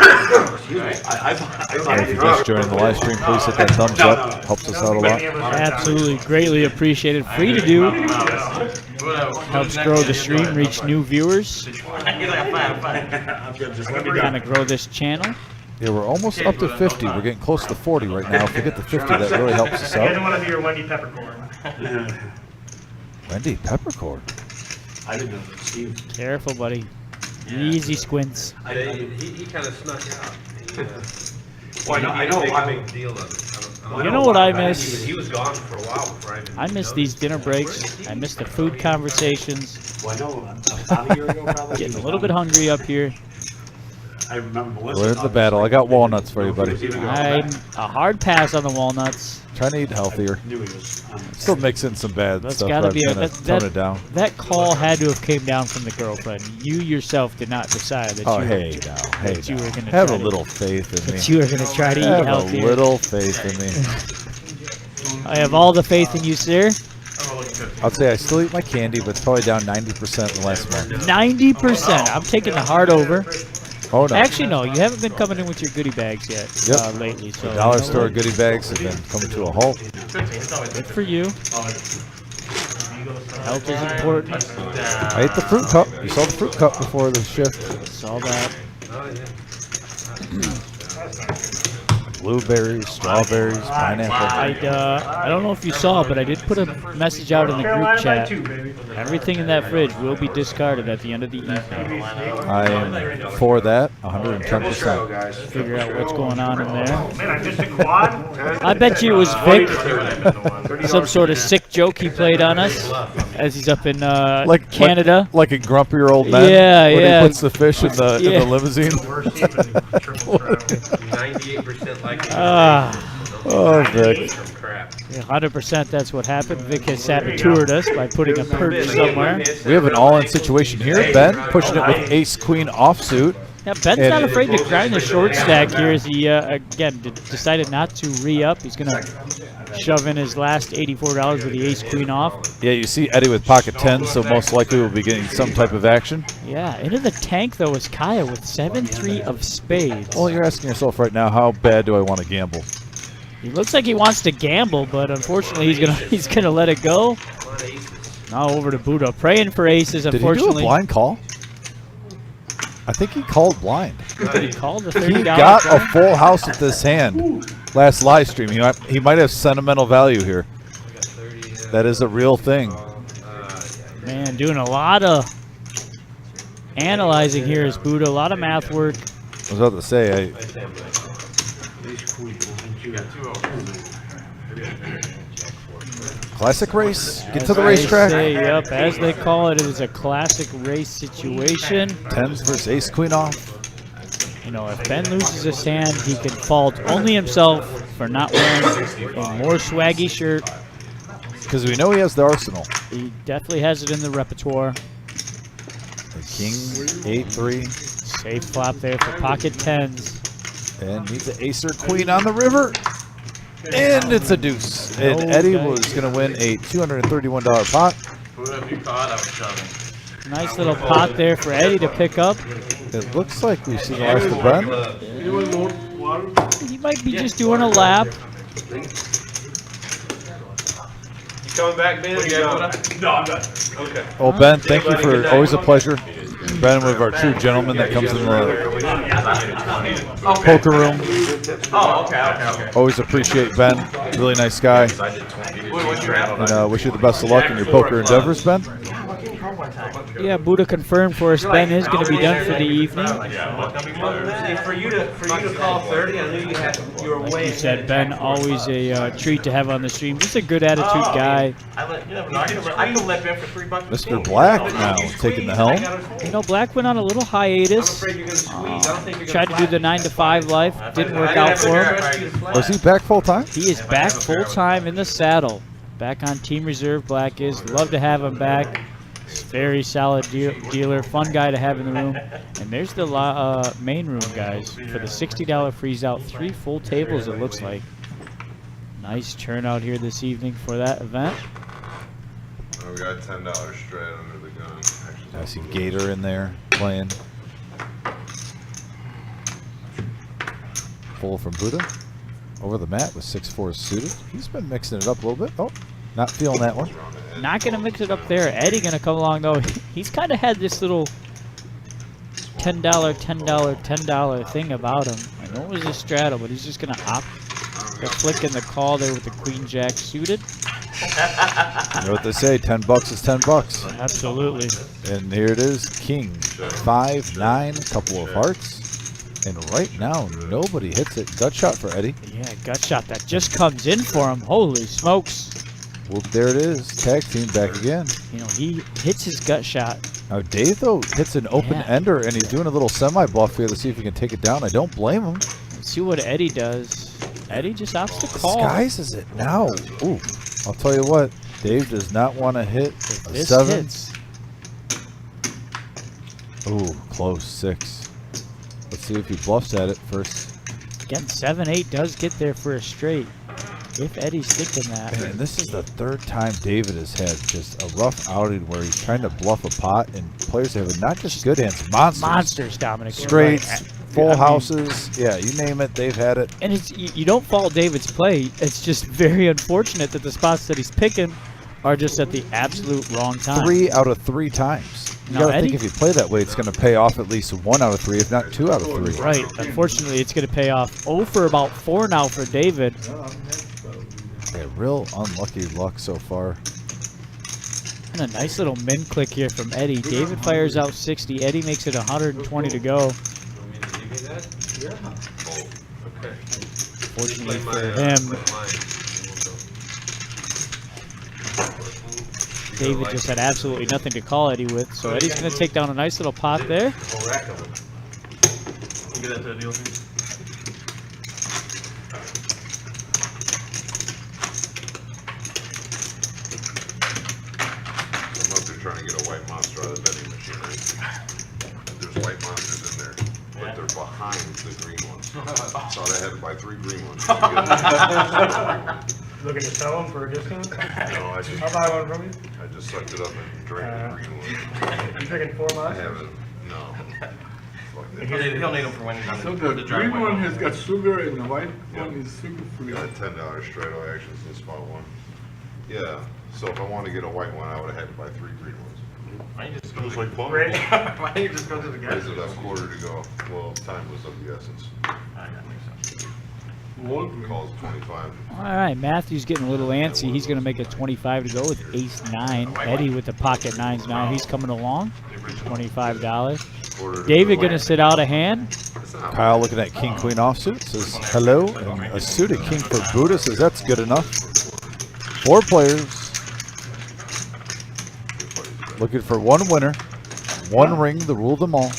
I If you're just joining the live stream, please hit that thumbs up. Helps us out a lot. Absolutely, greatly appreciated. Free to do. Helps grow the stream, reach new viewers. He's like, I'm fine. Kind of grow this channel. Yeah, we're almost up to 50. We're getting close to 40 right now. If we get to 50, that really helps us He doesn't out. want to be your Wendy Peppercorn. Wendy Peppercorn. I didn't know that Steve. Careful, buddy. Easy squints. He kind of snuck out. Well, I know. He I made a mean, big deal of it. I don't You know. know what I He miss? He was gone for a while before I even I miss these dinner breaks. I miss the food conversations. well, I know about a year ago probably. Getting a little bit hungry up here. I remember Melissa. We're in the battle. I got walnuts for you, buddy. I'm a hard pass on the walnuts. Trying to eat healthier. Knew he was. Still mixing some bad That's stuff. gotta But be I'm a, gonna tone it down. that call had to have came down from the girlfriend. You yourself did not decide that Oh, you, hey now, hey that you were now. gonna Have try a to- little faith in that me. you were going to try to eat Have a healthier. little faith in me. I have all the faith in you, sir. I'd say I still eat my candy, but it's probably down 90% in the last month. 90%. I'm taking the heart over. Oh no. Actually, no, you haven't been coming in with your goodie bags yet Yep. lately. So Dollar you know store what? goodie bags have been coming to a halt. Good for you. Health is important. I ate the fruit cup. You saw the fruit cup before the shift. Saw that. Blueberries, strawberries, pineapple. I don't know if you saw, but I did put a message out in the group Carolina by chat. 2, baby. Everything in that fridge will be discarded at the end of the evening. I am for that, 110%. Figure out what's going on in there. Man, I missed a quad. I bet you it was Vic, some sort of sick joke he played on us as he's up in Canada. Like a grumpier old man. Yeah, when yeah. he puts the fish in the Yeah. limousine. Worst team in triple threat. 98% likely. Oh, Vic. Some crap. Yeah, 100% that's what happened. Vic has saboteured us by putting a perch somewhere. We have an all-in situation here. Ben pushing it with ace-queen offsuit. Yeah, Ben's not afraid to grind the short stack here as he, again, decided not to re-up. He's going to shove in his last $84 with the ace-queen off. Yeah, you see Eddie with pocket 10, so most likely we'll be getting some type of action. Yeah, into the tank, though, is Kaya with 7-3 of spades. Well, you're asking yourself right now, how bad do I want to gamble? He looks like he wants to gamble, but unfortunately he's gonna let it go. Now over to Buddha, praying for aces. Did he do a Unfortunately, blind call? I think he called blind. he called the $30. He got a full house with this hand last live stream. He might have sentimental value here. That is a real thing. Man, doing a lot of analyzing here is Buddha. A lot of math work. I was about to say, classic race. Get to the racetrack. Yep, as they call it, it is a classic race situation. Tens versus ace queen off. You know, if Ben loses his hand, he can fault only himself for not wearing a more swaggy shirt. Because we know he has the arsenal. He definitely has it in the repertoire. The king, 8-3. Safe flop there for pocket tens. And needs an ace or queen on the river. And it's a deuce. And Eddie was going to win a $231 pot. Whoever you caught, I was shoving. Nice little pot there for Eddie to pick up. It looks like we've seen the last of Ben. He might be just doing a lap. You coming back, Ben? No, I'm not. Okay. Oh, Ben, thank you for always a pleasure. Ben, one of our true gentlemen that comes in the poker room. Oh, okay. Always appreciate Ben. Really nice guy. And wish you the best of luck in your poker endeavors, Ben. Yeah, Buddha confirmed for us Ben is going to be done for the evening. For you to call 30, I knew you were way. He said Ben always a treat to have on the stream. Just a good attitude guy. I can lip in for $3. Mr. Black now taking the helm. You know, Black went on a little hiatus. Tried to do the 9-to-5 life. Didn't work out for him. Was he back full time? He is back full time in the saddle. Back on Team Reserve, Black is. Love to have him back. Very solid dealer, fun guy to have in the room. And there's the main room, guys, for the $60 freeze out. 3 full tables, it looks like. Nice turnout here this evening for that event. Oh, we got $10 straight under the gun. Actually, I see Gator in there playing. Full from Buddha. Over the mat with 6-4 suited. He's been mixing it up a little bit. Oh, not feeling that one. Not going to mix it up there. Eddie going to come along, though. He's kind of had this little $10, $10, $10 thing about him. I know it was a straddle, but he's just going to opt the flick and the call there with the Queen Jack suited. You know what they say, 10 bucks is 10 bucks. Absolutely. And here it is, King, 5-9, couple of hearts. And right now, nobody hits it. Gut shot for Eddie. Yeah, gut shot that just comes in for him. Holy smokes. Well, there it is. Tag team back again. You know, he hits his gut shot. Now, Dave, though, hits an open ender, and he's doing a little semi-bluff here to see if he can take it down. I don't blame him. Let's see what Eddie does. Eddie just opts to call. Disguises it now. Ooh, I'll tell you what. Dave does not want to hit a This 7. hits. Ooh, close, 6. Let's see if he bluffs at it first. Again, 7-8 does get there for a straight. If Eddie's thinking that. And this is the 3rd time David has had just a rough outing where he's trying to bluff a pot, and players have not just good hands, monsters. Monsters, Dominic. Straights, Right. full houses. Yeah, you name it, they've had it. And it's you don't fault David's play. It's just very unfortunate that the spots that he's picking are just at the absolute wrong time. 3 out of 3 times. You Now, gotta Eddie, think if you play that way, it's going to pay off at least 1 out of 3, if not 2 out of 3. right. Unfortunately, it's going to pay off. 0 for about 4 now for David. Yeah, real unlucky luck so far. And a nice little min click here from Eddie. David fires out 60. Eddie makes it 120 to go. Fortunately for him, David just had absolutely nothing to call Eddie with. So Eddie's going to take down a nice little pot there. trying to get a white monster out of the vending machine, right? There's white monsters in there, but they're behind the green ones. So I had to buy 3 green ones. To get Looking to sell them for a discount? no, I'll buy one from you. I just sucked it up and drank the green one. You drinking 4 I months? haven't, no. Fuck that. He'll need them for when he's on So the the green driveway. one has got sugar and the white Yeah. one is sugar free. Got $10 straight away, actually, since spot one. Yeah, so if I wanted to get a white one, I would have had to buy 3 green ones. Why don't you just It go was to like the, fun. Great. why don't you just go to the gas Raised it station? up quarter to go. Well, time was of the essence. That makes sense. Calls 25. All right, Matthew's getting a little antsy. He's going to make a 25 to go with ace-9. Eddie with the pocket 9s now. He's coming along. $25. Quarter to David go. going to sit out a hand. Kyle looking at king queen offsuit says hello, and a suited king for Buddha says that's good enough. 4 players looking for 1 winner, 1 ring to rule them all.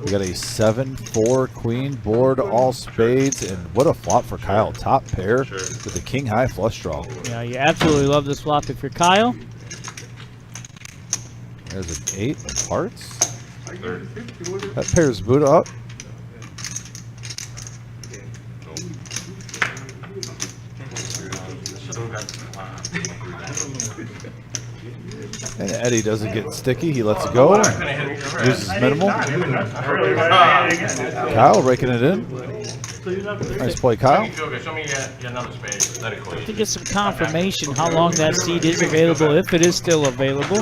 We got a 7-4 queen board, all spades, and what a flop for Kyle. Top pair with the king high flush draw. Yeah, you absolutely love this flop if you're Kyle. There's an 8 of hearts. That pairs Buddha up. And Eddie doesn't get sticky. He lets it go. Uses minimal. Kyle raking it in. Nice play, Kyle. Feel good. Show me another spade. That equation. To get some confirmation how long that seat is available, if it is still available.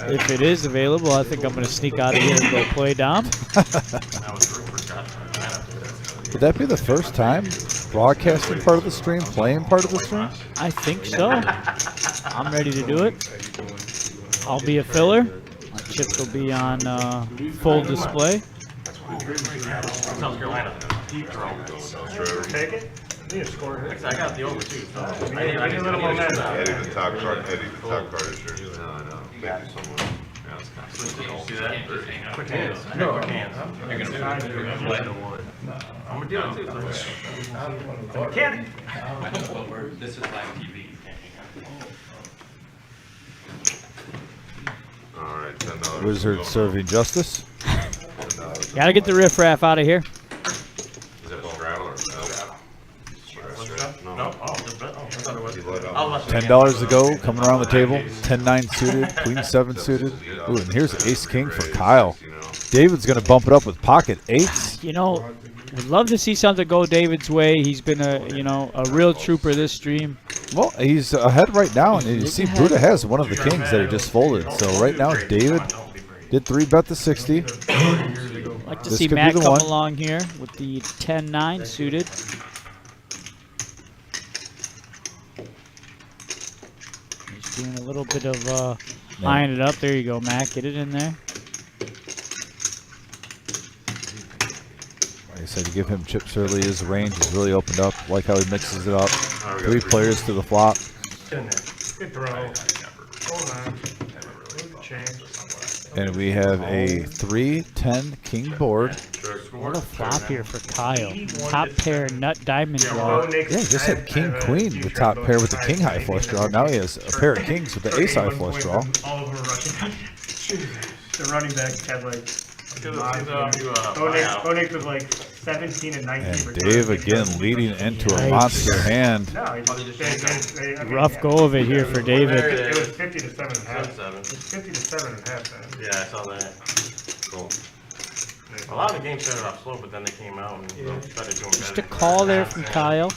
If it is available, I think I'm going to sneak out of here and go play Dom. Would that be the first time broadcasting part of the stream, playing part of the stream? I think so. I'm ready to do it. I'll be a filler. My chips will be on full display. South Carolina. Take it? Need a score here. I got the over too. So I I need a little momentum. Eddie, the top card. Eddie, the top card is yours. No, I know. Thank you so much. See that? Quick hands. Quick hands. You're gonna do it. I'm gonna do it too. Can This is live TV. All right, $10. Wizard serving justice. Gotta get the riffraff out of here. Is that straddle or no? No. Oh, I thought it was. He let up. $10 to go, coming around the table. 10-9 suited, queen 7 suited. Ooh, and here's ace king for Kyle. David's gonna bump it up with pocket 8s. You know, would love to see something go David's way. He's been a real trooper this stream. Well, he's ahead right now, and you see Buddha has one of the kings that he just folded. So right now, David did 3-bet the 60. Like to This see could be Matt the come one. along here with the 10-9 suited. He's doing a little bit of eyeing it up. There you go, Matt. Get it in there. Like I said, you give him chips early. His range is really opened up. Like how he mixes it up. 3 players to the flop. Good throw. Hold on. Change. And we have a 3-10 king board. What a flop here for Kyle. Top pair nut diamond draw. Yeah, he just had king queen with top pair with the king high flush draw. Now he has a pair of kings with the ace high flush draw. All over rushing. The running back had like. buyout. Onik was like 17 and 19. And Dave again leading into a monster hand. No, I mean, Rough go of it here for David. It was 50 to 7 and a half. 7. It's 50 to 7 and a half, man. Yeah, I saw that. Cool. A lot of the games started off slow, but then they came out and started doing better. Just a call there from Kyle.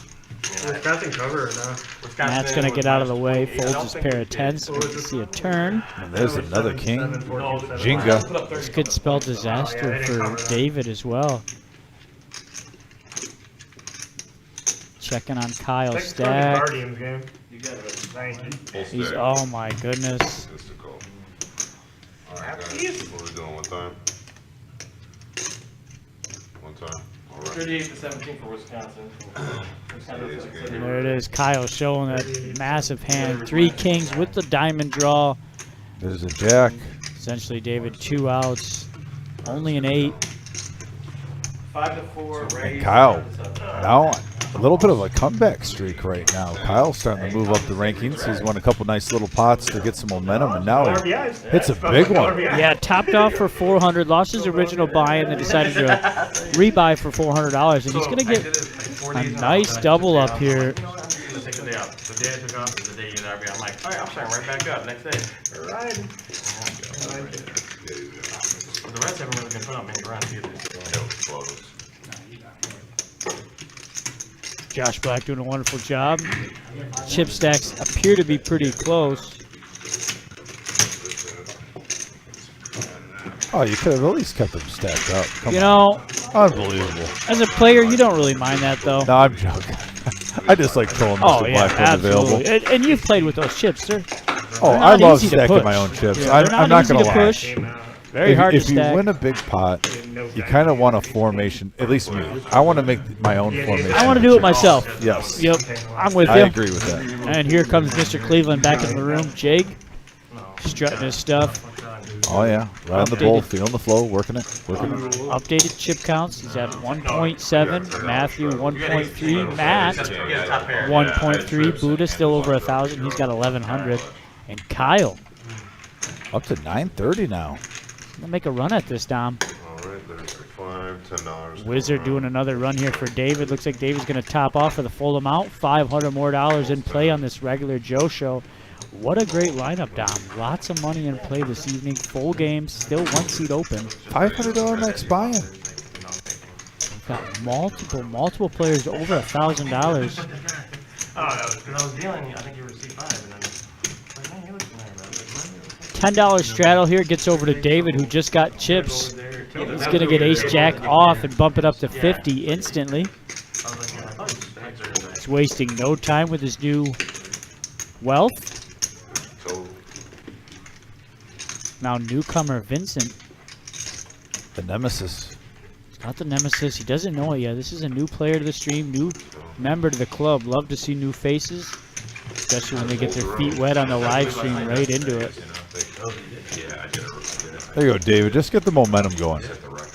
Wisconsin cover or no? Matt's going to get out of the way. Folds his pair of 10s so we can see a turn. And there's another king. Jenga. This could spell disaster for David as well. Checking on Kyle's stack. Guardians game. Thank you. Full He's, stack. oh my goodness. Mystical. All right, guys. What are we doing? One time? One time? All right. 38 to 17 for Wisconsin. There it is. Kyle showing that massive hand. 3 kings with the diamond draw. There's a jack. Essentially, David 2 outs. Only an 8. 5 to 4. And Kyle now a little bit of a comeback streak right now. Kyle's starting to move up the rankings. He's won a couple nice little pots to get some momentum, and now he hits a big one. Yeah, topped off for 400, lost his original buy, and then decided to rebuy for $400, and he's going to get a nice double up here. Take the day off. The day I took off is the day you get RB. I'm like, all right, I'm starting right back up next day. Right. But the rest of them really can put up many runs either. Josh Black doing a wonderful job. Chip stacks appear to be pretty close. Oh, you could have at least kept them stacked up. Come You on. know, Unbelievable. as a player, you don't really mind that, though. No, I'm joking. I just like throwing Oh, Mr. yeah, Black when available. absolutely. And you've played with those chips, sir. Oh, They're I not love easy to stacking push. my own chips. Yeah, I'm they're not easy going to to lie. push. Very hard If to you stack. win a big pot, you kind of want a formation. At least me. I want to make my own formation. I want to do it myself. Yes. Yep, I'm with you. I agree with that. And here comes Mr. Cleveland back in the room. Jake, strutting his stuff. Oh, yeah. Right on the bowl, feeling the flow, working it. Updated chip counts. He's at 1.7. Matthew 1.3. Matt 1.3. Buddha still over 1,000. He's got 1,100. And Kyle Up to 930 now. gonna make a run at this, Dom. All right, there's $5, $10. Wizard doing another run here for David. Looks like David's gonna top off for the full amount. $500 more in play on this regular Joe show. What a great lineup, Dom. Lots of money in play this evening. Full games, still one seat open. $500 max buy-in. We've got multiple players over $1,000. Oh, that was because I was dealing. I think you were C5, and then like, man, you look familiar, bro. $10 straddle here gets over to David, who just got chips. He's gonna get ace jack off and bump it up to 50 instantly. He's wasting no time with his new wealth. So, Now newcomer Vincent. The nemesis. Not the nemesis. He doesn't know it yet. This is a new player to the stream, new member to the club. Love to see new faces, especially when they get their feet wet on the live stream right into it. There you go, David. Just get the momentum going.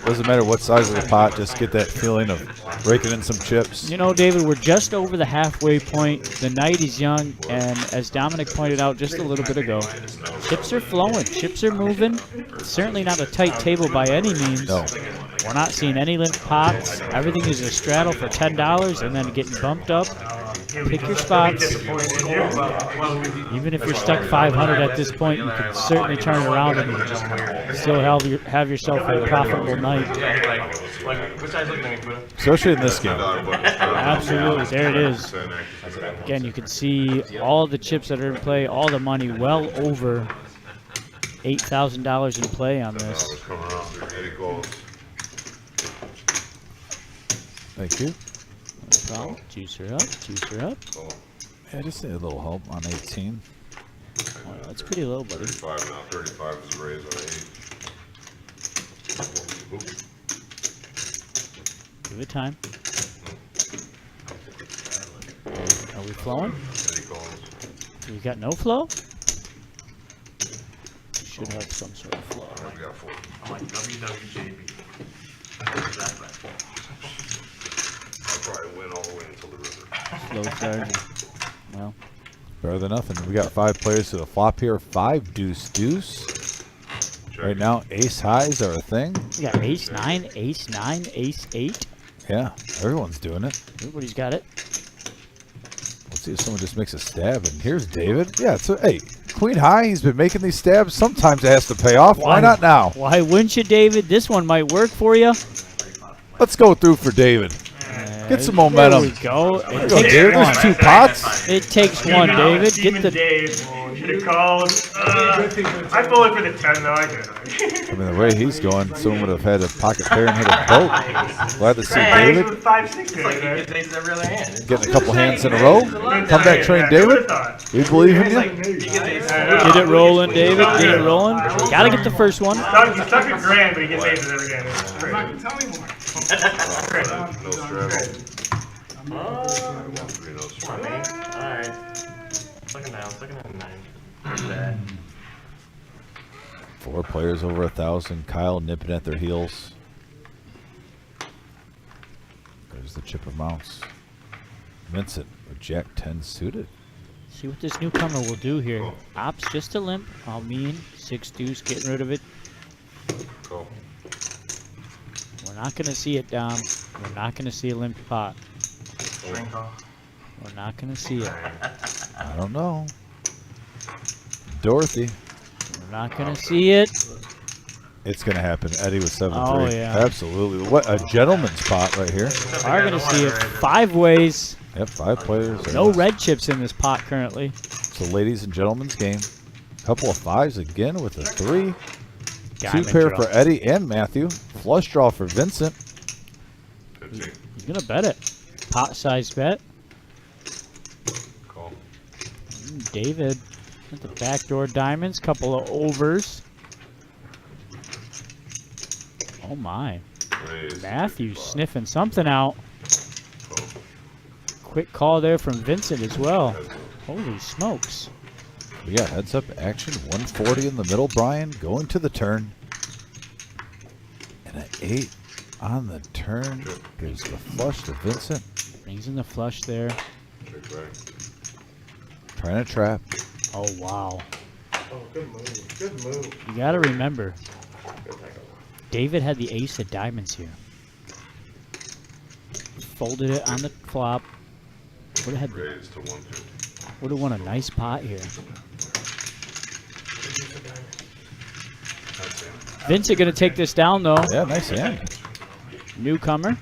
Doesn't matter what size of the pot. Just get that feeling of raking in some chips. You know, David, we're just over the halfway point. The night is young, and as Dominic pointed out just a little bit ago, chips are flowing. Chips are moving. It's certainly not a tight table by any means. No. We're not seeing any limp pots. Everything is a straddle for $10 and then getting bumped up. Pick your spots. Even if you're stuck 500 at this point, you can certainly turn it around and still have yourself a profitable night. Like, which side's looking at me, Buddha? Especially in this game. Absolutely, there it is. Again, you can see all the chips that are in play, all the money, well over $8,000 in play on this. Thank you. No problem. Juicer up, juicer up. Yeah, I just need a little help on 18. Oh, that's pretty low, buddy. 35 now. 35 is raised on 8. Give it time. Are we flowing? We got no flow? We should have some sort of flow. We got 4. I'm like WWJB. I'll probably win all the way until the river. Slow start. Well, Better than nothing. We got 5 players to the flop here. 5 deuce deuce. Right now, ace highs are a thing. we got ace 9, ace 9, ace 8. Yeah, everyone's doing it. Everybody's got it. Let's see if someone just makes a stab. And here's David. Yeah, so hey, queen high. He's been making these stabs. Sometimes it has to pay off. Why not now? Why wouldn't you, David? This one might work for you. Let's go through for David. Get some momentum. There we go. There It you go, takes David. one. There's 2 pots. It takes one, David. Get Demon the. Dave should have called. I bullet for the 10 though. I did. I mean, the way he's going, someone would have had a pocket pair and hit a boat. Glad to see David With 5-6 It's like he gets aces every other hand. getting a couple hands in a row. Comeback train, David. We believe in you. He gets aces. Get it rolling, David. Get it rolling. Gotta get the first one. He's stuck at grand, but he gets aces every game. It's crazy. Tell me more. No straddle. Come on, man. Alright. Second down, second and 9. Bad. 4 players over 1,000. Kyle nipping at their heels. There's the chip amounts. Vincent with Jack 10 suited. See what this newcomer will do here. Ops just a limp. All mean. 6 deuce, getting rid of it. Call. We're not going to see it, Dom. We're not going to see a limp pot. We're not going to see it. I don't know. Dorothy. We're not going to see it. It's going to happen. Eddie with 7-3. Oh, yeah. Absolutely. What a gentleman's pot right here. Are going to see it 5 ways. Yep, 5 players. No red chips in this pot currently. So ladies and gentlemen's game. Couple of 5s again with a 3. 2 Diamond pair draw. for Eddie and Matthew. Flush draw for Vincent. 15. He's going to bet it. Pot size bet. Call. David at the backdoor diamonds. Couple of overs. Oh my. Raise. Matthew 55. sniffing something out. Call. Quick call there from Vincent as well. Holy smokes. We got heads up action. 140 in the middle. Brian going to the turn. And an 8 on the turn. Gives the flush to Vincent. Brings in the flush there. Check back. Trying to trap. Oh wow. Oh, good move. Good move. You got to remember, Good tackle. David had the ace of diamonds here. Folded it on the flop. Would have Raise to 150. would have won a nice pot here. That's it. Vincent going to take this down though. Yeah, nice hand. Newcomer.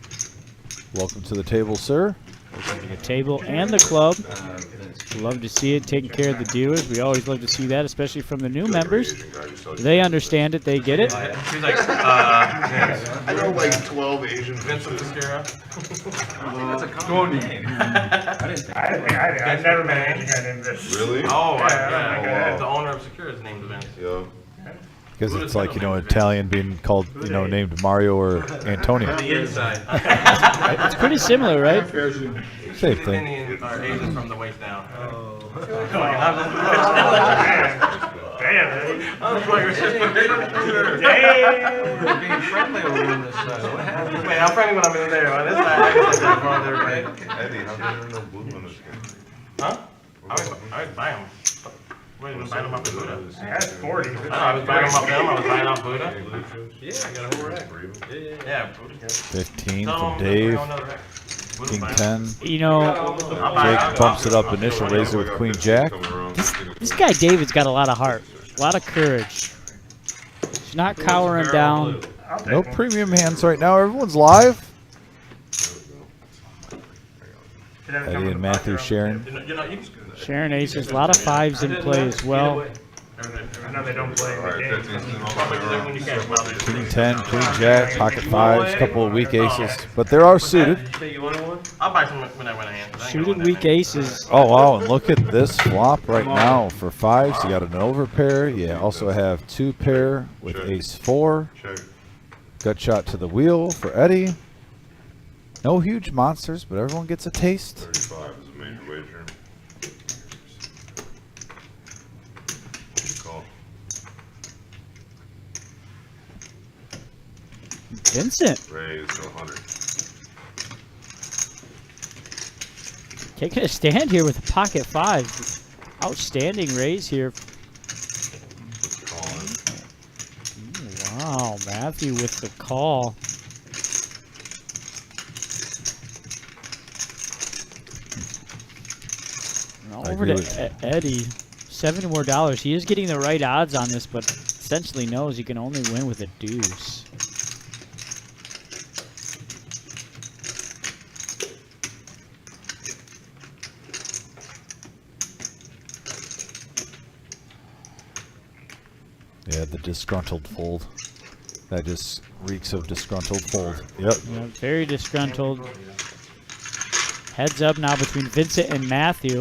Welcome to the table, sir. The table and the club. Love to see it, taking care of the dealers. We always love to see that, especially from the new members. Asian guy, you saw- They understand it, they get it. He's like, I know like 12 Asian Vincent bitches. Fiscara. That's a common name. I've never met any guy named this. Really? Oh, Yeah, I yeah. think The owner of Secure is named Vince. Yeah. Because it's like, Italian being called, named Mario or Antonio. The inside. It's pretty similar, right? Same thing. Indian or Asian from the waist down. Damn. I was like, Damn. Being friendly over on this side. What happened? wait, I'm friendly when I'm in there. On this side, I can say bro, they're great. Eddie, how did there no blue in this game? Huh? I would buy them. Wait, was buying them off of Buddha? That's 40. I was buying them off them. I was buying off Buddha. Yeah, I got a whole rack. Three of them? Yeah, Buddha's 15 good. from Dave. King 10. Jake bumps it up initial raiser with Queen Jack. This guy David's got a lot of heart, a lot of courage. He's not cowering down. No premium hands right now. Everyone's live. Eddie and Matthew sharing. You know, you can Sharon aces, a lot of 5s in play as well. I know they don't play in Alright, the game. 15 all the way when you around. catch King 10, Queen Jack, pocket 5s, couple of weak aces. But there are suited. You want one? I'll buy some when I win a hand. 'cause I ain't gonna Suited win that weak many. aces. Oh, wow. And look at this flop right now for 5s. You got an over pair. You also have 2 pair with ace 4. Check. Gut shot to the wheel for Eddie. No huge monsters, but everyone gets a taste. 35 is a major wager. Call. Vincent Raise to 100. taking a stand here with a pocket 5. Outstanding raise here. Calling. Wow, Matthew with the call. Now I over agree to with Eddie. $70 more. He is getting the right odds on this, but essentially knows he can only win with a deuce. Yeah, the disgruntled fold. That just reeks of disgruntled fold. Yep. Yeah, very disgruntled. Heads up now between Vincent and Matthew.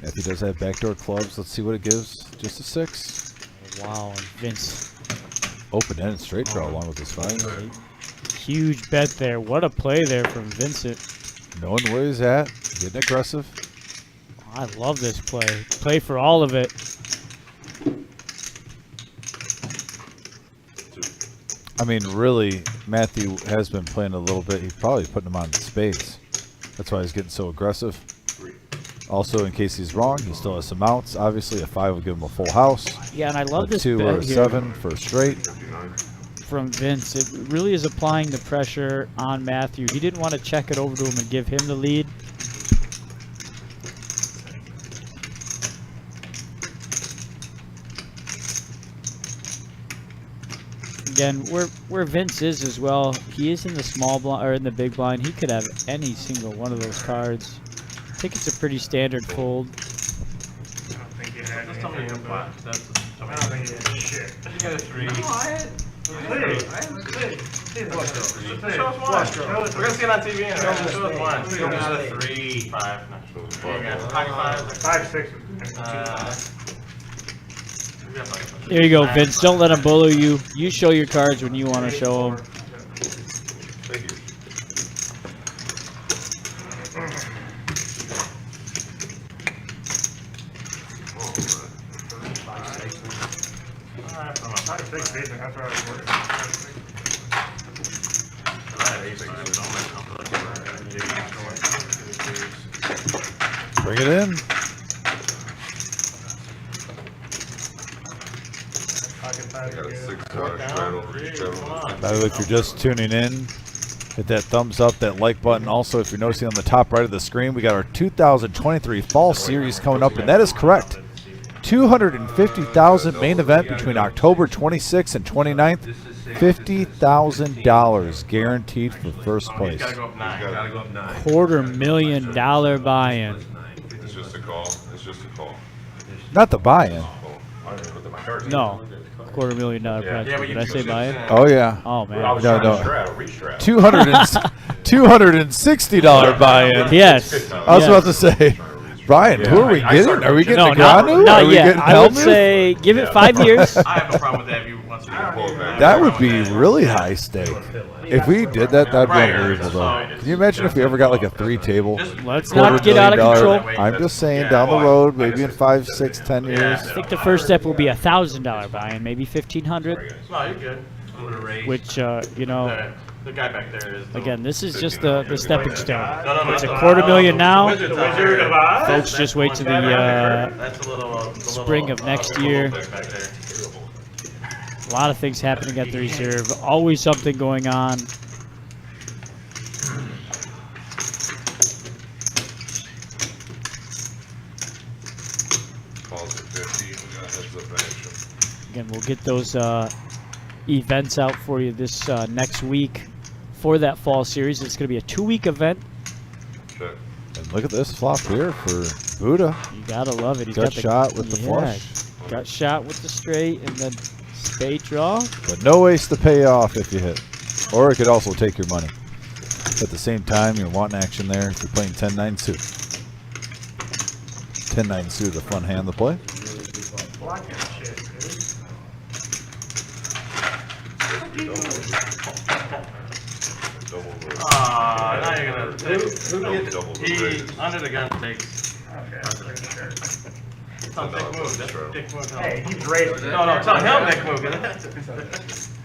If he does have backdoor clubs, let's see what it gives. Just a 6. Wow, and Vince, Open-ended straight draw along with his 5. huge bet there. What a play there from Vincent. Knowing where he's at, getting aggressive. I love this play. Play for all of it. I mean, really, Matthew has been playing a little bit. He's probably putting him on spades. That's why he's getting so aggressive. Also, in case he's wrong, he still has some outs. Obviously, a 5 would give him a full house. Yeah, and I love A this 2 or a bet here 7 for a straight. from Vince. It really is applying the pressure on Matthew. He didn't want to check it over to him and give him the lead. Again, where Vince is as well, he is in the small blind or in the big blind. He could have any single one of those cards. I think it's a pretty standard fold. I don't think you had Just tell me anything, your but pot. That's I don't think you had shit. you got a 3. Show us one. We're gonna see it on TV. And show us one. You got a 3, 5. No. You got pocket 5. 5, 6. We got like- There you go, Vince. Don't let him bully you. You show your cards when you want to show them. Thank you. Alright, 5, 6, decent. That's what I was working. Bring it in. Pocket 5 I got a is good. 6 straddle, reach straddle. By the way, if you're just tuning in, hit that thumbs up, that like button. Also, if you're noticing on the top right of the screen, we got our 2023 Fall Series coming up, and that is correct. $250,000 main event between October 26th and 29th. $50,000 guaranteed for first place. Gotta go up 9. Gotta go up 9. $250,000 buy-in. It's just a call. It's just a call. Not the buy-in. Oh, I didn't put my cards in. No, $250,000 price. Yeah, but you Did I say choose buy-in? it. Oh yeah, Oh I man. was No, trying no. to straddle, re-straddle. $260 buy-in. Yes. I was about to say, Brian, Yeah, who are we I getting? started Are we getting No, a not, Granu? not Are we yet. getting I would Helmuth? say give it 5 years. I have no problem with that if you want to pull it back. That would be really high stake. If we did that, that'd be unbelievable, though. Can you imagine if we ever got like a 3 table? Let's not get out of $250,000? control. I'm just saying, down the road, maybe in 5, 6, 10 years. I think the first step will be $1,000 buy-in, maybe $1,500, No, you're good. A little raise. which you know. The guy back there is. Again, this is just the stepping stone. No, It's a that's $250,000 now. The Wizard of Oz. Folks, just wait to the That's a little, spring of next year. Back there. A lot of things happening at the reserve. Always something going on. Calls at 50. We got heads up action. Again, we'll get those events out for you this next week for that fall series. It's going to be a 2-week event. Check. And look at this flop here for Buddha. You got to love it. He's Got got the shot with the yeah, flush. Got shot with the straight and then spade draw. But no ace to pay off if you hit. Or it could also take your money. At the same time, you're wanting action there if you're playing 10-9 suit. 10-9 suit, a fun hand to play. Block that shit, dude. Double the, Now you're gonna take. double the He raise. under the gun takes. Okay, pretty sure. Tell him dick move. That's dick move. Tell him. Hey, he's raising. No, tell him dick move.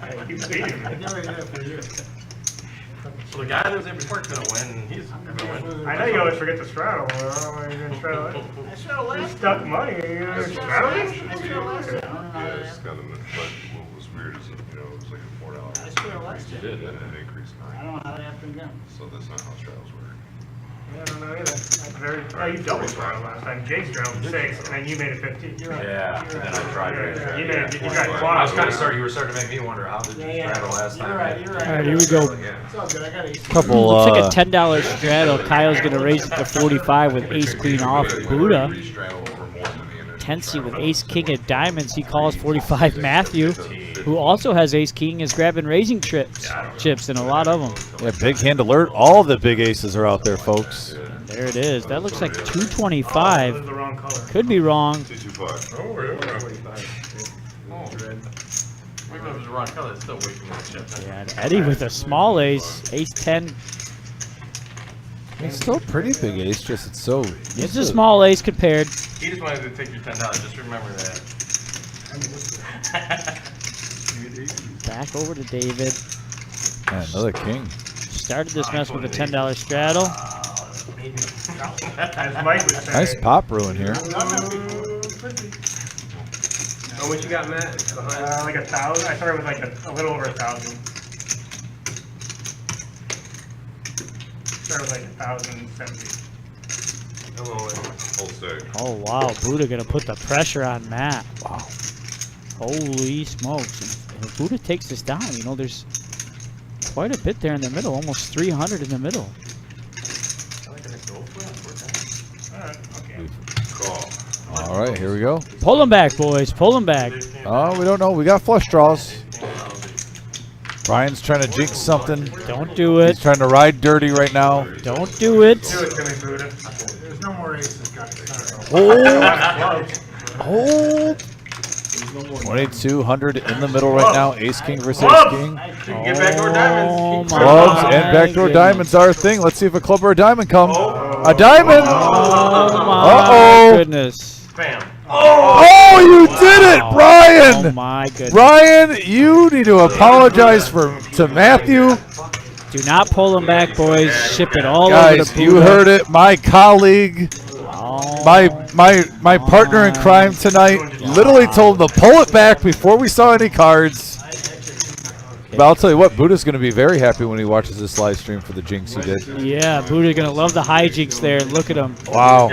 Hey, he's beating me. So the guy that was there before is gonna win. He's gonna win. I know you always forget to straddle. I don't know why you're gonna straddle it. You stuck money. You're gonna straddle it? Yeah, it's kind of, but what was weird is, that, it was like a $4. You did, and it increased 9. I don't know how that happened again. So that's not how straddles work. Yeah, I don't know either. That's very. Oh, you double straddled last time. Jake's straddled 6, and then you made it 15. You're right. Yeah, and then I tried to You re-straddle. made it. You tried I was quad. kind of starting, you were starting to make me wonder, how did you straddle last time? You're right, you're right. All right, here we go. It's all good, I got ace. Couple, Looks like a $10 straddle. Kyle's going to raise it to 45 with ace queen off. Buddha. Re-straddle over more than the initial Tensy with straddle. ace king of diamonds. He calls 45 Matthew, who also has ace king, is grabbing raising chips, and a lot of them. Yeah, big hand alert. All the big aces are out there, folks. There it is. That looks like This is 225. the wrong color. Could be wrong. 225. Oh, yeah. Even if it was the wrong color, it's still way too much chip. Yeah, and Eddie with a small ace, ace 10. It's still a pretty big ace, just it's so... It's a small ace compared. He just wanted to take your $10. Just remember that. Back over to David. Man, another king. Started this mess with a $10 straddle. As Mike would say. Nice pop brewing here. How much you got, Matt? Behind? Like 1,000. I started with like a little over 1,000. Started with like 1,070. Come on. Full stick. Oh wow, Buddha gonna put the pressure on Matt. Wow. Holy smokes. And if Buddha takes this down, you know, there's quite a bit there in the middle, almost 300 in the middle. All right, here we go. Pull him back, boys. Pull him back. Oh, we don't know. We got flush draws. Brian's trying to jinx something. Don't do He's it. trying to ride dirty right now. Don't do it. Do it to me, Buddha. There's no more aces, guys. Hold. Hold. 2,200 in the middle right now. Ace King versus Ace King. Get backdoor diamonds. Clubs and backdoor diamonds are a thing. Let's see if a club or a diamond come. A diamond. Oh my Uh-oh. goodness. Bam. Oh, you did it, Brian. Oh my goodness. Brian, you need to apologize to Matthew. Do not pull him back, boys. Ship it all over Guys, to you Buddha. heard it. My colleague, Oh, my partner in crime tonight literally told him to pull it back before we saw any cards. But I'll tell you what, Buddha's going to be very happy when he watches this live stream for the jinx he did. yeah, Buddha's gonna love the hijinks there. Look at him. Wow,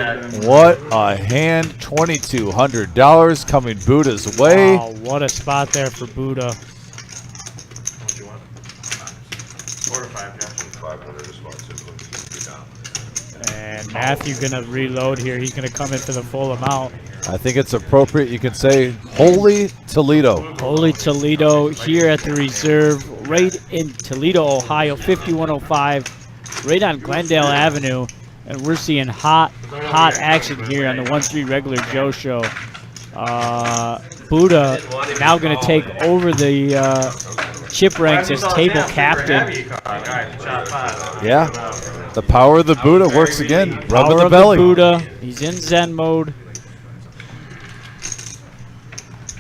what a hand. $2,200 coming Buddha's way. Wow, what a spot there for Buddha. What you want? 4 or 5, Jeff? 500 is about 600. And Matthew gonna reload here. He's gonna come in for the full amount. I think it's appropriate. You can say, Holy Toledo. Holy Toledo here at the reserve, right in Toledo, Ohio, 5105, right on Glendale Avenue. And we're seeing hot action here on the 1-3 regular Joe show. Buddha now going to take over the chip ranks as table captain. Yeah, the power of the Buddha works again. Rubbing Power the of belly. the Buddha. He's in Zen mode.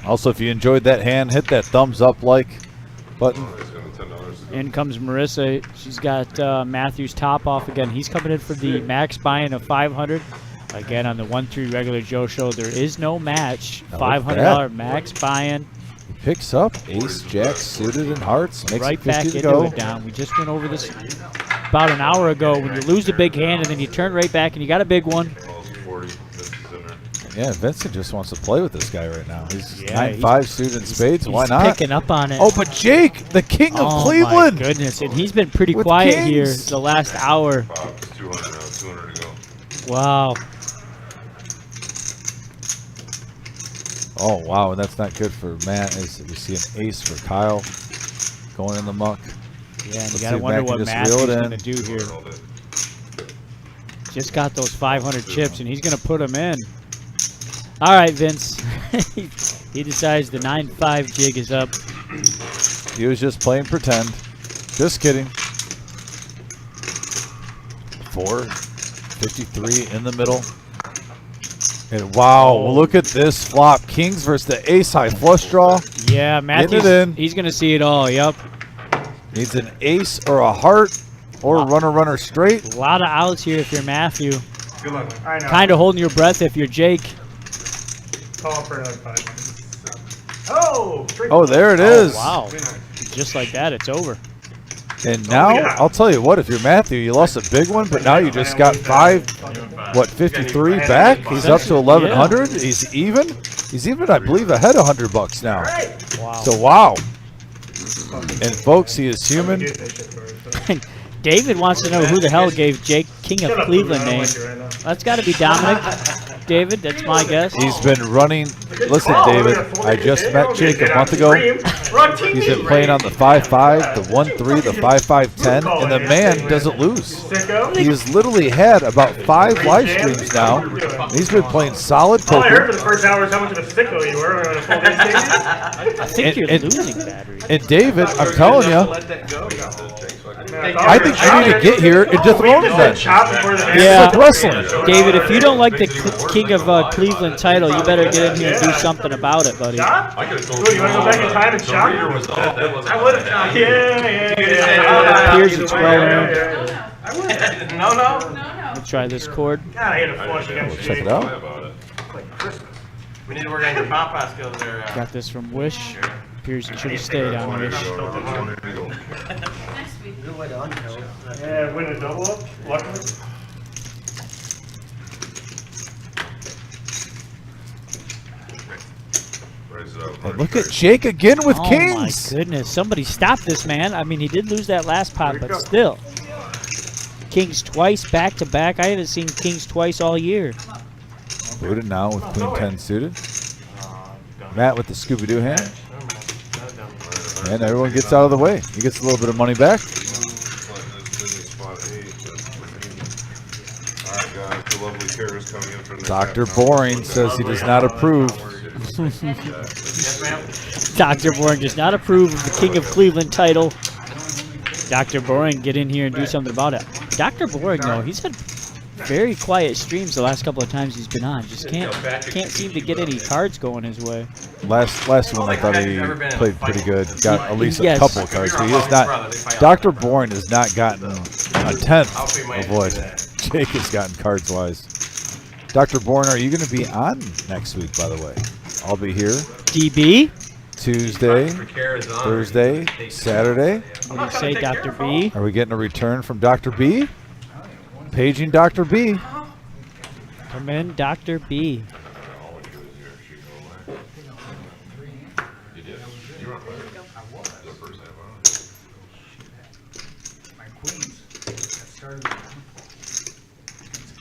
Also, if you enjoyed that hand, hit that thumbs up like button. In comes Marissa. She's got Matthew's top off again. He's coming in for the max buy-in of 500. Again, on the 1-3 regular Joe show, there is no match. $500 max buy-in. He picks up ace, jack, suited, and hearts. Makes Right it back 50 to into go. it, Don. We just went over this about an hour ago. When you lose a big hand and then you turn right back and you got a big one. 40, this is in there. Yeah, Vincent just wants to play with this guy right now. He's Yeah, 9-5 suited in spades. Why He's not? picking up on it. Oh, but Jake, the king of Oh, Cleveland. my goodness. And he's been pretty With quiet here kings. the last hour. 200 now, 200 to go. Wow. Oh, wow, and that's not good for Matt. As we see an ace for Kyle going in the muck. Yeah, and Let's you see got to if wonder Matt can what just reel Matthew's it in. going to do here. Just got those 500 chips, and he's going to put them in. All right, Vince. He decides the 9-5 jig is up. He was just playing pretend. Just kidding. 453 in the middle. And wow, look at this flop. Kings versus the ace high flush draw. Yeah, Matthew's, in. he's going to see it all. Yep. Needs an ace or a heart or runner straight. A lot of outs here if you're Matthew. Good luck. I know. Kind of holding your breath if you're Jake. Call for another 500. Oh! Oh, there it is. Wow. Just like that, it's over. And now, I'll tell you what, if you're Matthew, you lost a big one, but now you just got 53 back? He's up to 1,100. He's even. He's even, I believe, ahead of $100 now. Wow. So, wow. And folks, he is human. David wants to know who the hell gave Jake King of Cleveland name. That's got to be Dominic. David, that's my guess. He's been running. Listen, David, I just met Jake a month ago. He's been playing on the 5-5, the 1-3, the 5-5-10, and the man doesn't lose. He's literally had about 5 live streams now. He's been playing solid All I heard poker. for the first hour is how much of a sicko you were on a full day stage. I think you're losing battery. And David, I'm telling you, I think you need to get here and dethrone him then. Yeah. It's like wrestling. David, if you don't like the King of Cleveland title, you better get in here and do something about it, buddy. I could have told You want to go back in time and shop? Career was off. That was I would have. Yeah. Here's it's well earned. No, no. Let's try this chord. God, I hit a flush against Check Jake. it out. about it. Like Christmas. We need to work on your pop skills there. Got this from Wish. Appears it should have stayed on Wish. Yeah, win a double up. Luckily. Raise it up. And look at Jake again with Oh kings. my goodness! Somebody stop this man. I mean, he did lose that last pot, but still. Kings twice back to back. I haven't seen kings twice all year. Booted now with queen 10 suited. Matt with the Scooby-Doo hand. And everyone gets out of the way. He gets a little bit of money back. Alright guys, the lovely Kara's coming in for the Dr. Boring says he does not approve. Dr. Boring does not approve of the King of Cleveland title. Dr. Boring, get in here and do something about it. Dr. Boring, though, he's had very quiet streams the last couple of times he's been on. Just can't seem to get any cards going his way. Last one I thought he played pretty good. Got at least a Yes. couple of cards. But he has not. Dr. Boring has not gotten a tenth of what Jake has gotten cards wise. Dr. Boring, are you going to be on next week? By the way, I'll be here DB? Tuesday, Thursday, Saturday. What do you say, Dr. B? Are we getting a return from Dr. B? Paging Dr. B. Come in, Dr. B. My queens. That started against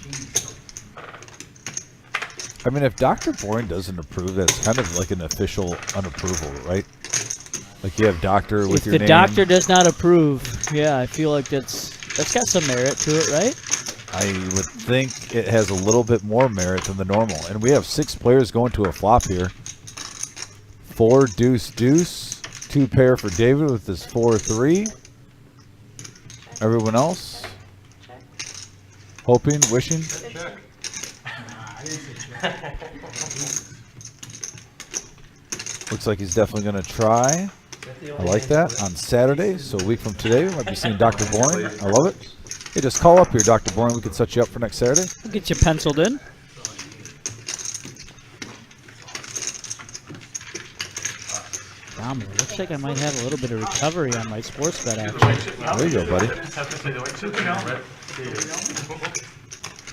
kings. I mean, if Dr. Boring doesn't approve, that's kind of like an official unapproval, right? Like you have doctor with If your the name. doctor does not approve, yeah, I feel like that's got some merit to it, right? I would think it has a little bit more merit than the normal. And we have 6 players going to a flop here. 4 deuce deuce. 2 pair for David with his 4-3. Everyone else hoping, wishing. Looks like he's definitely going to try. I like that. On Saturday, so a week from today, we might be seeing Dr. Boring. I love it. Hey, just call up here, Dr. Boring. We can set you up for next Saturday. We'll get you penciled in. It looks like I might have a little bit of recovery on my sports bet action. There you go, buddy.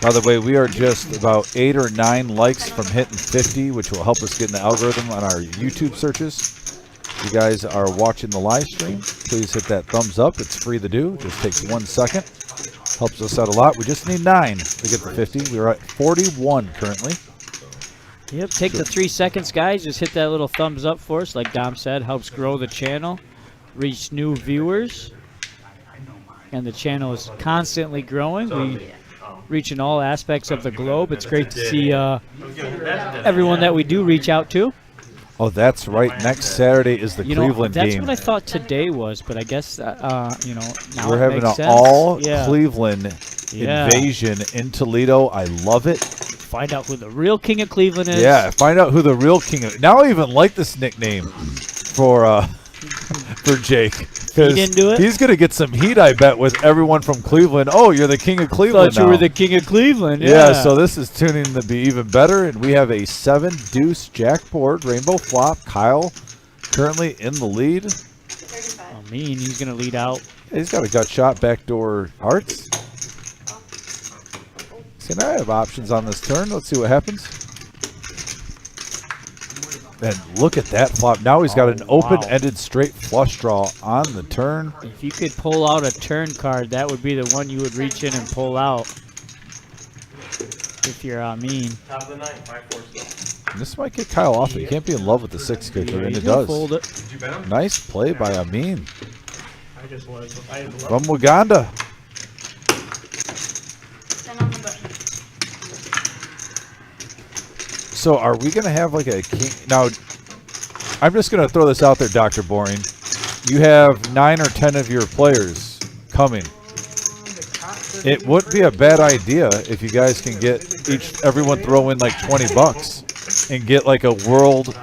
By the way, we are just about 8 or 9 likes from hitting 50, which will help us get in the algorithm on our YouTube searches. If you guys are watching the live stream, please hit that thumbs up. It's free to do. It just takes 1 second. Helps us out a lot. We just need 9 to get to 50. We're at 41 currently. Yep, take the 3 seconds, guys. Just hit that little thumbs up for us. Like Dom said, helps grow the channel, reach new viewers. And the channel is constantly growing. We reaching all aspects of the globe. It's great to see everyone that we do reach out to. Oh, that's right. Next Saturday is the Cleveland that's game. what I thought today was, but I guess, you know, now We're it having makes an sense. all Yeah. Cleveland invasion in Toledo. I love it. Find out who the real king of Cleveland is. Yeah, find out who the real king of. Now I even like this nickname for Jake. He didn't do it? He's gonna get some heat, I bet, with everyone from Cleveland. Oh, you're the king of Cleveland Thought you now. were the king of Cleveland. Yeah, so this is tuning to be even better, and we have a 7 deuce jack board, rainbow flop. Kyle currently in the lead. I mean, he's gonna lead out. He's got a gut shot, backdoor hearts. See, now I have options on this turn. Let's see what happens. And look at that flop. Now he's got an open-ended straight flush draw on the turn. If you could pull out a turn card, that would be the one you would reach in and pull out. If you're mean. Top of the night, 5-4. And this might get Kyle off it. You can't be in love with the 6 kicker, and He's it gonna does. fold it. Did you bet him? Nice play by Amin I just was. I love from Uganda. So are we going to have like a king? Now, I'm just going to throw this out there, Dr. Boring. You have 9 or 10 of your players coming. It wouldn't be a bad idea if you guys can get everyone throw in like $20 and get like a world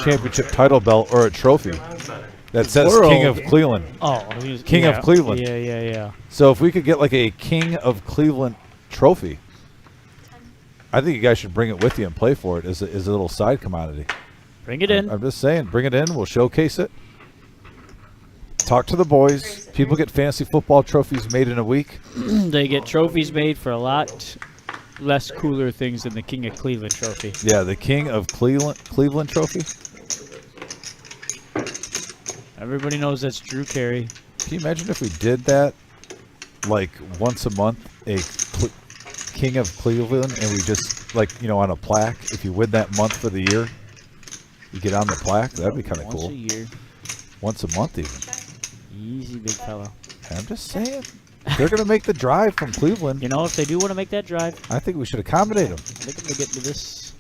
championship title belt or a trophy that says King of Cleveland. Oh, King of Cleveland. Yeah. So if we could get like a King of Cleveland trophy. I think you guys should bring it with you and play for it as a little side commodity. Bring it in. I'm just saying, bring it in. We'll showcase it. Talk to the boys. People get fantasy football trophies made in a week. They get trophies made for a lot less cooler things than the King of Cleveland trophy. Yeah, the King of Cleveland trophy. Everybody knows that's Drew Carey. Can you imagine if we did that like once a month, a King of Cleveland, and we just on a plaque, if you win that month for the year, you get on the plaque? That'd be kind of cool. Once a year. Once a month even. Easy, big fella. I'm just saying. They're going to make the drive from Cleveland. You know, if they do want to make that drive, I think we should accommodate them. make them to get to this.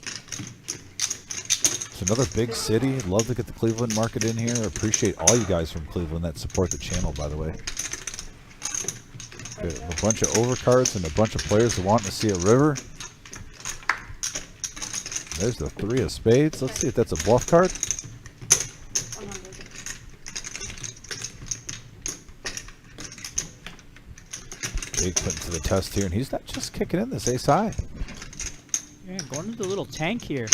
It's another big city. Love to get the Cleveland market in here. Appreciate all you guys from Cleveland that support the channel, by the way. Got a bunch of overcards and a bunch of players that want to see a river. There's the 3 of spades. Let's see if that's a bluff card. Jake put to the test here, and he's not just kicking in this ace high. Yeah, going into the little tank here.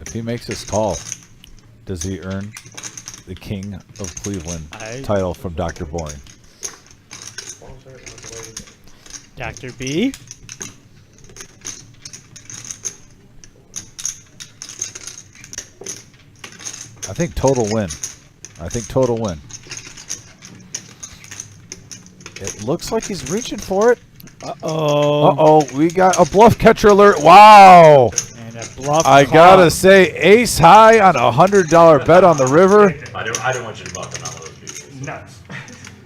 If he makes his call, does he earn the King of Cleveland title from Dr. Boring? Dr. B. I think total win. I think total win. It looks like he's reaching for it. Uh-oh. Uh-oh, we got a bluff catcher alert. Wow. And a bluff I call. gotta say, ace high on a $100 bet on the river. I don't want you to buck on all those people. Nuts.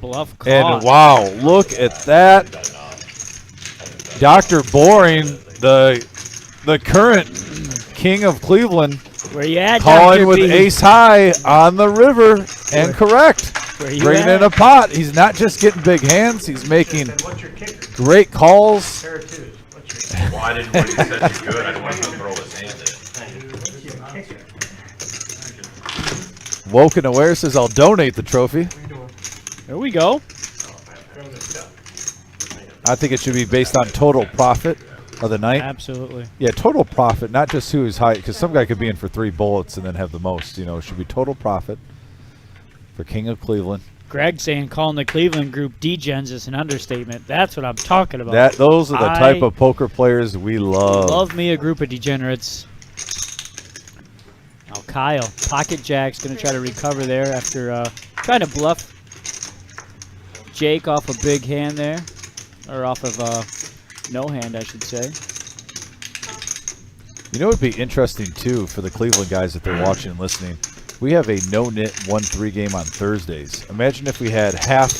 Bluff call. And wow, look at that. Dr. Boring, the current King of Cleveland, Where you at, calling Dr. with B? ace high on the river, and correct. Where you Bringing at? in a pot. He's not just getting big hands. He's making What's your kicker? great calls. Pair of twos. What's your Well, I didn't want you to set you good. I didn't want him to throw his hand in it. kicker? Woken Aware says, I'll donate the trophy. There we go. I think it should be based on total profit of the night. Absolutely. Yeah, total profit, not just who is high, because some guy could be in for 3 bullets and then have the most. You know, it should be total profit for King of Cleveland. Greg saying calling the Cleveland group degens is an understatement. That's what I'm talking about. Those are the type of poker players we love. Love me a group of degenerates. Now Kyle, pocket jack's going to try to recover there after trying to bluff Jake off a big hand there. Or off of no hand, I should say. You know what would be interesting, too, for the Cleveland guys if they're watching and listening? We have a no-nit 1-3 game on Thursdays. Imagine if we had half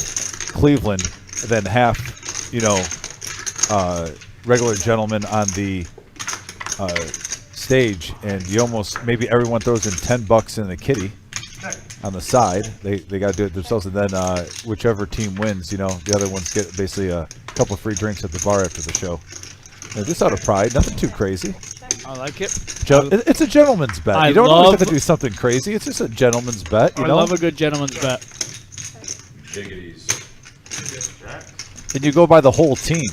Cleveland and then half, regular gentlemen on the stage, and you almost, maybe everyone throws in $10 in the kitty on the side. They got to do it themselves, and then whichever team wins, the other ones get basically a couple of free drinks at the bar after the show. Just out of pride, nothing too crazy. I like it. It's a gentleman's bet. You don't always have to do something crazy. It's just a gentleman's bet. I love a good gentleman's bet. Jiggities. And you go by the whole team.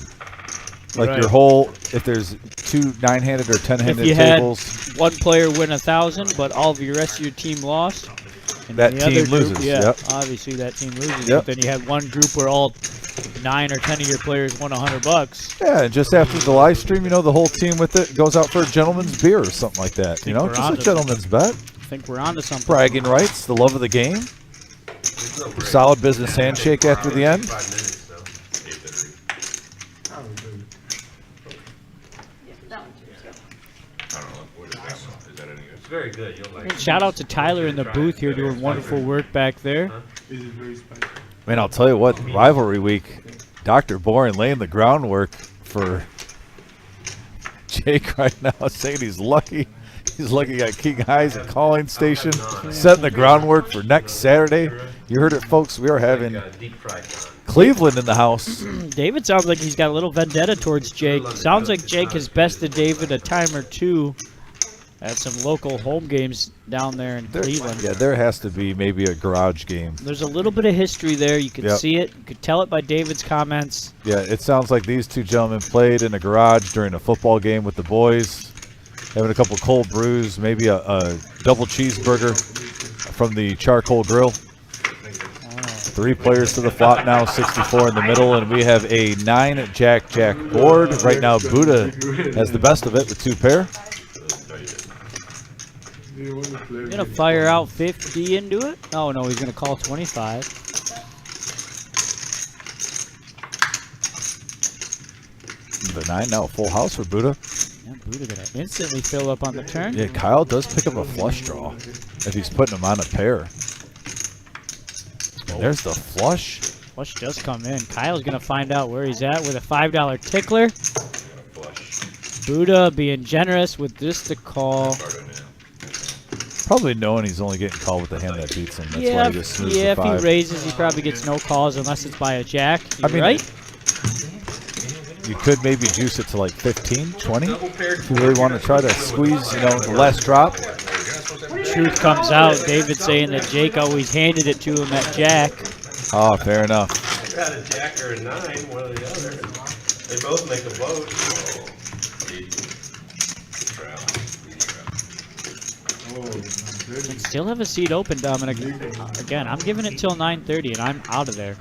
Like Right. your whole, if there's 2 9-handed or 10-handed If you had tables, one player win 1,000, but all of your rest of your team lost, and That the team other group, loses, Yeah, yep. obviously that team loses. Yep. But then you had one group where all 9 or 10 of your players won $100. yeah, and just after the live stream, the whole team with it goes out for a gentleman's beer or something like that. Think we're Just a onto gentleman's bet. I think we're on to something. Bragging rights, the love of the game. Solid business handshake after the end. 5 minutes, though. 8:30. I don't know, what is that one? Is that any good? It's very good. You'll like it. Shout out to Tyler in the booth here doing wonderful work back there. Man, I'll tell you what, rivalry week, Dr. Boring laying the groundwork for Jake right now, saying he's lucky. He's lucky he got King Highs and calling station, setting the groundwork for next Saturday. You heard it, folks. We are having Deep fried con. Cleveland in the house. David sounds like he's got a little vendetta towards Jake. Sounds like Jake has bested David a time or two At some local home games down there in Cleveland. Yeah, there has to be maybe a garage game. There's a little bit of history there. You can Yep. see it. You could tell it by David's comments. Yeah, it sounds like these two gentlemen played in a garage during a football game with the boys, having a couple cold brews, maybe a double cheeseburger from the charcoal grill. 3 players to the flop now, 64 in the middle, and we have a 9 Jack board. Right now, Buddha has the best of it with 2 pair. Gonna fire out 50 into it. Oh no, he's gonna call 25. The 9 now, full house for Buddha. Yeah, Buddha gonna instantly fill up on the turn. Yeah, Kyle does pick up a flush draw if he's putting him on a pair. And there's the flush. Flush does come in. Kyle's gonna find out where he's at with a $5 tickler. Buddha being generous with just the call. Probably knowing he's only getting called with the hand that beats him. That's why he just smooths yeah, the if 5. he raises, he probably gets no calls unless it's by a jack. I You're mean, right? You could maybe juice it to like 15, 20 if you really want to try to squeeze, the last drop. Truth comes out. David saying that Jake always handed it to him at jack. Oh, fair enough. Got a jack or a 9, one or the other. They both make a vote. And still have a seat open, Dominic. Again, I'm giving it till 9:30, and I'm out of there.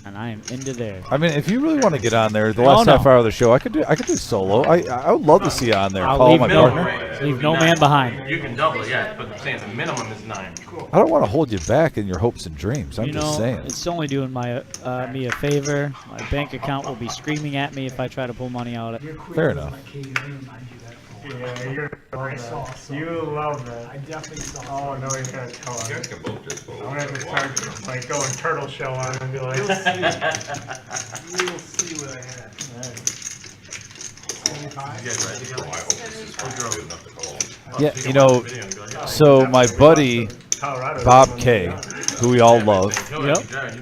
And I am into there. I mean, if you really want to get on there, the last half hour of the show, I could do solo. I would love to see you on there. I'll Call leave my partner. Leave no man behind. You can double it, yeah, but I'm saying the minimum is 9. I don't want to hold you back in your hopes and dreams. I'm You just know, saying. it's only doing me a favor. My bank account will be screaming at me if I try to pull money out of it. Fair enough. Yeah, you're you love that. I definitely saw. Oh no, you're gonna tell You him. guys can both just vote. I'm gonna have to start like going turtle shell on him and be like, You'll see what I had. Yeah, so my buddy Colorado. Bob K, who we all love, Yep.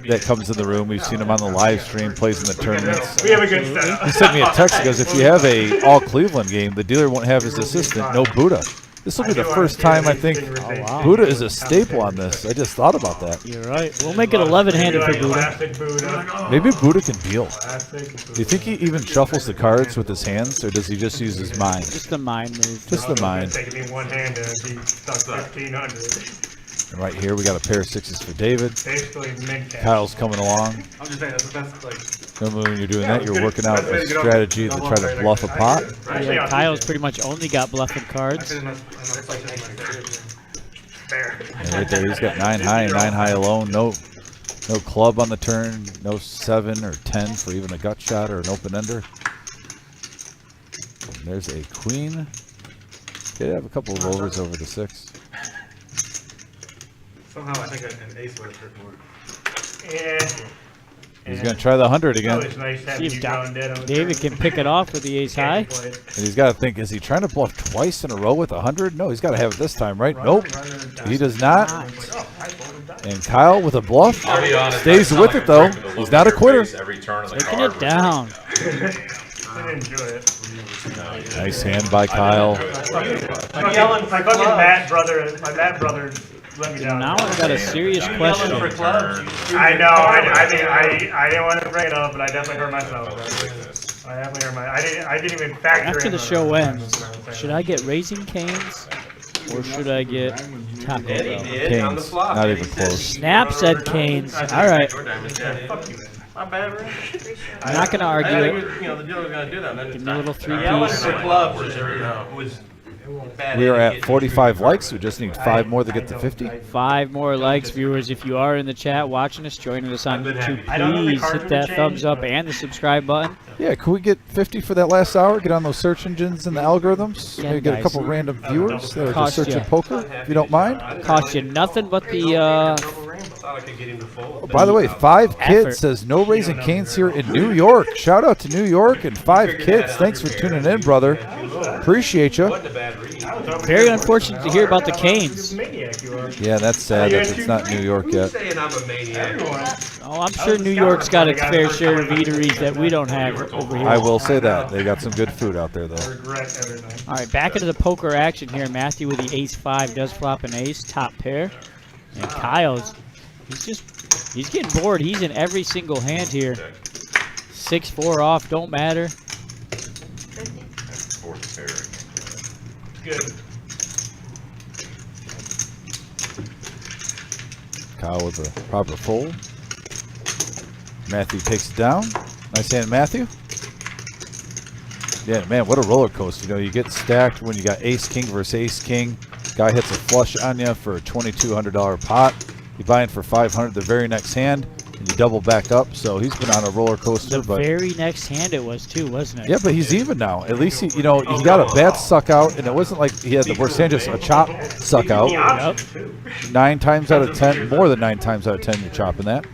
that comes in the room. We've seen him on the live stream, plays in the tournaments. We have a good setup. He sent me a text. He goes, if you have a all Cleveland game, the dealer won't have his assistant, no Buddha. This will be the first time I think wow. Buddha is a staple on this. I just thought about that. You're right. We'll make it 11-handed for Buddha. Classic Buddha. Maybe Buddha can deal. Classic Do you think he even shuffles the cards with his hands, or does he just use his mind? Just the mind move. Just the mind. Taking me one hand to be stuck 1,500. And right here, we got a pair of 6s for David. Basically mid cash. Kyle's coming along. I'm just saying that's the best, like, Remember when you're doing that, you're working out a strategy to try to bluff a pot. Yeah, Kyle's pretty much only got bluffing cards. Fair. And right there, he's got 9 high and 9 high alone. No club on the turn. No 7 or 10 for even a gut shot or an open ender. And there's a queen. Could have a couple of overs over the 6. Somehow I think an ace would have hurt more. Yeah. He's going to try the 100 again. Always nice See having if you going dead on the David turn. can pick it off with the ace high. And he's got to think, is he trying to bluff twice in a row with 100? No, he's got to have it this time, right? Nope. He does not. And Kyle with a bluff. I'll be honest. Stays I with sound it, though. like a drink with a He's not a little bit of quitter. race Every turn of the Taking card it down. I enjoy it. Nice hand by Kyle. My fucking Matt brother let me down. Now I've got a serious question. I know. I mean, I didn't want to bring it up, but I definitely hurt myself. I definitely hurt I didn't even factor After in the show ends, should I get Raising Canes or should I get Taco Bell? Canes. Not even close. Snap said Canes. All right. Fuck you, man. my bad, bro. I'm not going to argue it. You know, the dealer's gonna do that. And then Give it's me a not. little three Yeah, I piece. went to the clubs, was bad. We are at 45 likes. We just need 5 more to get to 50. 5 more likes, viewers. If you are in the chat watching us, joining us on YouTube, I don't know the please cards hit that would thumbs change, up but- and the subscribe button. Yeah, can we get 50 for that last hour? Get on those search engines and the algorithms. Yeah, Maybe get a guys. couple random viewers that are just Cost searching ya. poker, if you don't mind. Cost you nothing but the Thought I could get him to fold. By the way, 5 Effort. Kids says no Raising Canes here in New York. Shout out to New York and 5 Kids. Thanks for tuning in, brother. Appreciate you. Wasn't a bad read. Very unfortunate to hear about the Canes. Maniac you are. Yeah, that's sad that it's not New York Who's yet. saying I'm a maniac? Oh, I'm sure New York's got its fair share of eateries that we don't have over here. I will say that. They got some good food out there, I though. regret everything. All right, back into the poker action here. Matthew with the ace-5 does flop an ace, top pair. And Kyle's, he's getting bored. He's in every single hand here. 6-4 off, don't matter. Fourth pair. Good. Kyle with the proper fold. Matthew takes it down. Nice hand, Matthew. Yeah, man, what a roller coaster. You know, you get stacked when you got ace-king versus ace-king. Guy hits a flush on you for a $2,200 pot. You buy in for $500 the very next hand, and you double back up. So he's been on a roller coaster. The But very next hand it was too, wasn't it? yeah, but he's even now. At least he got a bad suck out, and it wasn't like he had the worst hand, just a chop suck out. Yep. 9 times out of 10, more than 9 times out of 10, you're chopping that.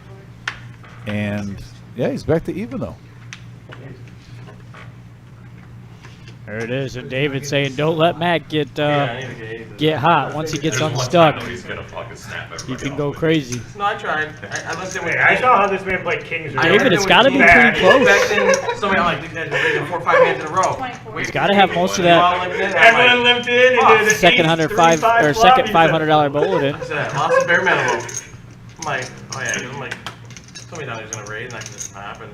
And yeah, he's back to even though. There it is, and David saying, "Don't let Matt get hot. Once he gets unstuck, He's gonna fucking snap he everybody can off. go crazy." No, I tried. I listened with. Hey, I saw how this man played Kings. David, it's got to be bad. pretty close. Back then, somebody like these guys were raising 4 or 5 hands in a row. He's got to have most of that Everyone limped in and did second $500 bulletin. I said, lost the bare minimum. I'm like, oh yeah, 'cause I'm like, somebody thought he was gonna raise, and I can just pop and.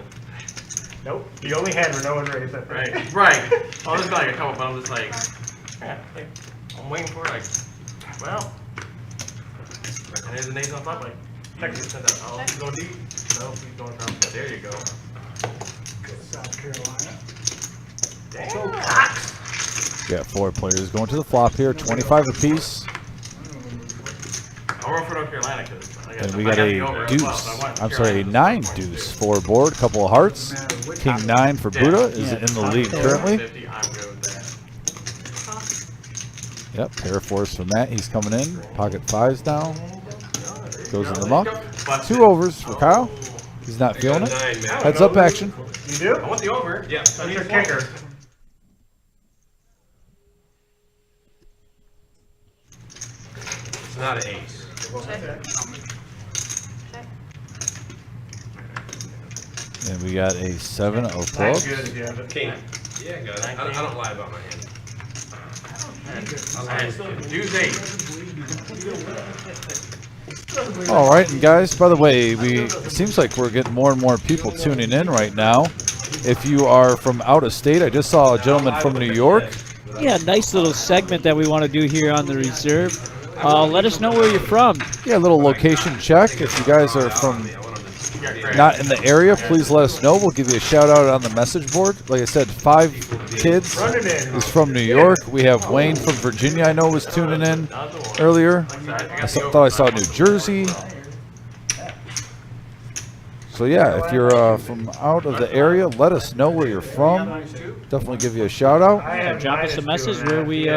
Nope. The only hand where no one raised that. Right, right. Oh, there's like a couple, but I'm just like, yeah, like, I'm waiting for it, like, well. And there's an ace on top, like, Texas sent out, oh, he's going deep. No, he's going across. There you go. South Carolina. Damn. Got 4 players going to the flop here, 25 apiece. I'll roll for North Carolina because And we got a deuce. I'm sorry, a 9 deuce for board. Couple of hearts. King 9 for Buddha is in the lead currently. 50, I'm good with that. Yep, pair of 4s from Matt. He's coming in. Pocket 5s now. Goes in the muck. 2 overs for Kyle. He's not feeling it. Heads up action. You do? I want the over. Yeah. That's your kicker. It's not an ace. And we got a 7 of That's clubs. good if you have it. King. Yeah, good. I don't lie about my hand. Use 8. All right, and guys, by the way, it seems like we're getting more and more people tuning in right now. If you are from out of state, I just saw a gentleman from New York. Yeah, nice little segment that we want to do here on the reserve. Let us know where you're from. Yeah, a little location check. If you guys are from not in the area, please let us know. We'll give you a shout out on the message board. Like I said, 5 Kids is from New York. We have Wayne from Virginia, I know was tuning in earlier. Thought I saw New Jersey. So yeah, if you're from out of the area, let us know where you're from. Definitely give you a shout out. So drop us a message where we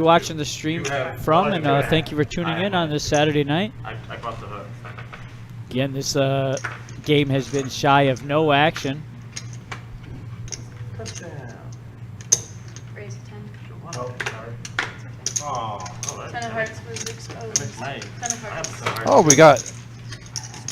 watching the stream from, and thank you for tuning in on this Saturday night. I bought the hook. Again, this game has been shy of no action. Raise 10. Oh, sorry. Oh, 10 of hearts was exposed. 10 of hearts. Oh, we got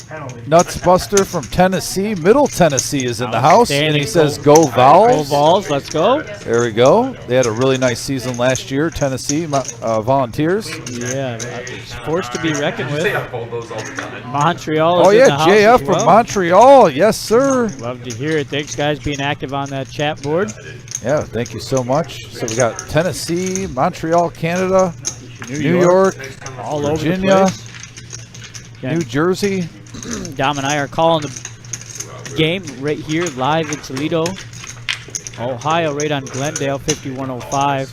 Penalty. Nuts Buster from Tennessee. Middle Tennessee is in the house, and he says go Go Vols. Vols, let's go. There we go. They had a really nice season last year, Tennessee Volunteers. Yeah, it's forced to be reckoned Say I with. fold those all the time. Montreal is Oh in the yeah, house JF as from well. Montreal. Yes, sir. Love to hear it. Thanks, guys, being active on that chat board. Yeah, thank you so much. So we got Tennessee, Montreal, Canada, New York, all over the Virginia, place. New Jersey. Dom and I are calling the game right here live in Toledo, Ohio, right on Glendale, 5105.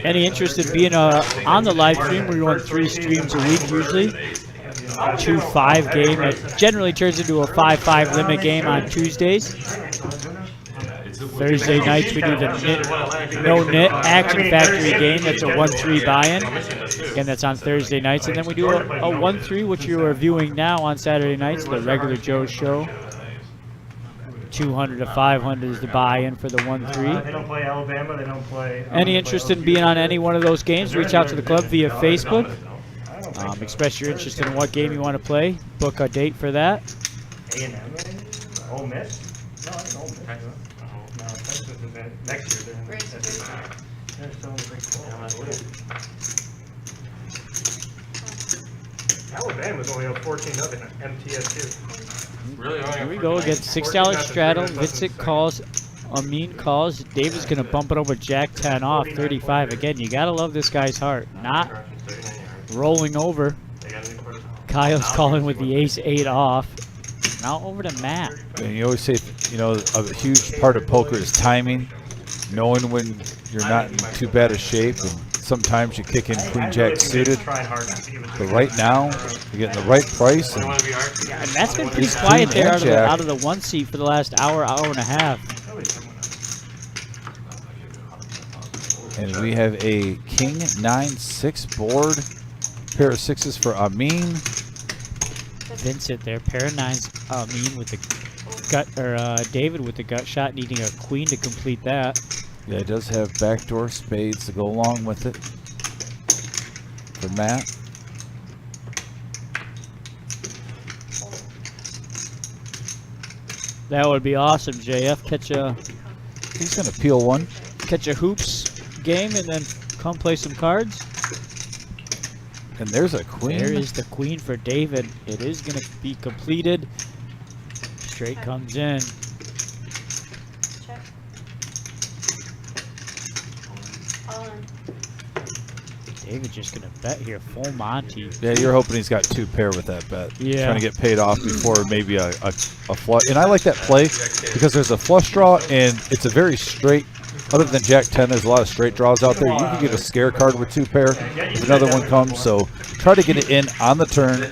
Any interest in being on the live stream? We're going 3 streams a week usually. 2-5 game. It generally turns into a 5-5 limit game on Tuesdays. Thursday nights we do the No Knit Action Factory game. That's a 1-3 buy-in. Again, that's on Thursday nights. And then we do a 1-3, which you are viewing now on Saturday nights, the regular Joe show. 200 to 500 is the buy-in for the 1-3. They don't play Alabama. They don't play. Any interest in being on any one of those games, reach out to the club via Facebook. Express your interest in what game you want to play. Book a date for that. A&M, Ole Miss? No, it's Ole Miss. No, Texas is next year. They're still in the Big 12. Alabama's only up 14-0 MTSU. Really? Here we go again. $6 straddle. Vincent calls. Amin calls. David's going to bump it over Jack 10 off. 35. Again, you got to love this guy's heart. Not rolling over. Kyle's calling with the ace 8 off. Now over to Matt. And you always say, you know, a huge part of poker is timing, knowing when you're not in too bad a shape, and sometimes you kick in Queen Jack suited. But right now, you're getting the right price. And And that's been pretty quiet there out of the 1 seat for the last hour and a half. And we have a King 9-6 board, pair of 6s for Amin. Vincent there, pair of 9s. Amin with the gut, or David with the gut shot, needing a queen to complete that. Yeah, it does have backdoor spades to go along with it for Matt. That would be awesome, JF. He's gonna peel one. Catch a hoops game and then come play some cards. And there's a queen. There is the queen for David. It is going to be completed. Straight comes in. Check. All in. David just going to bet here, full Monty. Yeah, you're hoping he's got 2 pair with that bet. Yeah. Trying to get paid off before maybe a flush. And I like that play because there's a flush draw and it's a very straight. Other than Jack 10, there's a lot of straight draws out there. You can get a scare card with 2 pair if another one comes. So try to get it in on the turn. I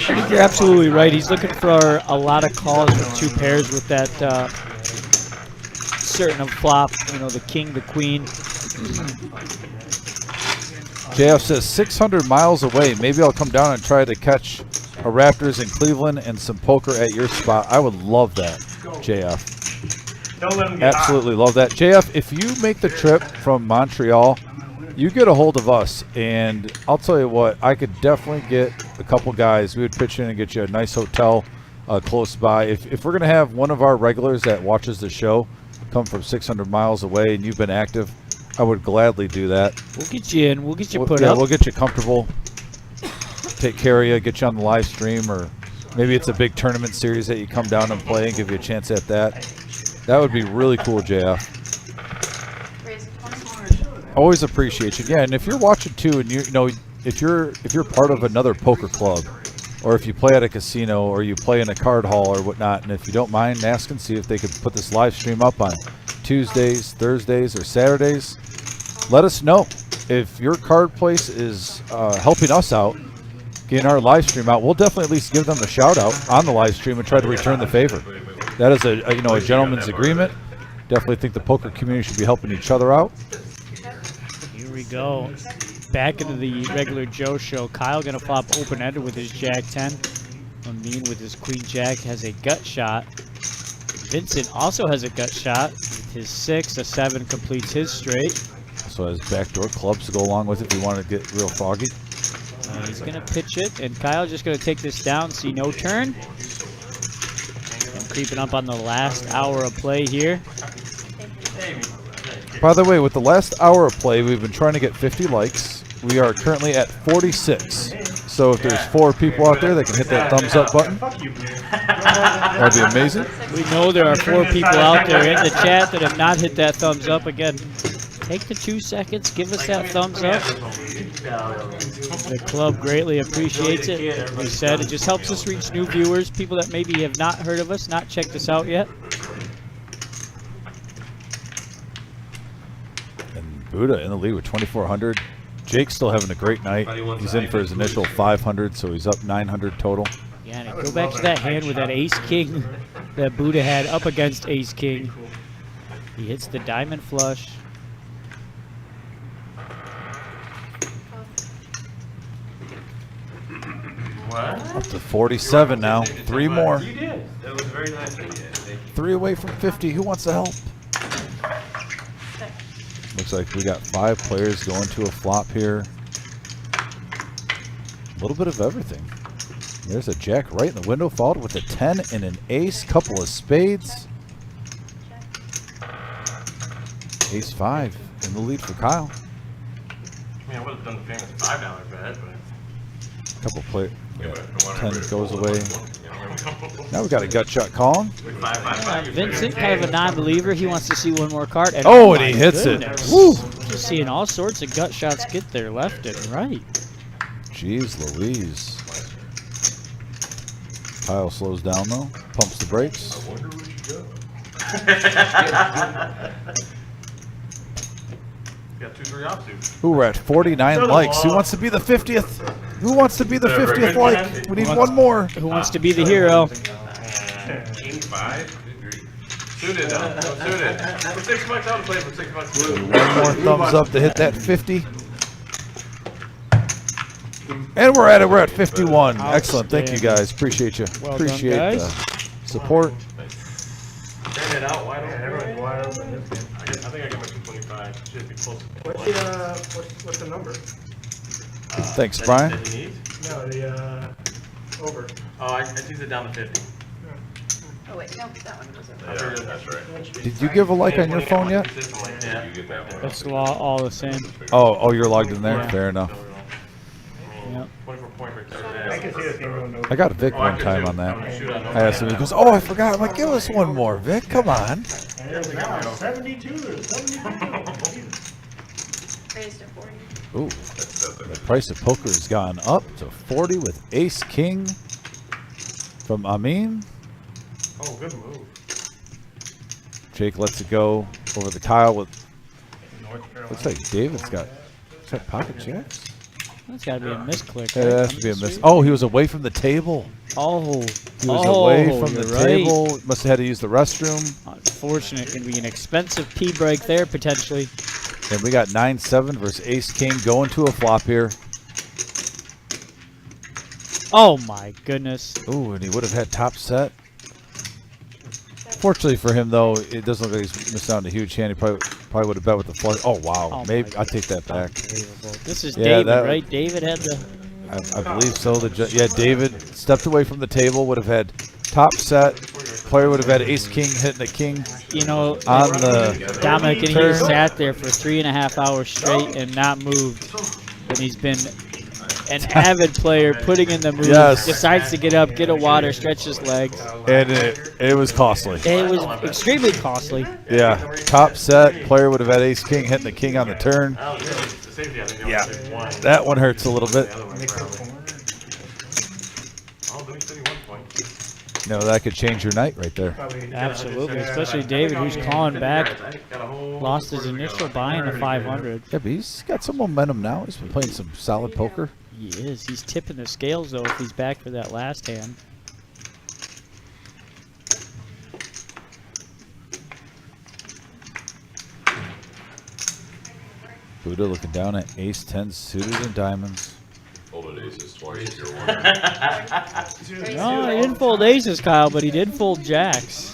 think you're absolutely right. He's looking for a lot of calls with 2 pairs with that certain flop. You know, the king, the queen. JF says 600 miles away. Maybe I'll come down and try to catch a Raptors in Cleveland and some poker at your spot. I would love that, JF. Don't let them get Absolutely love that. JF, if you make the trip from Montreal, you get a hold of us, and I'll tell you what, I could definitely get a couple guys. We would pitch in and get you a nice hotel close by. If we're going to have one of our regulars that watches the show come from 600 miles away and you've been active, I would gladly do that. We'll get you in. We'll get you put Yeah, up. we'll get you comfortable, take care of you, get you on the live stream, or maybe it's a big tournament series that you come down and play and give you a chance at that. That would be really cool, JF. Always appreciate you. Yeah, and if you're watching too, and you know, if you're part of another poker club, or if you play at a casino, or you play in a card hall or whatnot, and if you don't mind, ask and see if they could put this live stream up on Tuesdays, Thursdays, or Saturdays. Let us know if your card place is helping us out, getting our live stream out. We'll definitely at least give them a shout out on the live stream and try to return the favor. That is a gentleman's agreement. Definitely think the poker community should be helping each other out. Here we go. Back into the regular Joe show. Kyle going to flop open-ended with his Jack 10. Amin with his Queen Jack has a gut shot. Vincent also has a gut shot. With his 6, a 7 completes his straight. So has backdoor clubs to go along with it if you want to get real foggy. He's going to pitch it, and Kyle just going to take this down, see no turn. And creeping up on the last hour of play here. By the way, with the last hour of play, we've been trying to get 50 likes. We are currently at 46. So if there's 4 people out there that can hit that thumbs up button, that'd be amazing. We know there are 4 people out there in the chat that have not hit that thumbs up. Again, take the 2 seconds, give us that thumbs up. The club greatly appreciates it. As we said, it just helps us reach new viewers, people that maybe have not heard of us, not checked us out yet. And Buddha in the lead with 2,400. Jake's still having a great night. He's in for his initial 500, so he's up 900 total. Yeah, and go back to that hand with that ace-king that Buddha had up against Ace King. He hits the diamond flush. What? Up to 47 now. 3 more. You did. That was very nice of you. Thank you. 3 away from 50. Who wants to help? Looks like we got 5 players going to a flop here. A little bit of everything. There's a jack right in the window, followed with a 10 and an ace, couple of spades. Ace 5 in the lead for Kyle. I mean, I would have done the famous $5 bet, but Couple play. Yeah, but the one 10 I goes rolled away. was one. Now we got a gut shot calling. with 5, Vincent, kind of a non-believer. He wants to see one more card. And Oh, and my he hits goodness. it. Woo! Just seeing all sorts of gut shots get there left and right. Jeez Louise. Kyle slows down though, pumps the brakes. I wonder what you got. got 2-3 offsuits. Ooh, we're at 49 Throw the likes. Who ball. wants to be the 50th? Who wants to be the Very 50th good. like? We need one more. Who wants to be the hero? King 5. Good grief. Suited though. Suited. For $6, I would play for $6 blue. One more thumbs up to hit that 50. And we're at it. We're at 51. Excellent. Thank you guys. Appreciate you. Well done, Appreciate guys. the support. Turn it out wide Yeah, open. everyone's wide open this game. I think I got my 225. Should be close. What's the, what's the number? Thanks, Brian. That he needs? No, the, over. Oh, I teased it down to 50. Oh wait, no, that one was over. Yeah, that's right. Did you give a like on your phone yet? Yeah. You get that one. It's all the same. Oh, you're logged in there. Yeah. Fair enough. Yep. 24 point break. I can see this game going over. I got Vic one time on that. I asked him. He goes, "Oh, I forgot." I'm like, "Give us one more, Vic. Come on." And it's now 72 or 72. Raised to 40. Ooh, the price of poker has gone up to 40 with Ace King from Amin. Oh, good move. Jake lets it go over the Kyle with. North Carolina. Looks like David's got. Is that pocket jacks? That's got to be a misclick. Yeah, right? that has to be a miss. Oh, he was away from the table. Oh, He was away from you're the right. table. Must have had to use the restroom. Unfortunate. Can be an expensive P break there potentially. And we got 9-7 versus Ace King going to a flop here. Oh my goodness. Ooh, and he would have had top set. Fortunately for him, though, it doesn't look like he's missed out on a huge hand. He probably would have bet with the flush. Oh, wow. Oh, Maybe my I take that back. Unbelievable. This is Yeah, David, that- right? David had the. I believe so. Yeah, David stepped away from the table, would have had top set. Player would have had Ace King hitting the king You know, on the Dominic and he turn. sat there for 3.5 hours straight and not moved. And he's been an avid player, putting in the moves. Yes. Decides to get up, get a water, stretch his legs. And it was costly. It was extremely costly. Yeah, top set. Player would have had Ace King hitting the king on the turn. Oh, the safety, I think Yeah, they won. that one hurts a little bit. The other one probably. Oh, let me see 1 point. No, that could change your night right there. Absolutely, especially David, who's calling back. Got a whole Lost his initial buy in the 500. Yeah, but he's got some momentum now. He's been playing some solid poker. He is. He's tipping the scales, though, if he's back for that last hand. Buddha looking down at Ace 10 suited and diamonds. Folded aces twice if you're wondering. No, he didn't fold aces, Kyle, but he did fold jacks.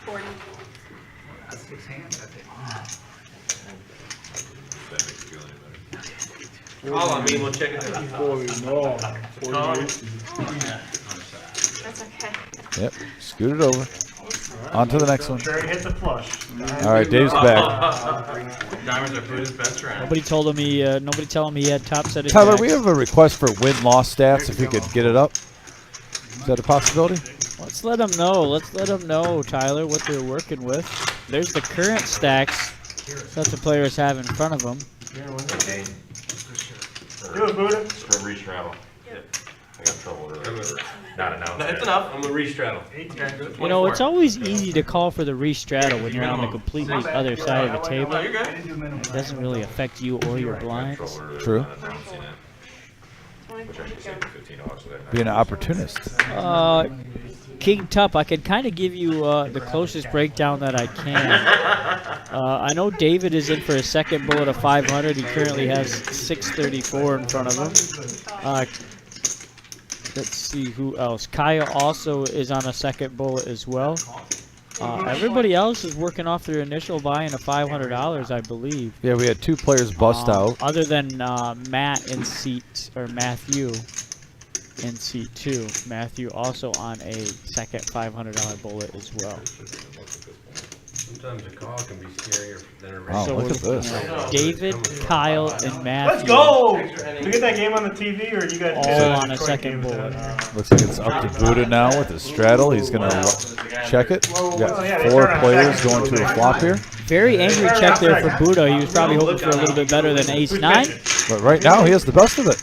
40. That's 6 hands, I think. That makes you feel any better. Call on me, we'll check it out. Call me. That's okay. Yep, scoot it over. On to the next one. Sure, he hit the flush. All right, Dave's back. Diamonds are Buddha's best friend. Nobody told him he. Nobody tell him he had top set of Tyler, jacks. we have a request for win-loss stats. If we could get it up, is that a possibility? Let's let them know. Let's let them know, Tyler, what they're working with. There's the current stacks that the players have in front of them. Do it, Buddha. From reach travel. I got trouble earlier. Not announced No, yet. it's enough. I'm gonna re-straddle. You know, it's always easy to call for the re-straddle when you're on the completely other side of the No, table. you're good. It doesn't really affect you or your blinds. True. Announcing it. Which actually saved me $15 for that night. Being an opportunist. King Tup, I could kind of give you the closest breakdown that I can. I know David is in for a second bullet of 500. He currently has 634 in front of him. Let's see who else. Kaya also is on a second bullet as well. Everybody else is working off their initial buy-in of $500, I believe. Yeah, we had 2 players bust out. Other than Matt in seat, or Matthew in seat 2. Matthew also on a second $500 bullet as well. Sometimes a call can be scarier than a race. Wow, So look at we're this. looking at David, Kyle, and Matthew. Let's go! We get that game on the TV, or you guys All on a second bullet. Looks like it's up to Buddha now with his straddle. He's going to check it. We got 4 players going to a flop here. Very angry check there for Buddha. He was probably hoping for a little bit better than ace-9. But right now, he has the best of it.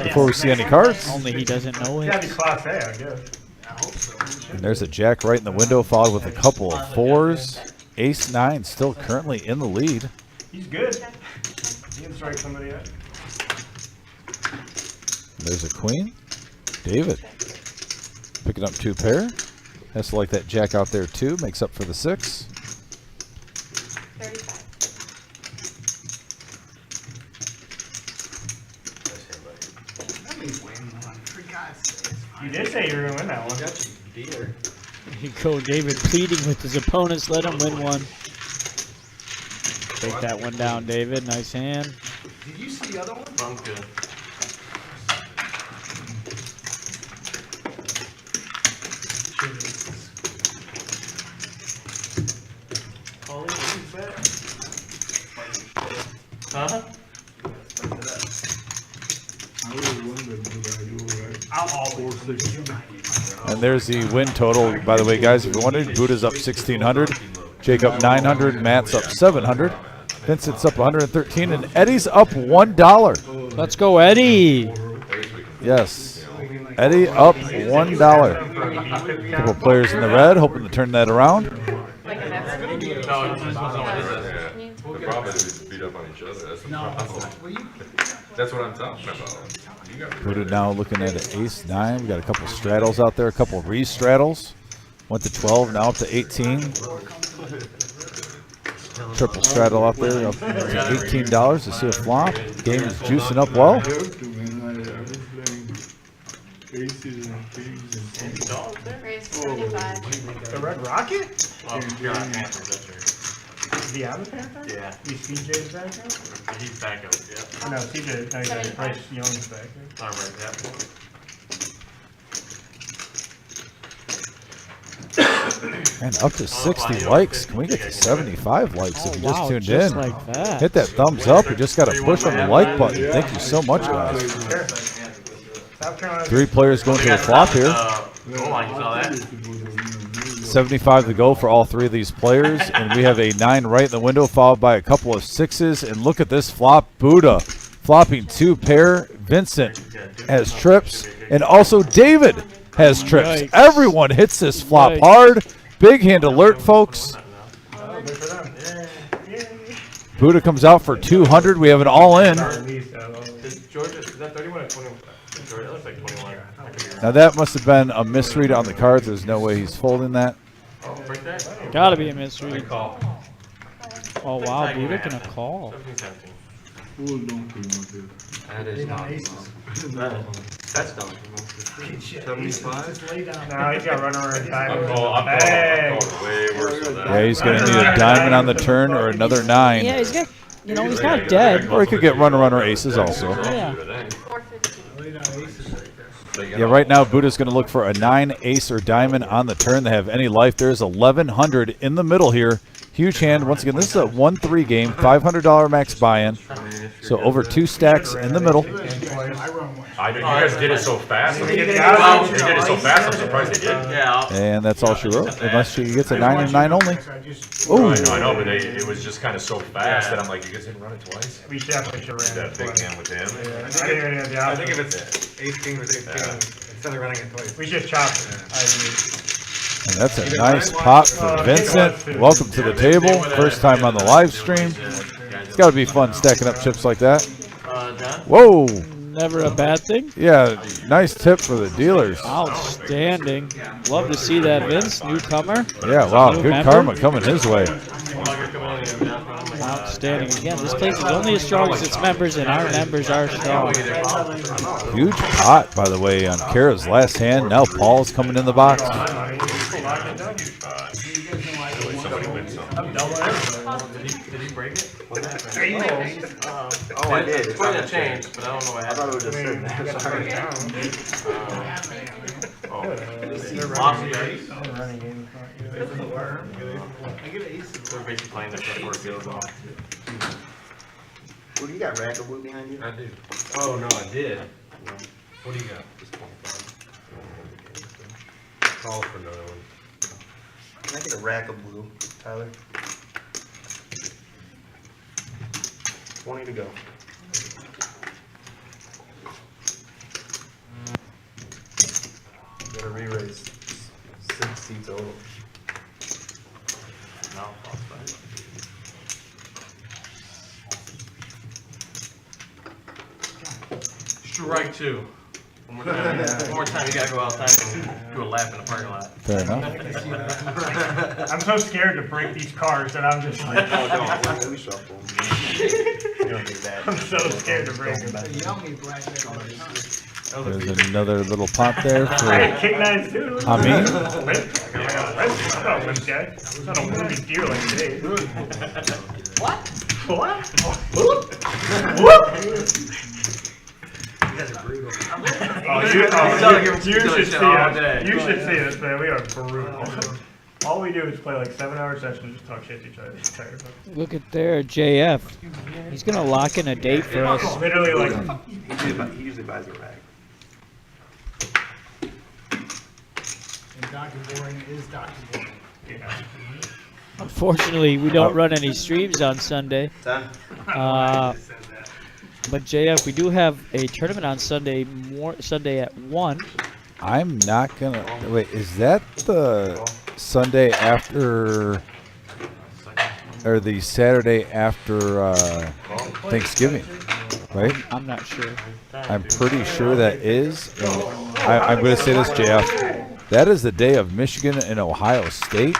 Before we see any cards. Only he doesn't know It's gotta be it. class A, I guess. And there's a jack right in the window, followed with a couple of 4s. Ace-9 still currently in the lead. He's good. He can strike somebody out. There's a queen. David picking up 2 pair. Has to like that jack out there too. Makes up for the 6. 35. You did say you were gonna win that one. Here you go, David pleading with his opponents. Let him win one. Take that one down, David. Nice hand. Did you see the other one? Bunker. Huh? And there's the win total. By the way, guys, if you're wondering, Buddha's up 1,600. Jacob 900. Matt's up 700. Vincent's up 113. And Eddie's up $1. Let's go, Eddie. Yes. Eddie up $1. Couple players in the red, hoping to turn that around. Like a never? No, this was someone that does. The problem is we beat up on each other. That's the problem. That's what I'm talking about. You got Buddha now looking at an ace-9. We got a couple straddles out there, a couple re-straddles. Went to 12, now up to 18. Triple straddle out there, up to $18 to see a flop. Game is juicing up well. Raise 75. The Red Rocket? Oh, yeah, Panthers, that's right. Is he on the Panther? Yeah. He's CJ's back there? He's back up, yeah. Oh, no, CJ, no, he's got Bryce Young's back there. All right, yeah. And up to 60 likes. Can we get to 75 likes if you just tuned just in? like that. Hit that thumbs up. You just got to push on the like button. Thank you so much, guys. South Carolina. 3 players going to a flop here. Goal line, you saw that? 75 to go for all 3 of these players. And we have a 9 right in the window, followed by a couple of 6s. And look at this flop. Buddha flopping 2 pair. Vincent has trips. And also David has trips. Yikes. Everyone hits this flop Yikes. hard. Big hand alert, folks. Oh, good for them. Yay. Buddha comes out for 200. We have an all-in. Is Georgia, is that 31 or 21? Georgia, that looks like 21. I could be wrong. Now that must have been a misread on the cards. There's no way he's folding that. Oh, break that? Gotta be a mystery. Call. Oh, wow, Buddha gonna call. 17. That is not. That's dumb. 75? No, he's got runner and I'm diamond. going Hey. way worse than that. Yeah, he's going to need a diamond on the turn or another 9. Yeah, he's got, he's not dead. Or he could get runner aces also. Yeah. 450. Yeah, right now Buddha's going to look for a 9, ace, or diamond on the turn. They have any life. There's 1,100 in the middle here. Huge hand. Once again, this is a 1-3 game, $500 max buy-in. So over 2 stacks in the middle. You guys did it so fast. They did it so fast, I'm surprised they did. Yeah. And that's all she wrote. Unless she gets a 9 and 9 only. Oh, I know, but it was just kind of so fast that I'm like, you guys didn't run it twice? We definitely should have ran That big hand with him. I didn't even have the I option. think if it's ace king with ace king, instead of running it twice. We just chopped it. I agree. And that's a nice pop for Vincent. Welcome to the table. First time on the live stream. It's got to be fun stacking up chips like that. Done? Whoa. Never a bad thing. Yeah, nice tip for the dealers. Outstanding. Love to see that, Vince. Newcomer. Yeah, wow, New good member. karma coming his way. Outstanding. Again, this place is only as strong as its members, and our members are strong. Huge pot, by the way, on Kara's last hand. Now Paul's coming in the box. Somebody wins something. Did he break it? What happened? Oh, I did. It's going to change, but I don't know what I thought it happened. was just sitting there. Sorry. They're basically playing this stuff where it goes off. Well, you got Rackaboo behind you? I do. Oh, no, I did. What do you got? Call for another one. Can I get a Rackaboo, Tyler? 20 to go. Gotta re-raise 60 total. No, I'll find it. Strike two. One more time. One more time, you gotta go outside and do a lap in the parking lot. Fair enough. I'm so scared to break these cards that I'm just like, Oh, don't. Let me shuffle them. You don't get that. I'm so scared to break them. There's another little pot there I for had kick nines too. I mean, I'm not a limp guy. I'm not a movie deer like today. What? What? Oh, you should see us. You should see us, man. We are brutal. All we do is play like 7-hour sessions and just talk shit to each other. Look at there, JF. He's gonna lock in a date for us. Literally like. He usually buys a rack. And Dr. Boring is Dr. Boring. Yeah. Unfortunately, we don't run any streams on Sunday. Done. But JF, we do have a tournament on Sunday Sunday at 1. I'm not gonna wait. Is that the Sunday after or the Saturday after Thanksgiving? Right? I'm not sure. I'm pretty sure that is. And I'm going to say this, JF. That is the day of Michigan and Ohio State.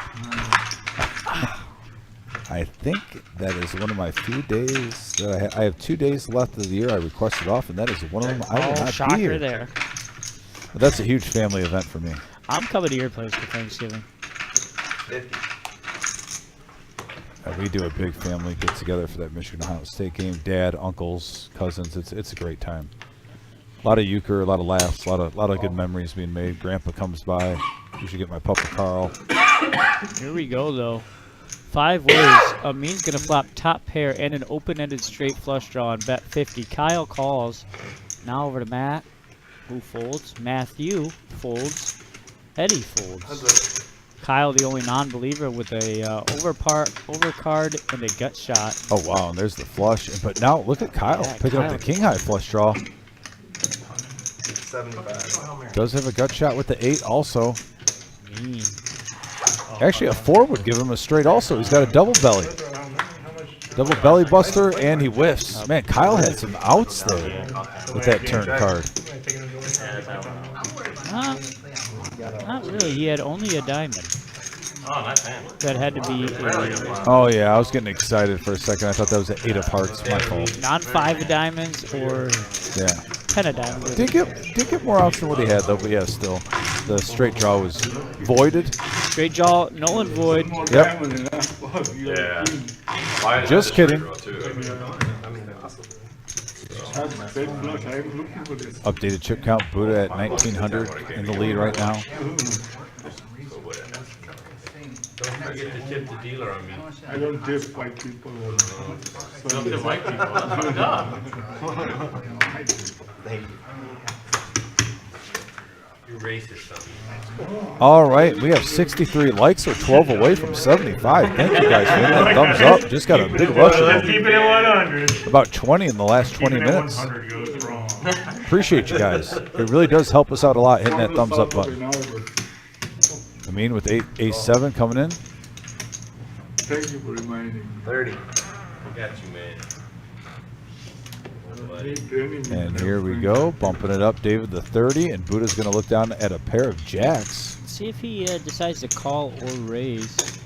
I think that is one of my few days that I have 2 days left of the year I requested off, and that is one of them. I will not be shocker here. there. But that's a huge family event for me. I'm coming to your place for Thanksgiving. 50. We do a big family get together for that Michigan Ohio State game. Dad, uncles, cousins. It's a great time. A lot of euchre, a lot of laughs, a lot of good memories being made. Grandpa comes by. Usually get my papa Carl. Here we go though. 5 ways. Amin's gonna flop top pair and an open-ended straight flush draw and bet 50. Kyle calls. Now over to Matt, who folds. Matthew folds. Eddie folds. Kyle, the only non-believer, with a overcard and a gut shot. Oh wow, and there's the flush. But now look at Kyle picking up the king high flush draw. 75. Does have a gut shot with the 8 also. Mean. Actually, a 4 would give him a straight also. He's got a double belly. Double belly buster, and he whiffs. Man, Kyle had some outs there with that turn card. Not really. He had only a diamond. Oh, nice hand. That had to be Oh yeah, I was getting excited for a second. I thought that was an 8 of hearts. My fault. non-5 of diamonds or Yeah. 10 of diamonds. Did get more outs than what he had though, but yeah, still. The straight draw was voided. Straight jaw, null and void. Yep. Yeah. Mine Just has a kidding. straight draw, too. Updated chip count. Buddha at 1900 in the lead right now. Don't forget to tip the dealer on me. I don't tip white people. Don't tip white people. That's fucked up. Thank you. You racist, son. All right, we have 63 likes, or 12 away from 75. Thank you guys for hitting that thumbs up. Just got a big rush of Let's them. keep it at 100. About 20 in the last 20 Keeping it minutes. 100 goes wrong. Appreciate you guys. It really does help us out a lot hitting that thumbs up button. I mean, with A7 coming in. Thank you for reminding me. 30. I got you, man. And here we go, bumping it up, David the 30, and Buddha's going to look down at a pair of jacks. See if he decides to call or raise.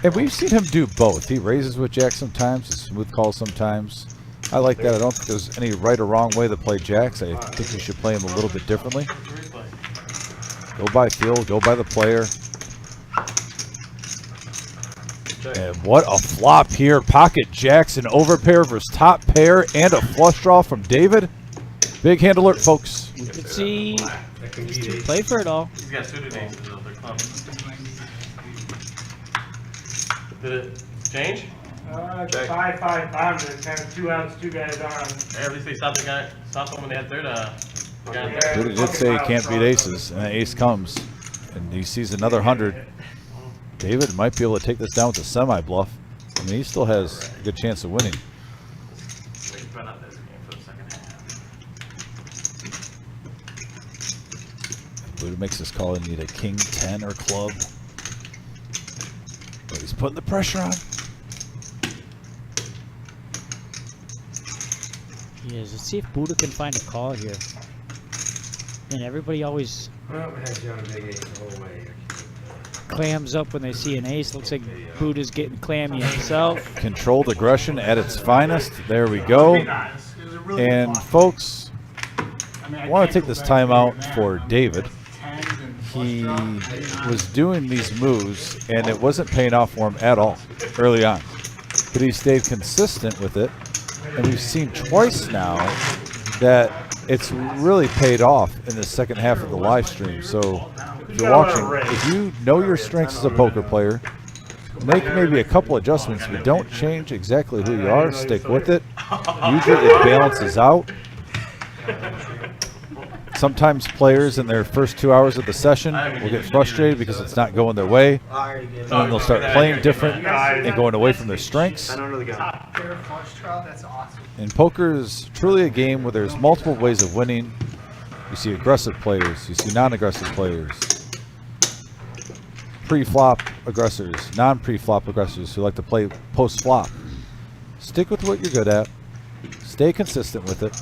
And we've seen him do both. He raises with jacks sometimes, he smooth calls sometimes. I like that. I don't think there's any right or wrong way to play jacks. I think you should play them a little bit differently. Go by feel, go by the player. And what a flop here. Pocket jacks, an overpair versus top pair, and a flush draw from David. Big hand alert, folks. We could see play for it all. He's got suited aces though, they're clubs. Did it change? 500, kind of 2 outs, 2 guys on. At least they stopped the guy, stopped them when they had third, guy. Buddha did say he can't beat aces, and the ace comes. And he sees another 100. David might be able to take this down with a semi-bluff. I mean, he still has a good chance of winning. Buddha makes this call and need a king 10 or club. But he's putting the pressure on. He is. Let's see if Buddha can find a call here. And everybody always clams up when they see an ace. Looks like Buddha's getting clammy himself. Controlled aggression at its finest. There we go. And folks, I want to take this time out for David. He was doing these moves and it wasn't paying off for him at all early on. But he stayed consistent with it. And we've seen twice now that it's really paid off in the second half of the live stream. So if you're watching, if you know your strengths as a poker player, make maybe a couple adjustments, but don't change exactly who you are. Stick with it. Usually it balances out. Sometimes players in their first 2 hours of the session will get frustrated because it's not going their way. And then they'll start playing different and going away from their strengths. And poker is truly a game where there's multiple ways of winning. You see aggressive players, you see non-aggressive players, pre-flop aggressors, non-pre-flop aggressors who like to play post-flop. Stick with what you're good at. Stay consistent with it.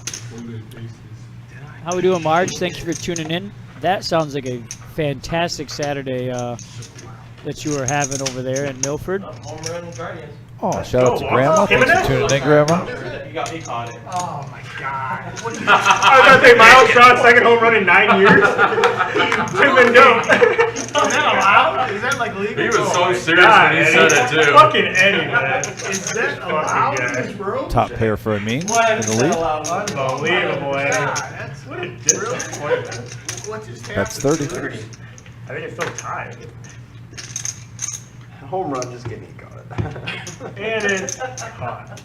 How we doing, Marge? Thank you for tuning in. That sounds like a fantastic Saturday that you were having over there in Milford. Oh, shout out to Grandma. Thanks for tuning in, Grandma. You got me caught it. Oh my God. I was going to say Miles shot second home run in 9 years. Tim and go. Is that allowed? Is that like legal? He was so serious when he said it too. Fucking Eddie, man. Is that allowed in this room? Top pair for a mean in the lead. Unbelievable, Eddie. That's What a disappointment. what just happened? That's 30. I think it's still tied. Home run, just kidding, got it. And it's caught.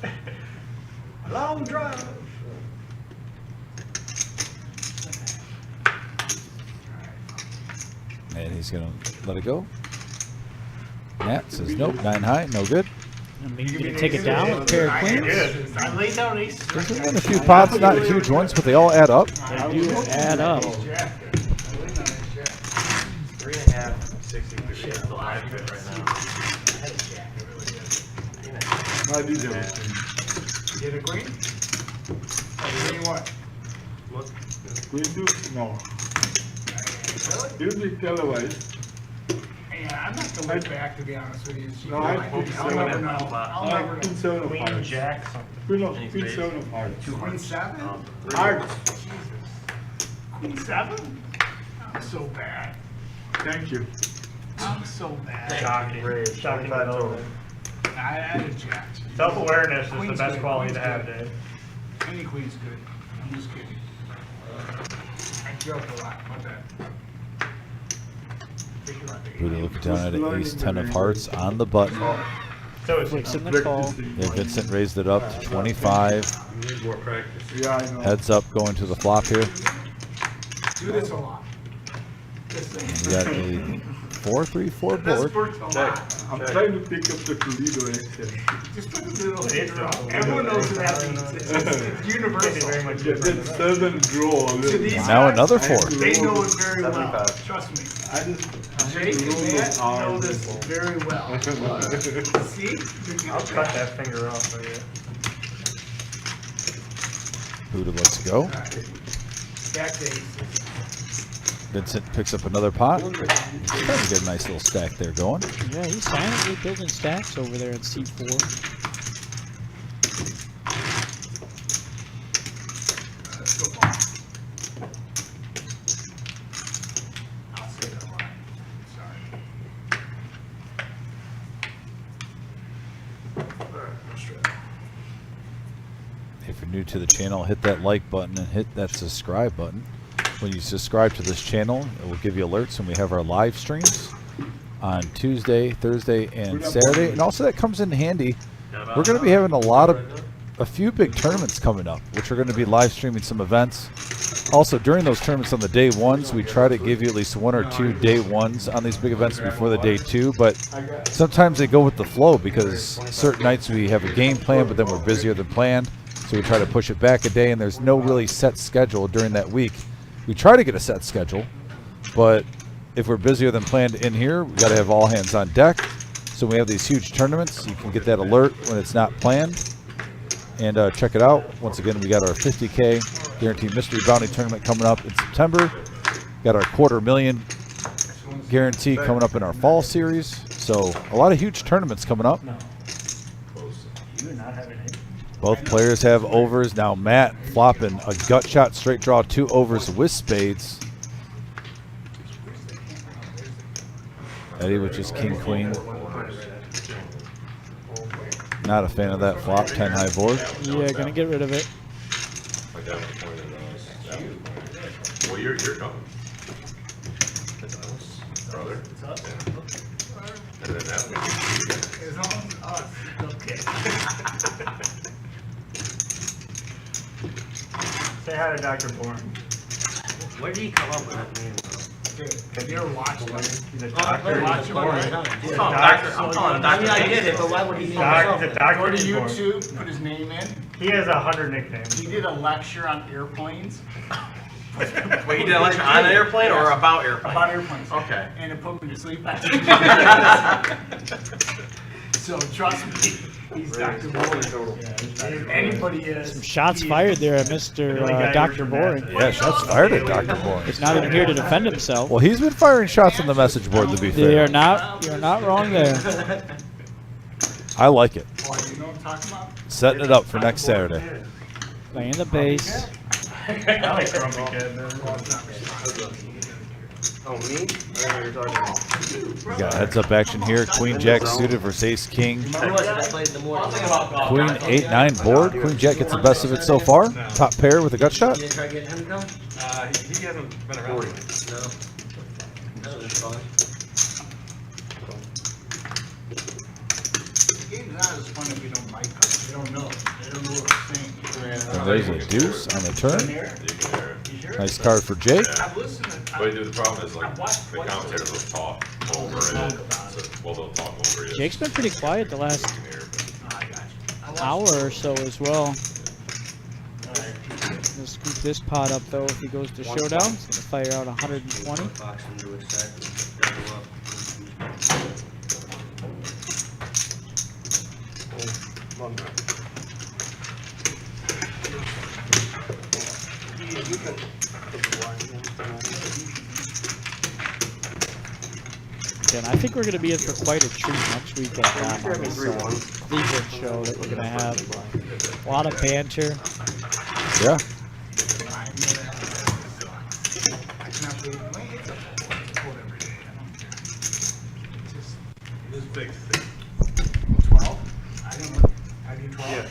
Long drive. And he's going to let it go. Matt says nope, 9 high, no good. I mean, you're going to take it down with a pair of queens? I laid down ace. There's been a few pots, not huge ones, but they all add up. They do add up. 3.5, 63 is the live bit right now. I do that. Get a queen? Queen what? Queen two? No. It'll be televised. Yeah, I'm not going to look back, to be honest with you. No, I think I'll so. never know. I'll never know. Queen seven of Queen hearts. Jack something. Queen seven of hearts. Queen seven? Hearts. Queen seven? I'm so bad. Thank you. I'm so bad. Shocking. Shocking development. I added jacks. Self-awareness is the Queen's best good. quality to Queen's have, good. Dave. Any queen's good. I'm just kidding. I joke a lot about that. Buddha looking down at an ace 10 of hearts on the button. So it's Flicks in the call. Yeah, Vincent raised it up to 25. You need more practice. Yeah, I know. Heads up going to the flop here. Do this a lot. We got a 4-3-4 This board. works a lot. I'm trying to pick up the Toledo accent. Just put the little hit on. Everyone knows what that means. It's universal. very much That southern drawl. To these Now guys, another 4. They know it very well. 75. Trust me. I just Jake and Matt know arms. this very well. See? I'll cut that finger off for you. Who lets go? Stack days. Vincent picks up another pot. Trying to get a nice little stack there going. Yeah, he's silently building stacks over there in C4. I'll say the line. Sorry. If you're new to the channel, hit that like button and hit that subscribe button. When you subscribe to this channel, it will give you alerts when we have our live streams on Tuesday, Thursday, and Saturday. And also that comes in handy. We're going to be having a few big tournaments coming up, which we're going to be live streaming some events. Also, during those tournaments on the day ones, we try to give you at least 1 or 2 day ones on these big events before the day 2. But sometimes they go with the flow because certain nights we have a game plan, but then we're busier than planned. So we try to push it back a day, and there's no really set schedule during that week. We try to get a set schedule, but if we're busier than planned in here, we got to have all hands on deck. So we have these huge tournaments. You can get that alert when it's not planned. And check it out. Once again, we got our 50K Guaranteed Mystery Bounty Tournament coming up in September. Got our $250,000 guarantee coming up in our fall series. So a lot of huge tournaments coming up. You not having it. Both players have overs. Now Matt flopping a gut shot straight draw, 2 overs with spades. Eddie with just king queen. Not a fan of that flop, 10 high board. Yeah, gonna get rid of it. Well, you're coming. Brother. And then that way. It's on us. Okay. Say hi to Dr. Bourne. Where did he come up with that name? If you're watching, He's a doctor. watch Bourne. it. He's I'm calling him Dr. I get it, but why would he name himself? Doctor Go to Bourne. YouTube, put his name in. He has 100 nicknames. He did a lecture on airplanes. Wait, he did a lecture on an airplane or about airplanes? About airplanes. Okay. And it put me to sleep. So trust me, he's Dr. Bourne. If anybody is. Some shots fired there at Mr. Dr. Boring. Yeah, shots fired at Dr. Boring. He's not even here to defend himself. Well, he's been firing shots on the message board, to be You're fair. not wrong there. I like it. Oh, you know what I'm talking about? Setting it up for next Saturday. Playing the bass. I like Grumpy Kid. Oh, me? I know you're talking about. We got heads up action here. Queen Jack suited versus Ace King. I played the more. Queen 8-9 board. Queen Jack gets the best of it so far. Top pair with a gut shot. You didn't try getting him to come? He hasn't been around. No. That was fun. The game's not as fun if you don't like it. They don't know. They don't know what I'm saying. And there's a deuce on the turn. You can hear it. Nice card for Jake. I've listened to But the problem is, like, the commentators will talk over it. Well, they'll talk over you. Jake's been pretty quiet the last You can hear it, but hour or so as well. We'll scoop this pot up though if he goes to showdown. He's gonna fire out 120. Box into a set. Double up. And I think we're gonna be in for quite a treat next week at on this Cleveland show that we're gonna have. A lot of banter. Yeah. This big 12? I didn't. I did 12. Yeah.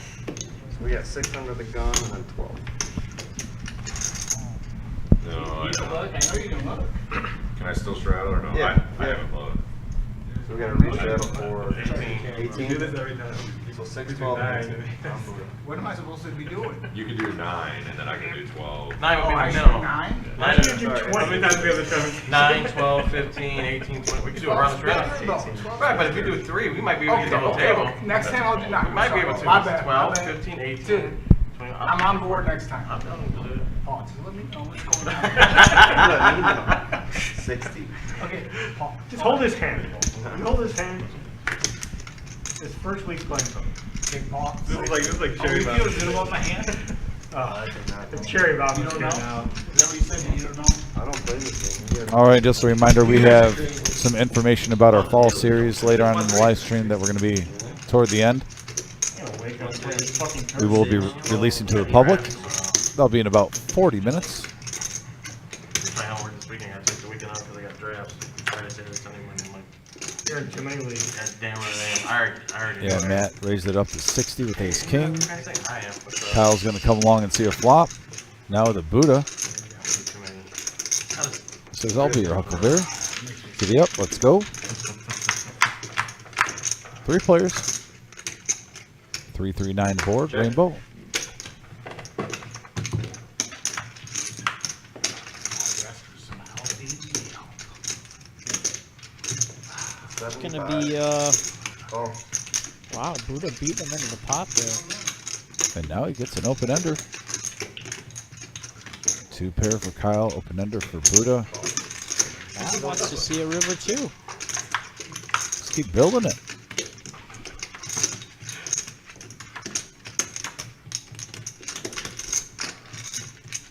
So we got 6 under the gun and then 12. No, I You can don't. look. I know you can look. Can I still straddle or no? Yeah, I yeah. haven't loaded. So we got a reshadow for 18. We do this every time. So 6, We do 12, 9. 19. What am I supposed to be doing? You can do 9, and then I can do 12. 9 would Oh, be I the should minimum. 9? 9 is do sorry. 20. How many times do we have the show? 9, 12, 15, 18, 20. We could do a round of round. Right, but if we do 3, we might be able to get the whole table. Next time I'll do 9. We might be able to. My bad. 12, my bad. 15, 18, Dude, 20. I'm on board next time. I'm down to do it. Paul, just let me know what's going on. 60. Okay, Paul. Just hold his hand. You hold his hand. His first week's playing something. Okay, Paul. This is like Are cherry you bomb. feeling good about my hand? Oh, the cherry bomb is good now. Is that what you said? You don't know? I don't play this game. All right, just a reminder, we have some information about our fall series later on in the live stream that we're going to be toward the end. Wake up and play this fucking We will be releasing to the public. That'll be in about 40 minutes. My homework this weekend, I took the weekend off because I got drafts. Friday, Saturday, Sunday, Monday. I'm like, you're in too many leagues. God damn right I am. I already Yeah, know. Matt raised it up to 60 with ace king. I think I am. But, Kyle's going to come along and see a flop. Now with a Buddha. too many. Says, I'll be your Huckleberry. Giddy up, let's go. 3 players. 3-3-9 board, rainbow. It's gonna be Oh. wow, Buddha beat him into the pot there. And now he gets an open ender. 2 pair for Kyle, open ender for Buddha. Matt wants to see a river too. Let's keep building it.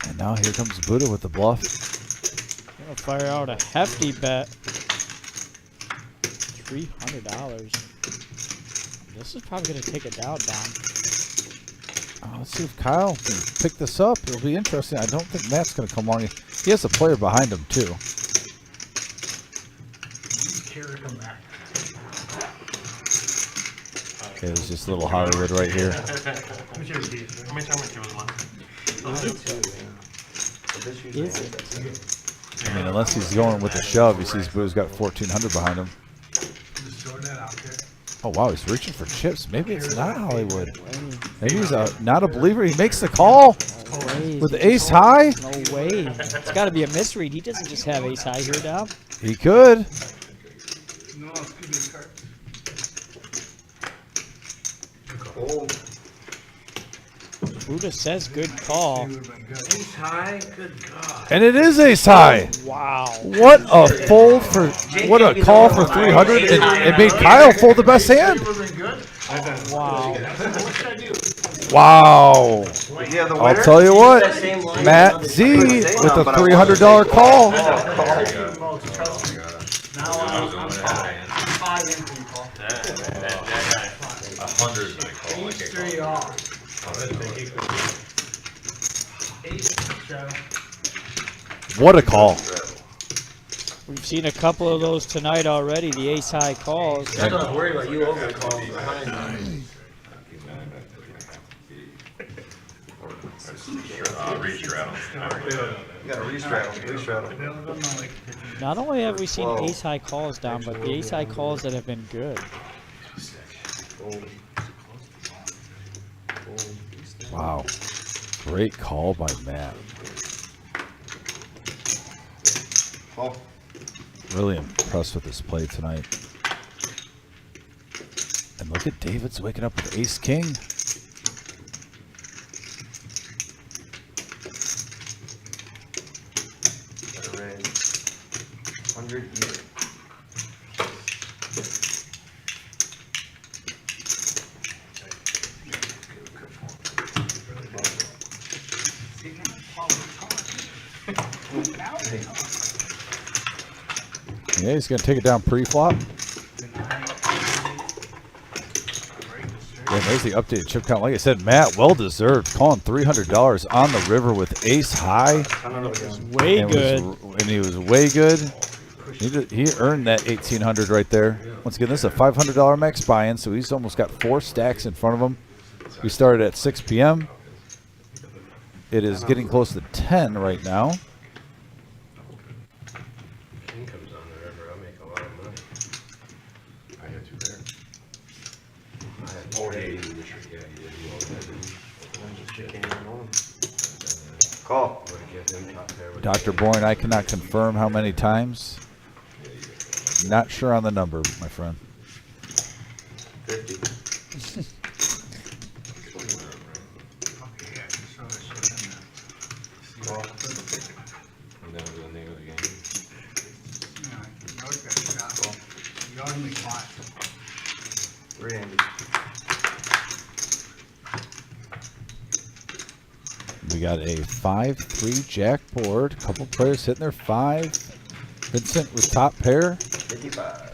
And now here comes Buddha with the bluff. Gonna fire out a hefty bet. $300. This is probably gonna take it down. Let's see if Kyle can pick this up. It'll be interesting. I don't think Matt's going to come along. He has a player behind him, too. Carry come back. Okay, there's just a little Hollywood right here. How many times was left? I mean, unless he's going with a shove, he sees Boo's got 1,400 behind him. Just throw that out there. Oh, wow, he's reaching for chips. Maybe it's not Hollywood. Maybe he's not a believer. He makes the call with ace high. No way. It's got to be a misread. He doesn't just have ace high here, Dom. He could. No, excuse me, card. Buddha says good call. Ace high? Good God. And it is ace high. Wow. What a fold for, what a call for 300. It made Kyle fold the best hand. Wow. Wow. Yeah, the I'll tell you what, Matt Z with a $300 call. Now I'm 5 in for you, Paul. Ace 3 off. What a call. We've seen a couple of those tonight already, the ace high calls. I'm not worried about you over calling behind me. Restraddle. You gotta restraddle. Not only have we seen ace high calls down, but the ace high calls that have been good. Wow. Great call by Matt. Really impressed with this play tonight. And look at David's waking up with ace king. Yeah, he's going to take it down pre-flop. Yeah, there's the updated chip count. Like I said, Matt, well-deserved. Calling $300 on the river with ace high. Way good. And he was way good. He earned that 1,800 right there. Once again, this is a $500 max buy-in, so he's almost got 4 stacks in front of him. We started at 6 p.m. It is getting close to 10 right now. King comes on the river, I'll make a lot of money. I had 2 there. I had 48. Yeah, you did. Call. Dr. Boyne, I cannot confirm how many times. Not sure on the number, my friend. 50. And that was the name of the game. You already made 5. 300. We got a 5-3 jack board. Couple players hitting their 5. Vincent with top pair. 55.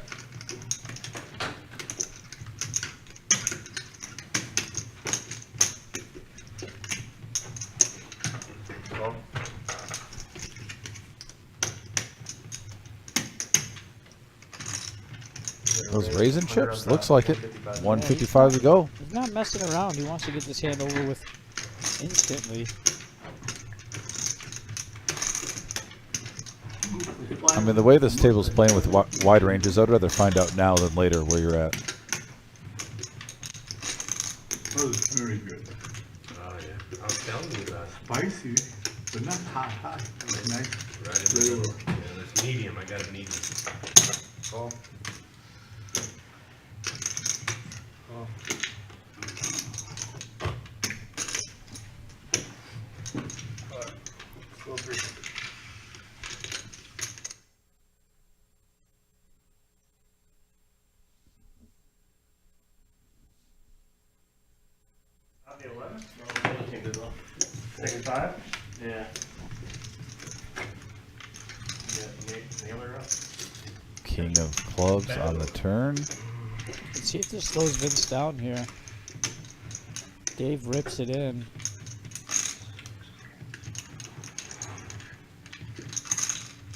Those raisin chips, looks like it. 155 to go. He's not messing around. He wants to get this hand over with instantly. I mean, the way this table's playing with wide ranges, I'd rather find out now than later where you're at. Oh, it's very good. Oh, yeah. I was telling you about it. Spicy, but not hot. It's nice. Right in the Flavor. middle. Yeah, that's medium. I got a medium. Call. The 11th? 65? Yeah. Nail her up. King of clubs on the turn. Let's see if this slows Vince down here. Dave rips it in.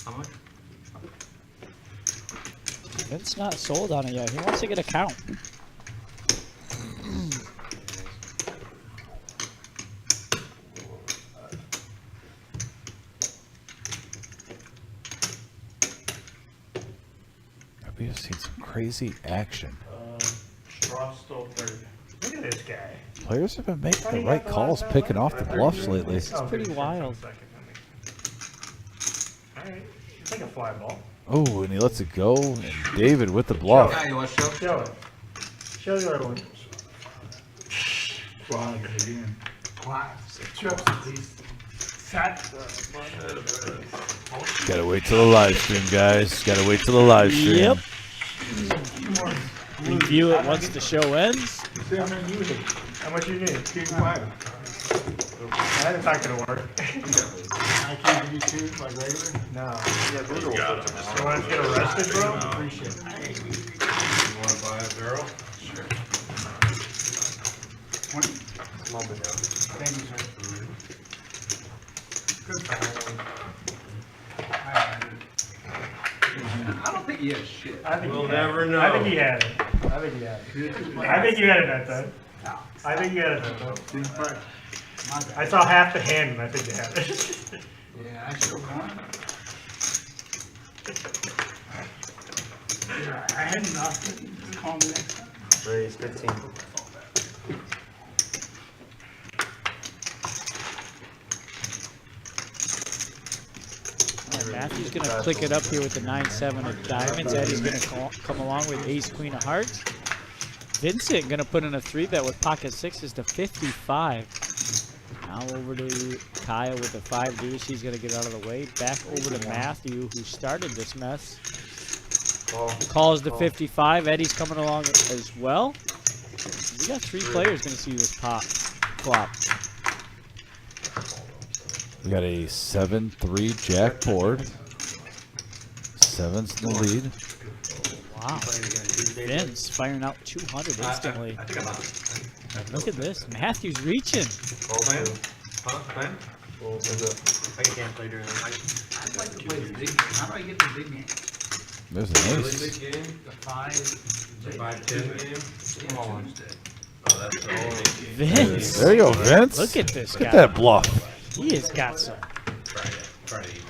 How much? Vince not sold on it yet. He wants to get a count. We have seen some crazy action. Straw stole 30. Look at this guy. Players have been making the right calls, picking off the bluffs lately. It's pretty wild. Alright, it's like a fly ball. Oh, and he lets it go. And David with the bluff. You want to show? Show it. Show the other one. Wow, again. Gotta wait till the live stream, guys. Gotta wait till the live stream. Yep. Review it once the show ends. See how many you hit? How much you need? King 5. That's not gonna work. I can't give you 2 like regular. No. You You want to get arrested, bro? Appreciate it. You want to buy a barrel? Sure. 20. Small bit. Thank you, sir. Good call. I don't think he has shit. I think We'll he had never it. know. I think he had it. I think he had it. I think you had it that time. I think you had it that time. King 5. My bad. I saw half the hand and I think you had it. Yeah, I still won. Yeah, I had nothing. Just call me next time. Raise 15. Matthew's going to click it up here with the 9-7 of diamonds. Eddie's going to come along with ace queen of hearts. Vincent going to put in a 3-bet with pocket sixes to 55. Now over to Kyle with the 5 deuce. He's going to get out of the way. Back over to Matthew, who started this mess. Calls the 55. Eddie's coming along as well. We got 3 players going to see this flop. We got a 7-3 jack board. 7's in the lead. Wow. Vince firing out 200 instantly. I think I'm out. Look at this. Matthew's reaching. Plan? Huh? Plan? I can't play during the night. I'd like to play the big game. How do I get the big game? There's an Really ace. big game? The 5. The 5-10 game? Come on. Oh, that's the Vince. There you go, Vince. Look at this Look guy. at that bluff. He has got some Friday evening.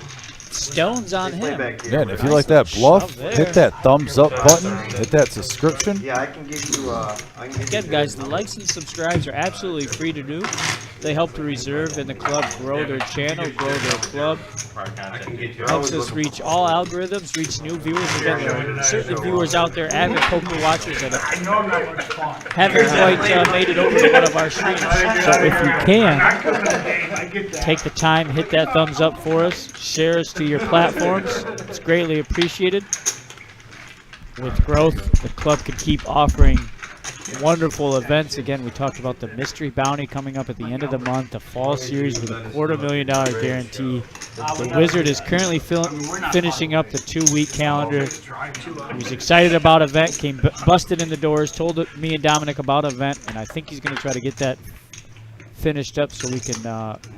stones on him. Yeah, and if you like that bluff, Shove there. hit that thumbs up button. Hit that subscription. Yeah, I can give you, Again, guys, the likes and subscribes are absolutely free to do. They help the reserve and the club grow their channel, grow their club. I can get you. Helps us reach all algorithms, reach new viewers. Again, there are certainly viewers out there, avid poker watchers that I know I'm not much fun. haven't quite made it over to one of our streams. So if you can, Not coming to the game, I get that. take the time, hit that thumbs up for us, share us to your platforms. It's greatly appreciated. With growth, the club could keep offering wonderful events. Again, we talked about the mystery bounty coming up at the end of the month, the fall series with a $250,000 guarantee. The Wizard is currently finishing up the 2-week calendar. He was excited about event, came busted in the doors, told me and Dominic about event, and I think he's going to try to get that finished up so we can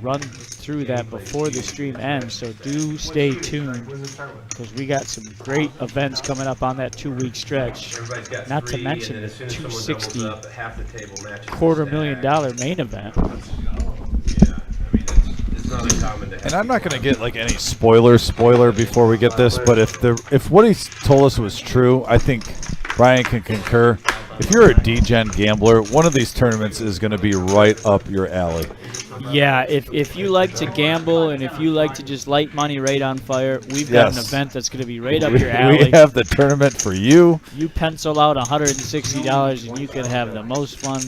run through that before the stream ends. So do stay tuned because we got some great events coming up on that 2-week stretch. Everybody's got Not to three, mention and then the as soon as someone doubles $260 up, half the table matches the $250,000 stack. main event. Yeah, I mean, it's not uncommon to have And I'm not going to people get like any spoiler before we get this, but if what he told us was true, I think Brian can concur. If you're a D-Gen gambler, one of these tournaments is going to be right up your alley. Yeah, if you like to gamble and if you like to just light money right on fire, we've got an event that's going to be right up your alley. We have the tournament for you. You pencil out $160 and you can have the most fun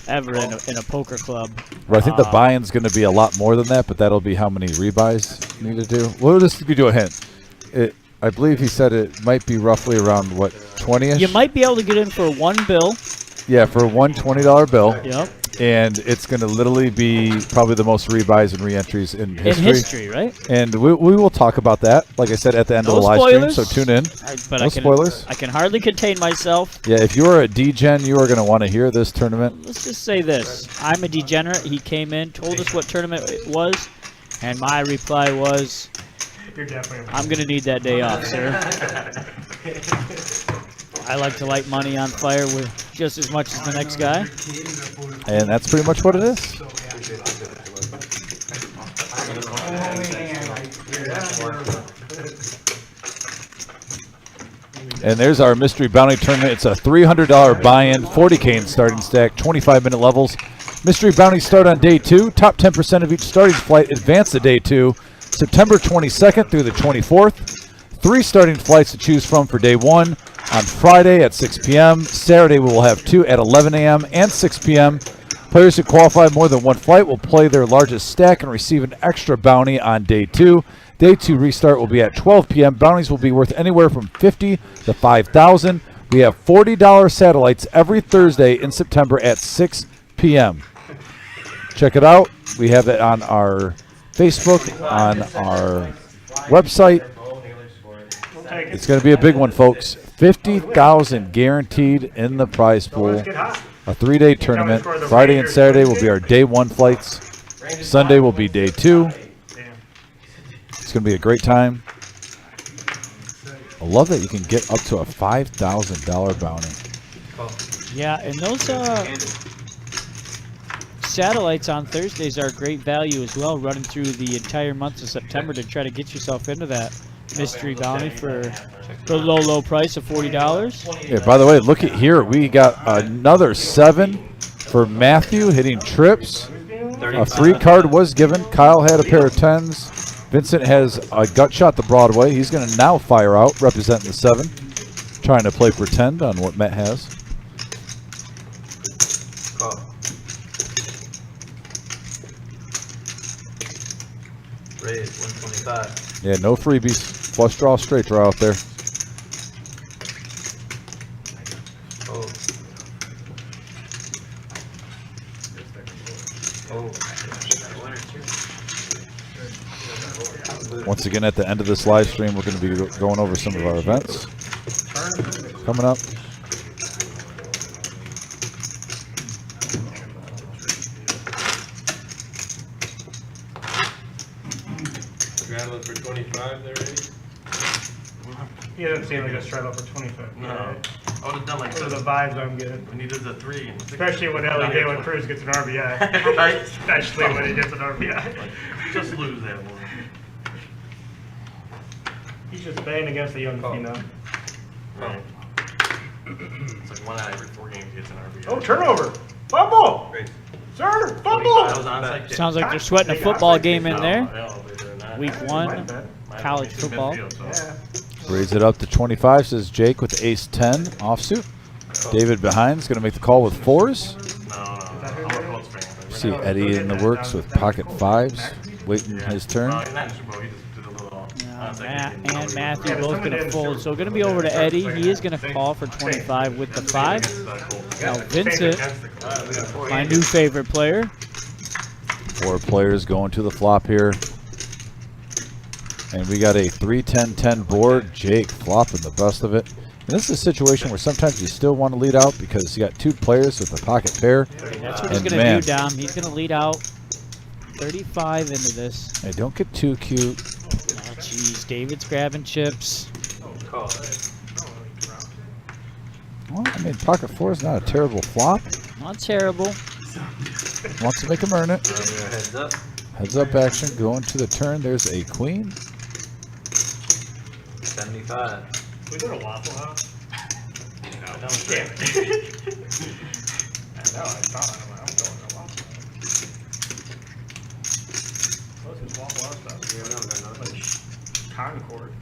ever in a poker club. Well, I think the buy-in's going to be a lot more than that, but that'll be how many rebuys you need to do. We'll just give you a hint. I believe he said it might be roughly around, what, 20-ish? You might be able to get in for one bill. Yeah, for one $20 bill. Yep. And it's going to literally be probably the most rebuys and re-entries in history. In history, right? And we will talk about that, like I said, at the end of the live stream, so tune in. But no spoilers. I can hardly contain myself. Yeah, if you are a D-Gen, you are going to want to hear this tournament. Let's just say this. I'm a degenerate. He came in, told us what tournament it was, and my reply was, You're definitely I'm going to need that day off, sir. I like to light money on fire with just as much as the next guy. And that's pretty much what it is. And there's our mystery bounty tournament. It's a $300 buy-in, 40K in starting stack, 25-minute levels. Mystery bounties start on day 2. Top 10% of each starting flight advance to day 2, September 22nd through the 24th. 3 starting flights to choose from for day 1 on Friday at 6 p.m. Saturday we will have 2 at 11 a.m. and 6 p.m. Players who qualify more than one flight will play their largest stack and receive an extra bounty on day 2. Day 2 restart will be at 12 p.m. Bounties will be worth anywhere from $50 to $5,000. We have $40 satellites every Thursday in September at 6 p.m. Check it out. We have it on our Facebook, on our website. It's going to be a big one, folks. $50,000 guaranteed in the prize pool. A 3-day tournament. Friday and Saturday will be our day 1 flights. Sunday will be day 2. It's going to be a great time. I love that you can get up to a $5,000 bounty. Yeah, and those satellites on Thursdays are great value as well, running through the entire month of September to try to get yourself into that mystery bounty for the low price of $40. Yeah, by the way, look at here. We got another 7 for Matthew hitting trips. A free card was given. Kyle had a pair of 10s. Vincent has a gut shot to Broadway. He's going to now fire out, representing the 7. Trying to play pretend on what Matt has. Raise 125. Yeah, no freebies. Flush draw, straight draw out there. Once again, at the end of this live stream, we're going to be going over some of our events coming up. Straddling for 25 there, Eddie? He doesn't seem like a straddle for 25. No. I would have done like Those are the vibes I'm getting. when he does a 3 and 6. Especially when Galen Cruz gets an RBI. Right? Especially when he gets an RBI. Just lose that one. He's just playing against the young phenom. Right. It's like 1 out of every 4 games he gets an RBI. Oh, turnover! Fumble! Sir, fumble! That was onside. Sounds like they're sweating a football game in there. Yeah, they're doing that. Week 1, college football. Yeah. Raise it up to 25, says Jake with ace 10 offsuit. David behind's going to make the call with 4s. No, I'm a Colts fan. See Eddie in the works with pocket 5s, waiting his turn. Not in Super Bowl, he just did a little onside Matt kick. and Matthew both going to fold. So going to be over to Eddie. He is going to call for 25 with the 5. Now Vincent, my new favorite player. 4 players going to the flop here. And we got a 3-10-10 board. Jake flopping the best of it. And this is a situation where sometimes you still want to lead out because you got 2 players with a pocket pair. That's what he's going to do, Dom. He's going to lead out 35 into this. Hey, don't get too cute. Oh, jeez. David's grabbing chips. Well, I mean, pocket 4 is not a terrible flop. Not terrible. Wants to make him earn it. Heads up. Heads up action going to the turn. There's a queen. 75. We go to Waffle House? No, Damn it. I know, I thought I'm going to Waffle House. What's this Waffle House stuff? Like Concord.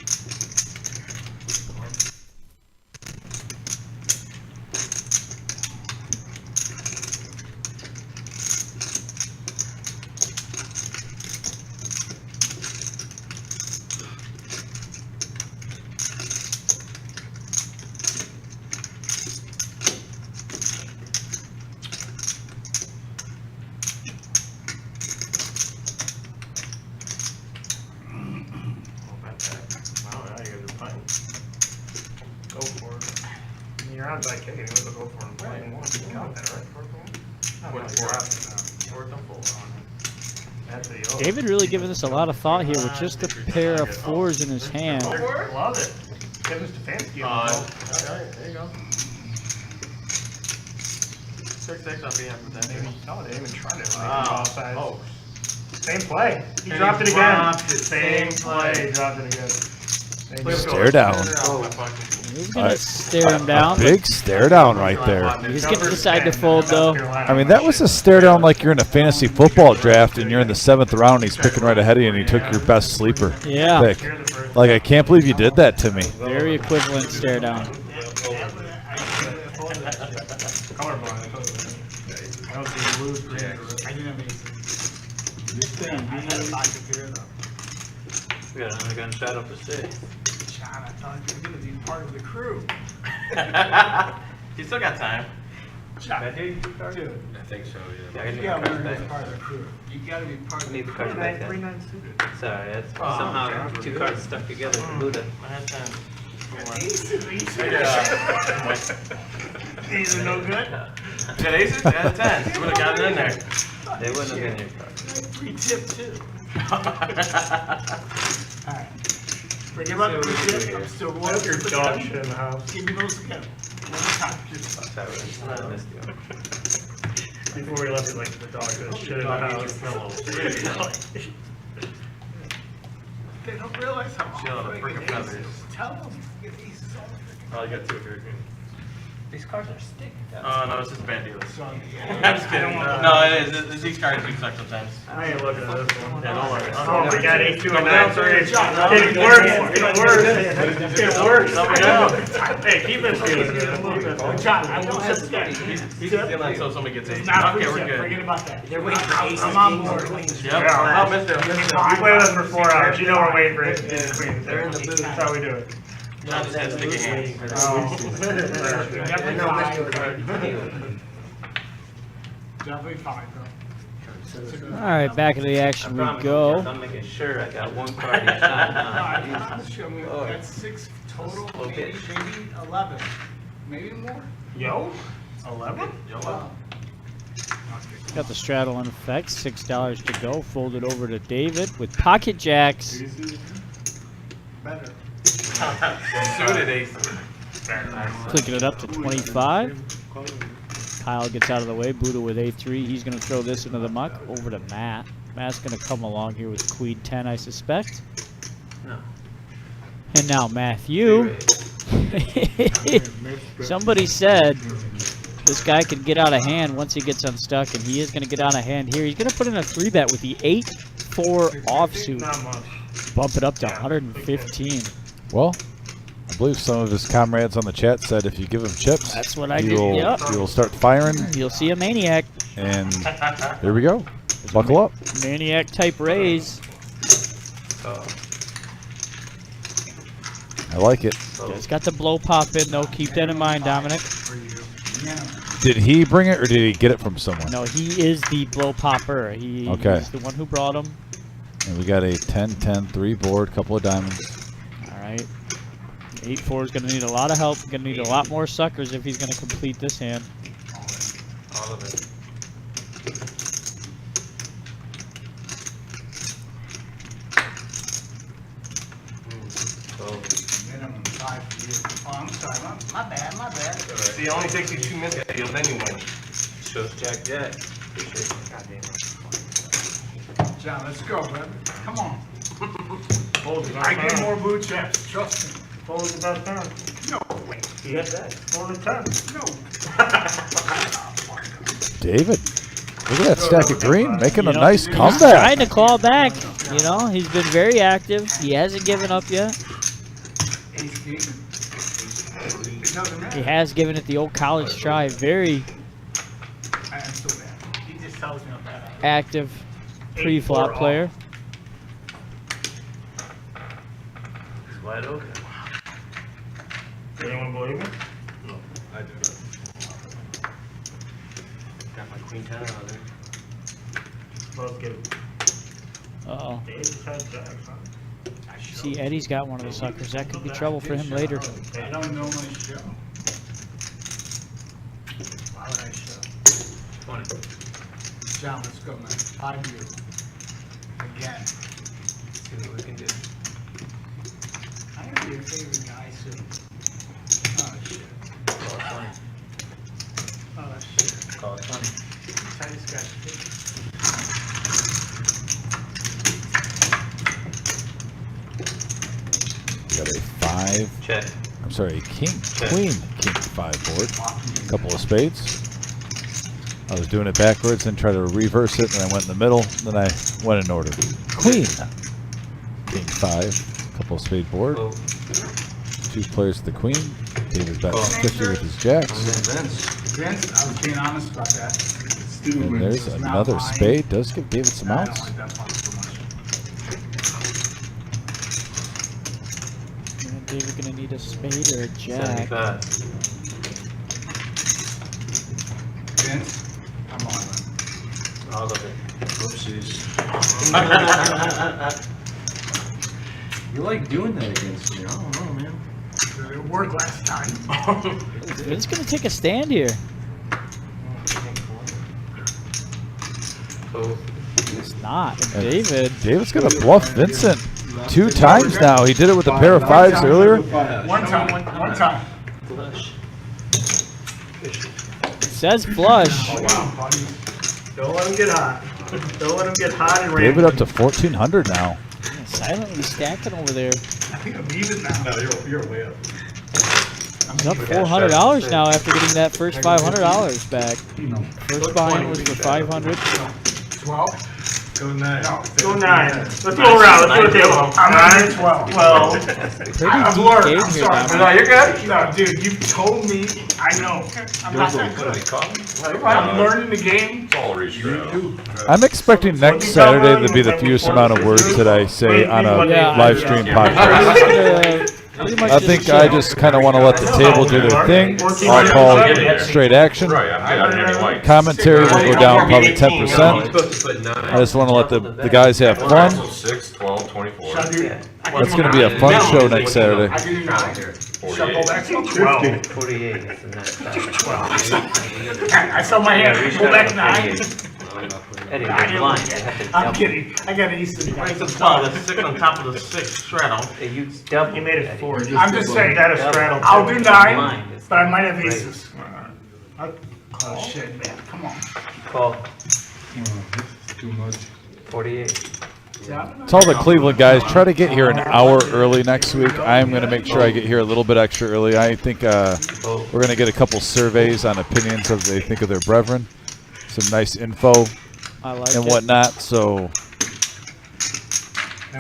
Go for it. I mean, you're on by kicking, you go for it. Right. You count that, right? That's the old. David really giving this a lot of thought here with just a pair of 4s in his hand. Love it. Kevin Stefanski on the ball. Alright, there you go. 6-6, I'll be happy with that. No, they didn't even try to. Oh. Oh. Same play. He And dropped he it again. dropped it. Same Same play. play. He dropped it again. Stare down. He's going to stare him down. Big stare down right there. He's going to decide to fold, though. I mean, that was a stare down like you're in a fantasy football draft and you're in the 7th round. He's picking right ahead of you and he took your best sleeper Yeah. pick. Like, I can't believe you did that to me. Very equivalent stare down. Colorblind. I don't see blues, green, or red. I didn't have We got another gun shadow for 6. John, I thought you were going to be part of the crew. You still got time. John, Dude. I think so, Yeah, I you need the got cards to be back. part of the crew. You got to be part I of need the the crew. cards back then. 3-9 suited. Sorry, that's somehow 2 cards stuck together for Buddha. I had time. These are no good. You got aces? I had 10. You would have got it in there. They wouldn't have been your cards. Free tip, too. All right. Forget about the free tip. I'm still going What to if your dog shit in the house? Give me those again. One time. Sorry, I missed you. Before we left, he's like, the dog does shit in the house. They don't realize how Chill, the freaking freaking aces. feathers. Tell them. Get aces all the Oh, you got 2 if you're green. These cards are sticking. Oh, no, it's just bad deals. freaking I'm just kidding. No, it is. These cards do suck sometimes. I ain't looking at this one. Yeah, don't worry. Oh, we got 8, 2, and 9, 3. It's John, getting worse. It's getting worse. It's getting worse. Hey, keep it feeling. John, I won't have to get He's stealing until somebody gets 8. Not Okay, free we're tip. good. Forget about that. They're waiting for aces. I'm on board. Yep. Oh, missed it. You play with us for 4 hours. You know we're waiting for it. Queens. They're in the booth. That's how we do it. Not just had sticky hands. Definitely fine. Definitely fine, bro. All right, back into the action we go. I'm making sure I got 1 card each No, time. I promise you, I mean, that's 6 total, Okay. maybe 11, maybe more. Yo? 11? Got the straddle in effect. $6 to go. Folded over to David with pocket jacks. Better. Suited aces. Clicking it up to 25. Kyle gets out of the way. Buddha with A3. He's going to throw this into the muck. Over to Matt. Matt's going to come along here with Queen 10, I suspect. No. And now Matthew. Somebody said this guy can get out of hand once he gets unstuck, and he is going to get out of hand here. He's going to put in a 3-bet with the 8-4 offsuit. Not much. Bump it up to 115. Well, I believe some of his comrades on the chat said if you give him chips, That's what I did. you'll, Yep. you'll start firing. You'll see a maniac. And here we go. Buckle up. Maniac type raise. I like it. Just got the blow pop in though. Keep that in mind, Dominic. Did he bring it or did he get it from someone? No, he is the blow popper. He's the one who brought him. And we got a 10-10 3 board, couple of diamonds. All right. 8-4 is going to need a lot of help. Going to need a lot more suckers if he's going to complete this hand. All of it. Minimum 5 for you. Oh, I'm sorry. My bad. See, it only takes you 2 minutes to deal, then you win. Shows Jack Jack. John, let's go, brother. Come on. Fold the I best get turn. more blue chips. Trust me. Fold the best turn. No way. He hit that. Fold the turn. No. David, look at that stack of green, making a nice He's comeback. trying to claw back. You know, he's been very active. He hasn't given up yet. Ace king. It doesn't matter. He has given it the old college try. Very I am so bad. He just tells me I'm bad. active pre-flop player. It's wide open. Does anyone believe me? No, I do not. Got my queen 10 out there. Let's get it. Uh-oh. Dave just had jacks, huh? See, Eddie's got one of the suckers. That could be trouble for him later. I don't know my show. Why would I show? 20. John, let's go, man. 5 you. Again. See what we can do. I'm gonna be your favorite guy soon. Oh shit. Oh shit. Call it 20. Try this guy. We got a 5. Check. I'm sorry, a king, queen, king 5 board. A couple of spades. I was doing it backwards and tried to reverse it, and I went in the middle. Then I went in order. Queen, king 5, couple of spade board. 2 players to the queen. David bet 50 with his jacks. Vince, I was being honest about that. And there's another spade. Does give David some I don't outs. like that one so much. And David gonna need a spade or a jack. 75. Vince, I'm on. All of it. Oopsies. You like doing that against me? I don't know, man. It worked last time. Vin's gonna take a stand here. Oh, It's not. And And David's gonna bluff Vincent 2 times now. He did it with a pair of 5s earlier. One time. flush. says flush. Oh, wow, buddy. Don't let him get hot. Don't let him get hot and David random. up to 1,400 now. Silently stacking over there. I think I'm even now. No, you're way up. He's up $400 now after getting that first $500 back. First buy-in was for 500. 12? Go 9. No, Go 9. Let's go around. Let's go to the table. I'm at 12. 12. Pretty I've deep learned. game I'm here, sorry. Dominic. No, you're good. No, dude, you told me. I know. I'm not that good. I'm learning the game. It's all restraight. I'm expecting next Saturday to be the fewest amount of words that I say on a Yeah, live stream podcast. I think I just kind of want to let the table do their thing. I'll call it straight action. Right, I'm getting any white. Commentary will go down probably 10%. He's supposed to put 9. I just want to let the guys have fun. 6, 12, 24. Shall I do? It's going to be a fun show next Saturday. I can do 9 here. Shall I go 48. back to 12? 48 is the next. 12. I saw my hand. Go back 9. Eddie, I they're didn't blind. look They at have it. to I'm double. kidding. I got an Eastern guy. It's a 12. That's 6 on top of the 6 straddle. They use double. He made it 4. I'm just saying That is straddle. I'll do 9, Blind. but I might have aces. Oh shit, man. Come on. Call Too much. 48. Tell the Cleveland guys, try to get here an hour early next week. I'm going to make sure I get here a little bit extra early. I think we're going to get a couple surveys on opinions of they think of their brethren. Some nice info I like and it. whatnot, so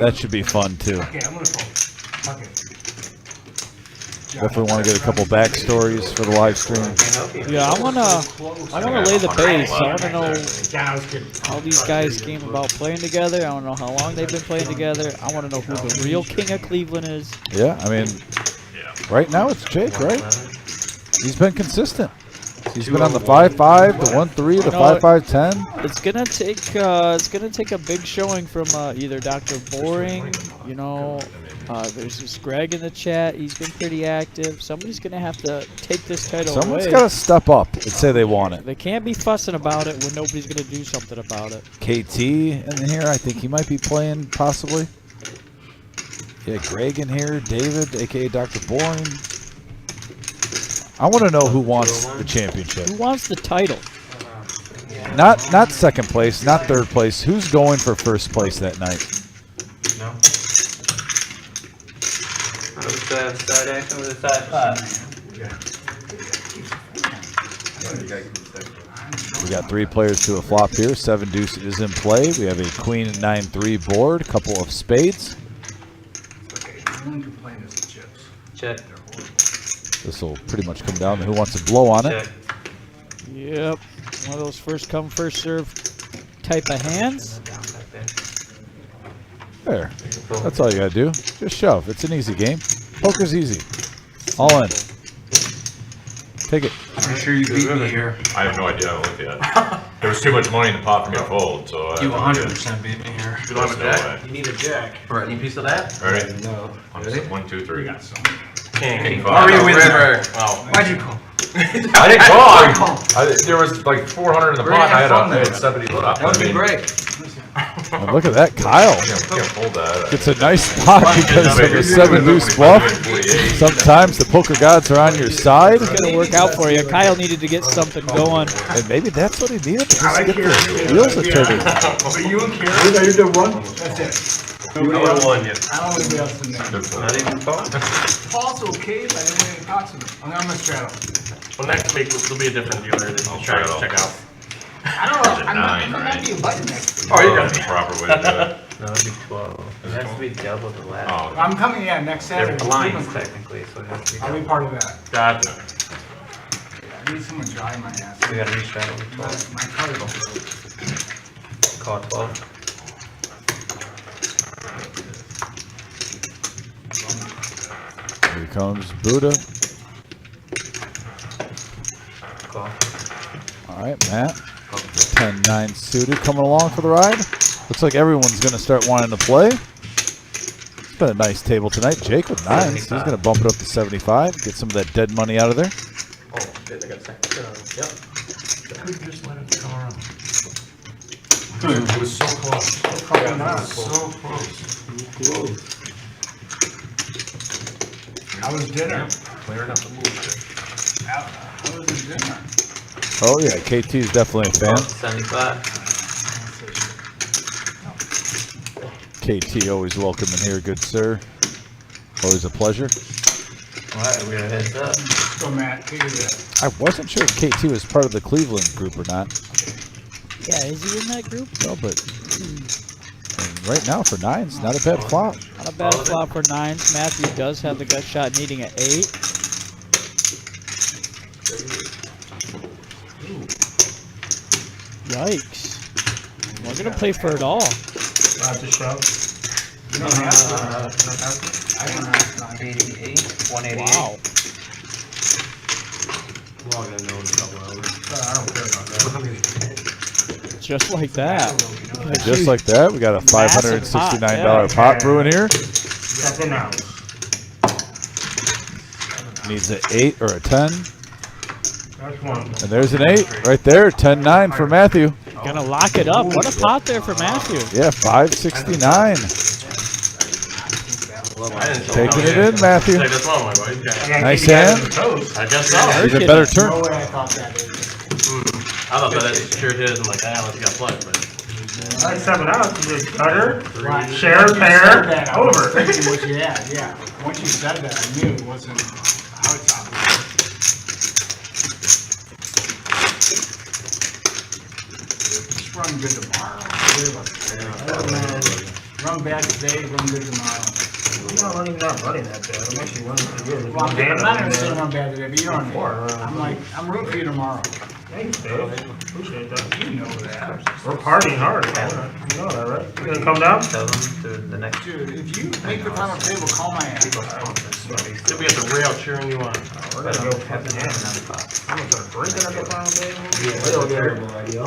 that should be fun too. Okay, I'm gonna fold. Fuck it. Definitely want to get a couple backstories for the live stream. Yeah, I wanna lay the base. I wanna know Yeah, I was kidding. how these guys came about playing together. I wanna know how long they've been playing together. I wanna know who the real king of Cleveland is. Yeah, I mean, right now it's Jake, right? He's been consistent. He's been on the 5-5, the 1-3, the 5-5-10. It's gonna take a big showing from either Dr. Boring, you know. There's this Greg in the chat. He's been pretty active. Somebody's gonna have to take this title Someone's away. got to step up and say they want it. They can't be fussing about it when nobody's gonna do something about it. KT in here, I think he might be playing possibly. Yeah, Greg in here, David, aka Dr. Boring. I want to know who wants the championship. Who wants the title? Not second place, not third place. Who's going for first place that night? No. Start action with a side pot. We got 3 players to a flop here. 7 deuce is in play. We have a queen and 9-3 board, couple of spades. Okay, the only complaint is the chips. Check. This will pretty much come down to who wants to blow on it. Check. Yep. One of those first come, first serve type of hands. There. That's all you gotta do. Just shove. It's an easy game. Poker's easy. All in. Take it. I'm sure you beat me here. I have no idea. I haven't looked yet. There was too much money in the pot for me to fold, so You 100% beat me here. You don't have a no jack? way. You need a jack. Or any piece of that? Ready? No. 1, 2, 3. King. Are you with river? Oh. Why'd you call? I didn't call. There was like 400 in the pot. I had 70 left. That would be I mean, great. And look at that, Kyle. Can't fold that. It's a nice spot because of the 7 deuce bluff. Sometimes the poker gods are on your side. It's gonna work out for you. Kyle needed to get something going. And maybe that's what he needed. Just to get the wheels a turning. But you and Karen, you did one? That's it. I would have won you. I don't want to be else in there. Not even thought. Paul's okay, but I didn't want any talks with him. I'm gonna straddle. Well, next week there'll be a different dealer that you try to check out. I don't know. I'm not Nine, gonna right? be invited next week. Oh, you That's got the proper way to do it. No, it'd be 12. It has to be double the last. Oh, I'm coming, yeah, next Saturday. They're blinds technically, so it has to be I'll be double. part of that. Gotcha. I need someone to dry my ass. We gotta restraddle with My 12. my card is Call 12. Here comes Buddha. Call. All right, Matt. 10-9 suited coming along for the ride. Looks like everyone's going to start wanting to play. It's been a nice table tonight. Jake with 9s. He's going to bump it up to 75. Get some of that dead money out of there. Oh, shit, I got a second. Yep. Could just let it come around. It was so close. So close. How was dinner? Clearing up the bullshit. How was the dinner? Oh, yeah. KT is definitely a fan. 75. KT, always welcome in here, good sir. Always a pleasure. Alright, we're heads up. Go, Matt. Take it there. I wasn't sure if KT was part of the Cleveland group or not. Yeah, is he in that group? No, but right now for 9s, not a bad flop. Not a bad flop for 9s. Matthew does have the gut shot needing an 8. Yikes. We're going to play for it all. To shove. You don't have to. I don't have to. 88. 188. Wow. We're all gonna know in a couple hours. I don't care about that. Just like that. And just like that, we got a $569 pot brewing here. Second out. Needs an 8 or a 10. That's one. And there's an 8 right there. 10-9 for Matthew. Gonna lock it up. What a pot there for Matthew. Yeah, 569. Taking it in, Matthew. Take this one, my boy. Nice hand. I guess so. Even better turn. No way I thought that is. I thought that sure did. I'm like, ah, let's get plugged, but. All right, 7 outs. You did cutter, Right. share, Once you pair, said that, I was over. thinking what you had, yeah. Once you said that, I knew it wasn't how it's out. Just run good tomorrow. Run bad today, run good tomorrow. not running that bad. I'm actually running pretty good. Well, I'm not gonna say I'm bad today, but you don't. I'm rooting for you tomorrow. Thanks, Dave. Appreciate that. You know that. We're partying hard. You know that, right? You gonna come down? Tell them to the next. Dude, if you make the final table, call my ass. Still be at the rail cheering you on. We're gonna go fucking ham. I'm gonna start drinking at the final table. That's a terrible idea.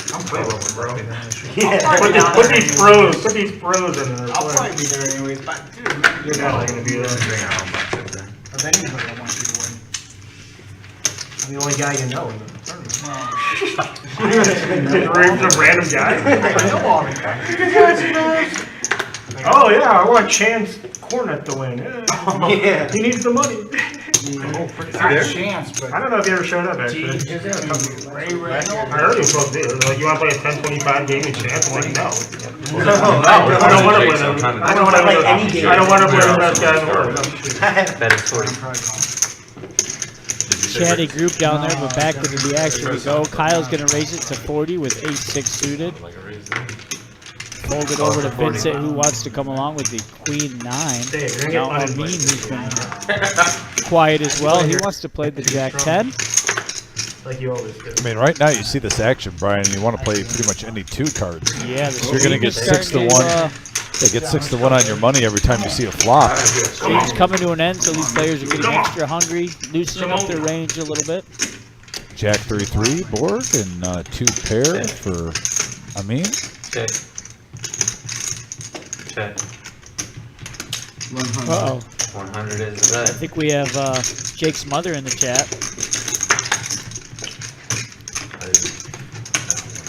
I'm playing, bro. Yeah. Put these pros in there. I'll probably be there anyways, but dude, You're not gonna be there. of anybody I want you to win. I'm the only guy you know in the tournament. Well, Some random guy. I know all the guys. Oh yeah, I want Chance Cornet to win. Yeah. He needs the money. Not a chance, but I don't know if he ever showed up actually. Ray I heard he was supposed to be. Like, you want to play a 10-25 game in Chance? I'm like, no. I don't want to win him. I don't want to play any game. I don't want to play the best guy in the world. Bet it's 40. Chatty group down there, but back into the action we go. Kyle's going to raise it to 40 with 8-6 suited. Fold it over to Vincent, who wants to come along with the Queen 9. Now Amin, who's been quiet as well. He wants to play the Jack 10. Like you always do. I mean, right now you see this action, Brian, and you want to play pretty much any 2 cards. Yeah, So you're going to get 6 to 1. They get 6 to 1 on your money every time you see a flop. Game's coming to an end, so these players are getting extra hungry, loosening up their range a little bit. Jack 3-3 board and 2 pair for Amin. Check. Check. Uh-oh. 100 is the I bet. think we have Jake's mother in the chat.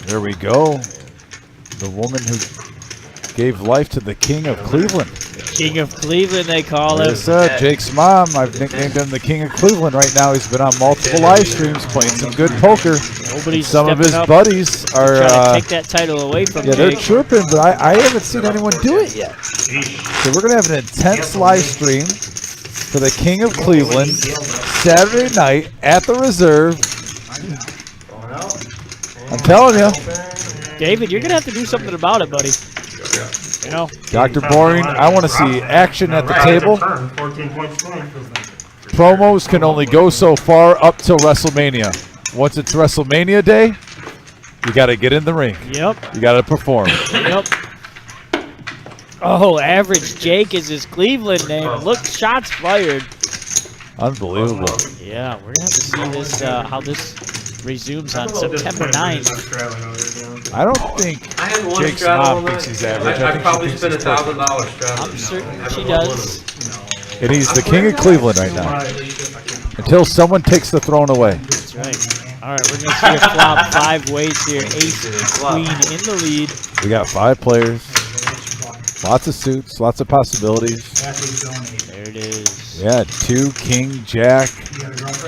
There we go. The woman who gave life to the King of Cleveland. King of Cleveland, they call him. Yes, Jake's mom. I've nicknamed him the King of Cleveland right now. He's been on multiple live streams playing some good poker. Nobody's Some of his stepping up buddies are trying to take that title away from yeah, they're Jake. chirping, but I haven't seen anyone do it yet. So we're gonna have an intense live stream for the King of Cleveland Saturday night at the Reserve. I'm telling you, David, you're gonna have to do something about it, buddy. You know, Dr. Boring, I want to see action at the table. 14 points swing. Promos can only go so far up till WrestleMania. Once it's WrestleMania day, you got to get in the ring. Yep. You got to perform. Yep. Oh, Average Jake is his Cleveland name. Look, shots fired. Unbelievable. Yeah, we're gonna have to see this how this resumes on September 9th. I don't think I had one Jake's straddle mom on thinks that. he's average. I think she probably thinks spent he's perfect. $1,000 straddling. I'm certain Having she one does. And he's the King of Cleveland right now. Until someone takes the throne away. That's right. All right, we're gonna see a flop 5 ways here. Ace, Queen in the lead. We got 5 players. Lots of suits, lots of possibilities. There it is. Yeah, 2, King, Jack.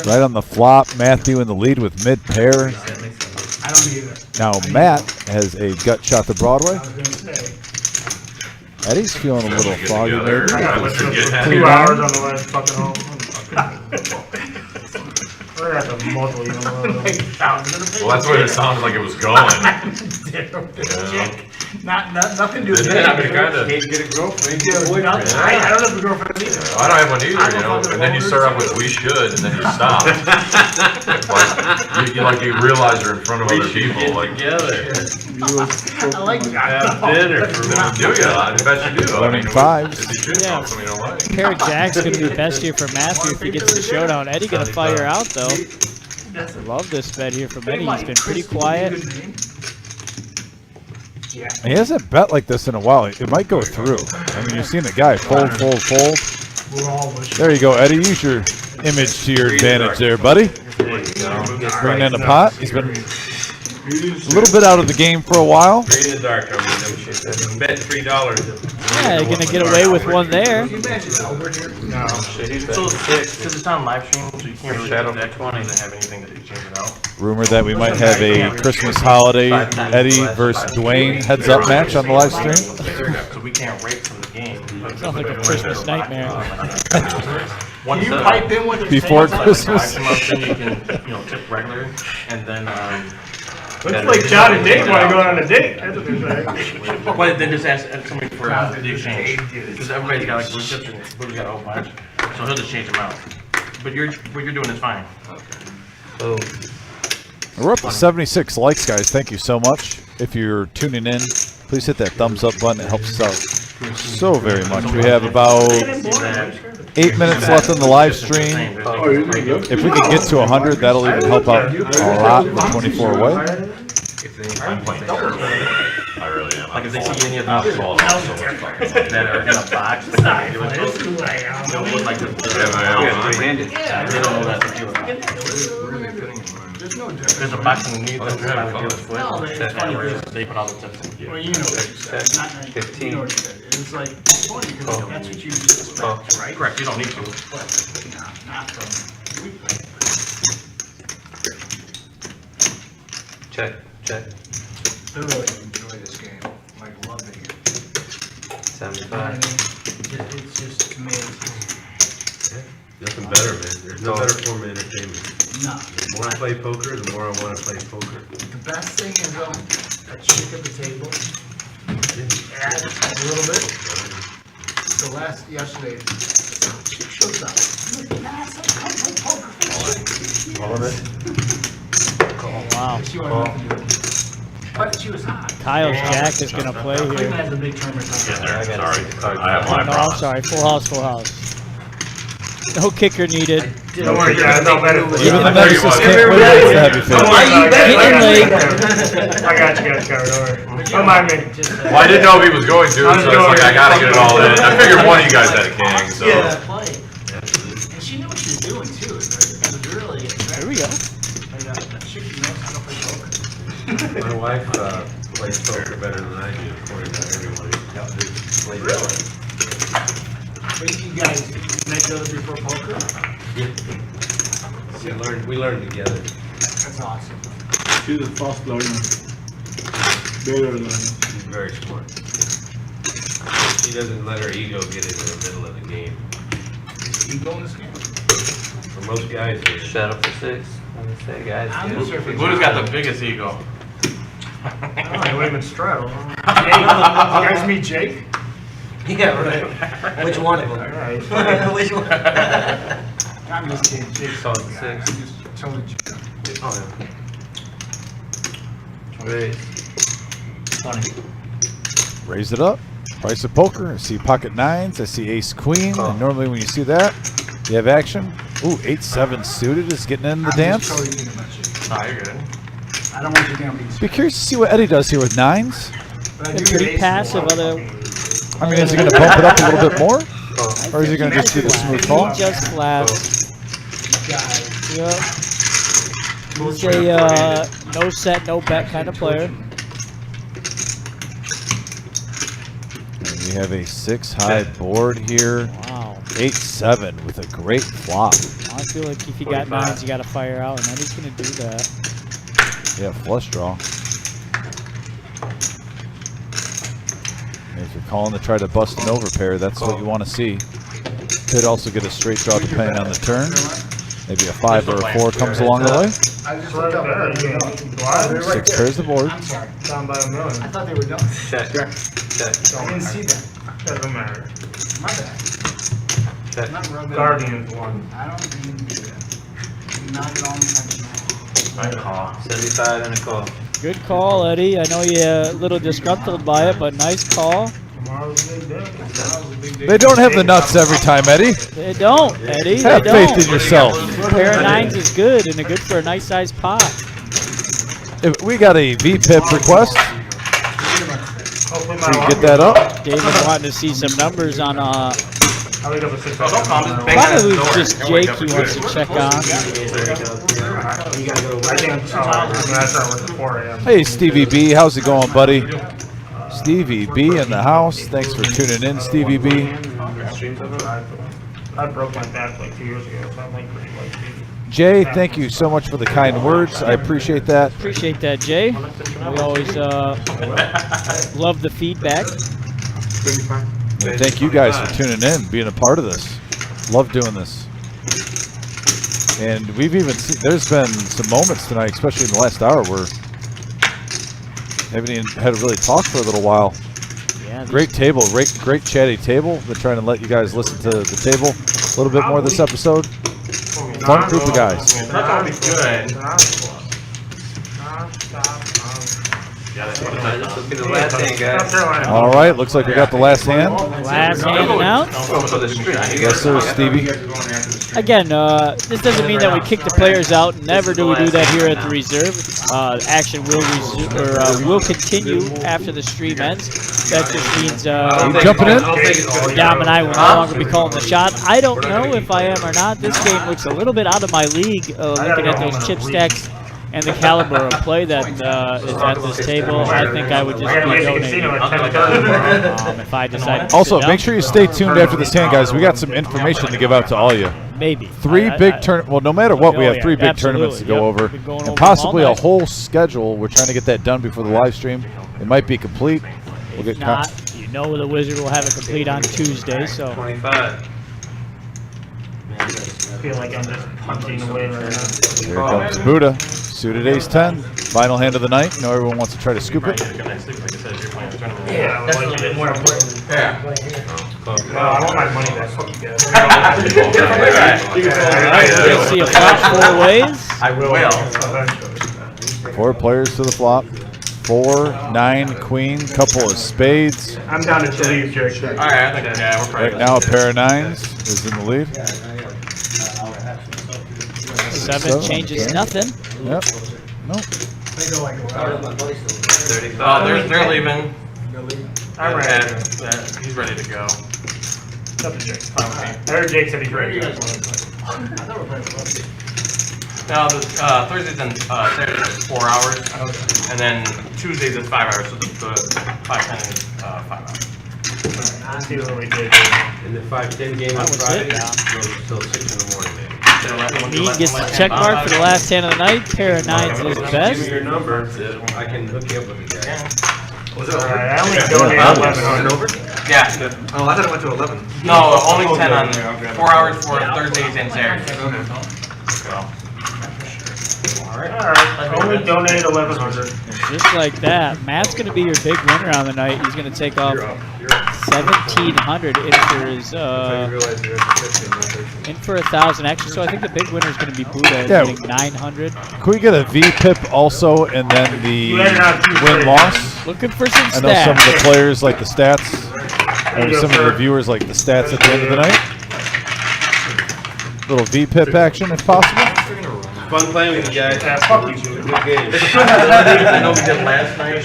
Right on the flop. Matthew in the lead with mid pair. I don't either. Now Matt has a gut shot to Broadway. I was gonna say. Eddie's feeling a little foggy together. maybe. Yeah, with let's his get Queen 2 hours nine. on the way fucking home. We're at the multiple, you know. Well, that's what it sounded like it was going. Nothing to do with Didn't it? I mean, that. kinda. Can't get a girlfriend, get a Dude, boyfriend. I don't have a girlfriend either. I don't have one either, you know, and then you start off with "we should," and then you stop. Like you realize you're in front of other people, like Together. I like Have that. dinner for then you do you? I bet you do. I mean, 5s. if you should Yeah. talk something you don't like. Pair of Jacks gonna be best here for Matthew if he gets the showdown. Eddie gonna fire out though. Love this bet here from Eddie. He's been pretty quiet. He hasn't bet like this in a while. It might go through. I mean, you've seen the guy fold, fold, fold. We're all wishing. There you go, Eddie. Use your image to your advantage there, buddy. Bring in the pot. He's been a little bit out of the game for a while. Three in the dark, I mean, bet $3. Yeah, you're gonna get away with one there. Can you imagine over here? No, it's still 6 because it's on live stream, so you can't really Shadow check 20. doesn't have anything that you change it out. Rumor that we might have a Christmas holiday Eddie versus Dwayne heads up match on the live stream. So we can't rate from the game. Sounds like a Christmas nightmare. Once Can you pipe in with a Before thing? Christmas. Then you can, tip regular, and then Looks like John and Dave want to go on a date. That's what they're saying. But then just ask somebody for the exchange, because everybody's got like, we've got a whole bunch, so he'll just change them out. But what you're doing is fine. Oh, We're up to 76 likes, guys. Thank you so much. If you're tuning in, please hit that thumbs up button. It helps us out so very much. We have about 8 minutes left in the live stream. If we can get to 100, that'll even help out a lot the 24 way. I really am. Like if they see any of those balls that are in a box, they don't look like they don't know that's what there's a box underneath that's trying to deal with foot. They put all the tips in. Well, you know what you said. Not 19. You know what you said. It's like, it's funny because that's what you expect, right? Correct, you don't need to. But not from weekly. check. Thoroughly enjoy this game. Like, loving it. 75. It's just amazing. Nothing better, man. There's no better form of entertainment. No. The more I play poker, the more I want to play poker. The best thing is a chick at the table. Add a little bit. So yesterday, chick shows up. I'm like, "Mass, I'm come play poker for the All of it? Oh, wow. She wanted nothing to do with it. But she was hot. Kyle's Jack is going to play Cleveland here. has a big tournament. Sorry. I have Oh, my no, I'm promise. sorry. Full house. No kicker needed. Don't worry, guys, no better. Even the nicest can't win against the heavy favorite. I got you guys covered, don't worry. Don't mind me. Well, I didn't know if he was going to, so it's like, I gotta get it all in. I figured one of you guys had a king, so. And she knew what she was doing too. It was really. Here we go. That chick knows how to play poker. My wife plays poker better than I do, according to everybody. But you guys met each other before poker? We learned together. That's awesome. She's a fast learner. Better learner. She's very smart. She doesn't let her ego get into the middle of the game. Ego in this game? For most guys, it is. Shut up for 6. I'm gonna say, guys. I'm yeah. not sure if it's Buddha's got the biggest ego. I would even straddle. Jake, you guys meet Jake? Yeah, right. Which one of them? Alright. Which one? I'm just kidding. Jake's Solid the guy. 6. I'm just totally joking. Oh, yeah. Raise. Funny. Raise it up. Price of poker. I see pocket nines. I see ace queen. And normally when you see that, you have action. Ooh, 8-7 suited is getting in the I'm dance. just totally kidding about you. Oh, you're good. I don't want you to think I'm being Be serious. curious to see what Eddie does here with nines. But I Been do get pretty aces passive. a lot. Other, I mean, is he going to bump it up a little bit more? Or is he going to just do the smooth call? he just flat. Guys. Yep. He's a no set, no bet kind of player. And we have a 6-high board here. Wow. 8-7 with a great flop. I feel like if you got nines, you got to fire out, and Eddie's going to do that. Yeah, flush draw. And if you're calling to try to bust an overpair, that's what you want to see. Could also get a straight draw depending on the turn. Maybe a 5 or a 4 comes along the way. I just looked up. Why? 6 pairs the board. I'm sorry. Down by a million. I thought they were done. Check. Check. I didn't see that. Doesn't matter. My bad. Check. Not rubbing. Guardians won. I don't even do that. Not at all intentional. I call. 75 and a call. Good call, Eddie. I know you're a little disgruntled by it, but nice call. Tomorrow's a big day. Tomorrow's a big day. They don't have the nuts every time, Eddie. They don't, Eddie. They Have don't. faith in yourself. A pair of nines is good, and they're good for a nice sized pot. If we got a VPIP request, Hopefully can my we get that up? David wanting to see some numbers on I wake up at 6 Oh, don't call me. Bang probably on the door. just Jake he wants to check on. I can't, I start work at 4 a.m. Hey, Stevie B, how's it going, buddy? Stevie B in the house. Thanks for tuning in, Stevie B. I broke my back like 2 years ago, so I'm like pretty like Jay, thank you so much for the kind words. I appreciate that. Appreciate that, Jay. We always love the feedback. And thank you guys for tuning in, being a part of this. Love doing this. And we've even seen, there's been some moments tonight, especially in the last hour, where Haven't even had to really talk for a little while. Yeah, Great table, great chatty table. Been trying to let you guys listen to the table a little bit more this episode. Fun group of guys. That's always good. Yeah, this will be the last hand, guys. All right, looks like we got the last hand. Last hand announced. Yes, sir, Stevie. Again, this doesn't mean that we kick the players out. Never do we do that here at the reserve. Action will continue after the stream ends. That just means Jumping in? Dom and I will no longer be calling the shot. I don't know if I am or not. This game looks a little bit out of my league, looking at those chip stacks and the caliber of play that is at this table. I think I would just be donating if I decided to Also, sit make down. sure you stay tuned after this hand, guys. We got some information to give out to all you. Maybe. Well, no matter what, we Oh, have yeah, 3 big absolutely. tournaments to go Yep. over. Been going over And them possibly all a night. whole schedule. We're trying to get that done before the live stream. It might be complete. We'll get If not, you know the Wizard will have it complete on Tuesday, so. 25. I feel like I'm just punching away right now. Here comes Buddha. Suited ace-10. Final hand of the night. I know everyone wants to try to scoop it. Yeah, that's a little bit more important. Yeah. I want my money back. Fuck you guys. You'll see a flop 4 ways. I will. 4 players to the flop. 4, 9, queen, couple of spades. I'm down to Chili's here. All right, I think we're probably Right now, a pair of 9s is in the lead. 7 changes nothing. Yep. Nope. Oh, they're leaving. I'm ready. He's ready to go. I heard Jake said he's ready. No, Thursdays and Saturdays is 4 hours, and then Tuesdays is 5 hours. So the 5-10 is 5 hours. Let's see what we did. In the 5-10 game on That was Friday, it, yeah. goes till 6 in the morning, man. Mean gets the check mark for the last hand of the night. Pair of 9s is Give me best. your number, I can hook you up with a guy. Alright, I only donated 11. Over? Yeah. Oh, I thought it went to 11. No, only 10 on 4 hours for Thursdays and Saturdays. Alright, only donated 1100. Just like that. Matt's going to be your big winner on the night. He's going to take off 1,700 in for his in for 1,000 extra. So I think the big winner is going to be Buddha, Yeah. getting 900. Can we get a V-pip also and then the win-loss? Looking for some I know some of the stats. players like the stats. Maybe some of the viewers like the stats at the end of the night. Little V-pip action if possible. Fun playing with you guys. Yeah, fuck you. Good game. I know we did last night. You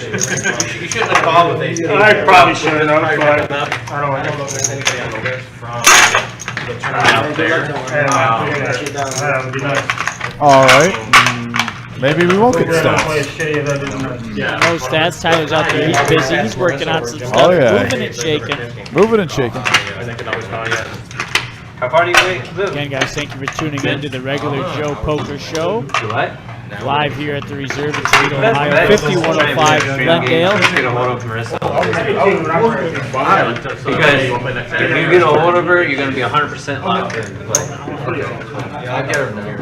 shouldn't have called with these. I probably shouldn't have, but I don't I don't know if there's anybody on the list from the tournament out there. that would be nice. All right. Maybe we won't get We're gonna play stats. shitty that didn't No stats. Tyler's out there. He's busy. He's working on some stuff. Oh, yeah. Moving and shaking. Moving and shaking. And they can always call you. How far do you wait? Again, guys, thank you for tuning in to the regular Joe Poker Show. What? Live here at the Reserve in Toledo, Ohio. 5105 Glendale. Get a hold of Marissa. Because if you get a hold of her, you're going to be 100% locked in. Yeah, I'll get her number.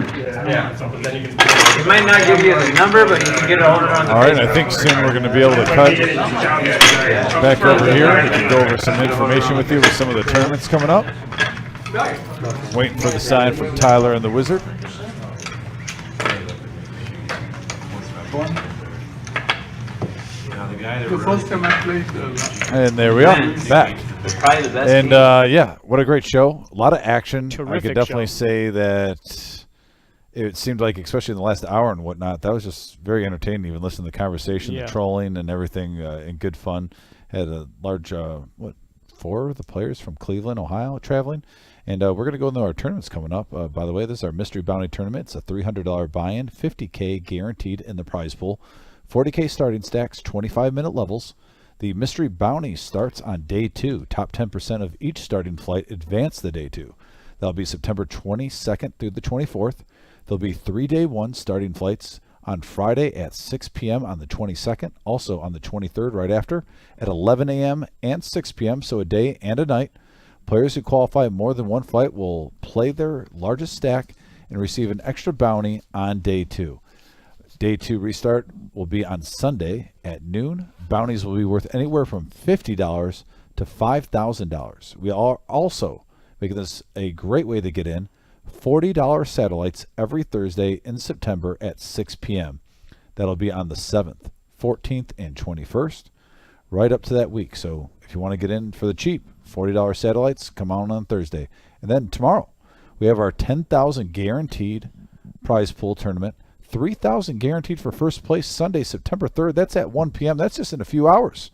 It might not give you the number, but you can get a hold of her on the All right, I think soon we're going to be able to cut back over here. We can go over some information with you with some of the tournaments coming up. Waiting for the sign from Tyler and the Wizard. And there we are, back. Probably the best And team. yeah, what a great show. A lot of action. I Terrific could definitely show. say that it seemed like, especially in the last hour and whatnot, that was just very entertaining. Even listening to the conversation, Yeah. the trolling, and everything, and good fun. Had a large, 4 of the players from Cleveland, Ohio, traveling. And we're going to go into our tournaments coming up. By the way, this is our Mystery Bounty Tournament. It's a $300 buy-in, $50K guaranteed in the prize pool, $40K starting stacks, 25-minute levels. The Mystery Bounty starts on day 2. Top 10% of each starting flight advance to day 2. That'll be September 22nd through the 24th. There'll be 3 day 1 starting flights on Friday at 6 p.m. on the 22nd, also on the 23rd right after, at 11 a.m. and 6 p.m., so a day and a night. Players who qualify more than one flight will play their largest stack and receive an extra bounty on day 2. Day 2 restart will be on Sunday at noon. Bounties will be worth anywhere from $50 to $5,000. We are also making this a great way to get in. $40 satellites every Thursday in September at 6 p.m. That'll be on the 7th, 14th, and 21st, right up to that week. So if you want to get in for the cheap, $40 satellites, come on Thursday. And then tomorrow, we have our 10,000 guaranteed prize pool tournament. 3,000 guaranteed for first place Sunday, September 3rd. That's at 1 p.m. That's just in a few hours.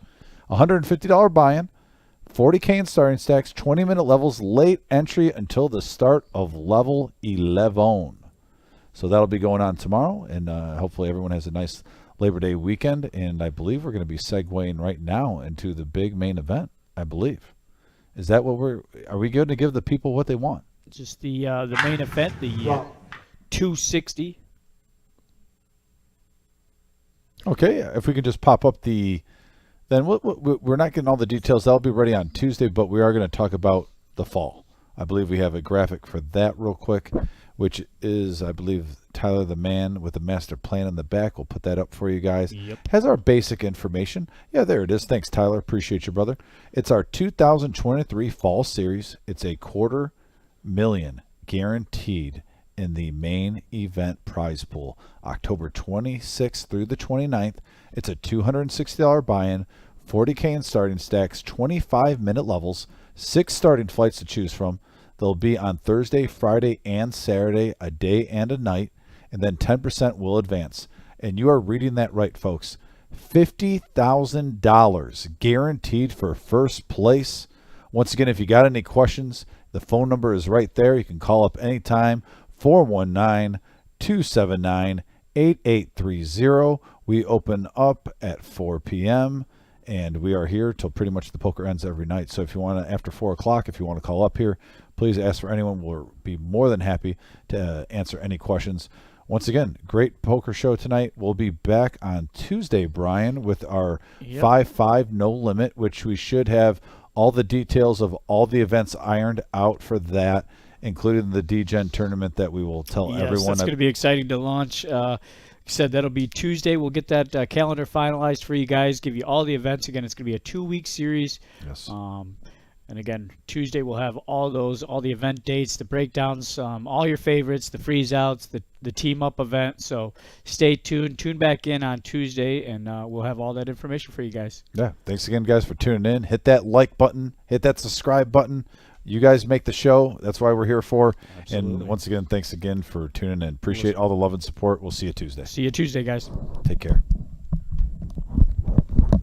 $150 buy-in. 40K in starting stacks, 20-minute levels, late entry until the start of level 11. So that'll be going on tomorrow, and hopefully everyone has a nice Labor Day weekend. And I believe we're going to be segueing right now into the big main event, I believe. Is that what are we going to give the people what they want? Just the main event, the 260. Okay, if we could just pop up then we're not getting all the details. That'll be ready on Tuesday, but we are going to talk about the fall. I believe we have a graphic for that real quick, which is, I believe, Tyler the man with the master plan in the back. We'll put that up for you guys. Yep. Has our basic information. Yeah, there it is. Thanks, Tyler. Appreciate you, brother. It's our 2023 fall series. It's a $250,000 guaranteed in the main event prize pool, October 26th through the 29th. It's a $260 buy-in, 40K in starting stacks, 25-minute levels, 6 starting flights to choose from. They'll be on Thursday, Friday, and Saturday, a day and a night, and then 10% will advance. And you are reading that right, folks. $50,000 guaranteed for first place. Once again, if you got any questions, the phone number is right there. You can call up anytime. 419-279-8830. We open up at 4 p.m. and we are here till pretty much the poker ends every night. So if you want to, after 4 o'clock, if you want to call up here, please ask for anyone. We'll be more than happy to answer any questions. Once again, great poker show tonight. We'll be back on Tuesday, Brian, with our 5-5 no limit, which we should have all the details of all the events ironed out for that, including the D-Gen tournament that we will tell everyone. Yes, that's going to be exciting to launch. Said that'll be Tuesday. We'll get that calendar finalized for you guys, give you all the events. Again, it's going to be a 2-week series. Yes. And again, Tuesday we'll have all the event dates, the breakdowns, all your favorites, the freeze-outs, the team-up event. So stay tuned. Tune back in on Tuesday, and we'll have all that information for you guys. Yeah. Thanks again, guys, for tuning in. Hit that like button. Hit that subscribe button. You guys make the show. That's why we're here for. Absolutely. And once again, thanks again for tuning in. Appreciate all the love and support. We'll see you Tuesday. See you Tuesday, guys. Take care.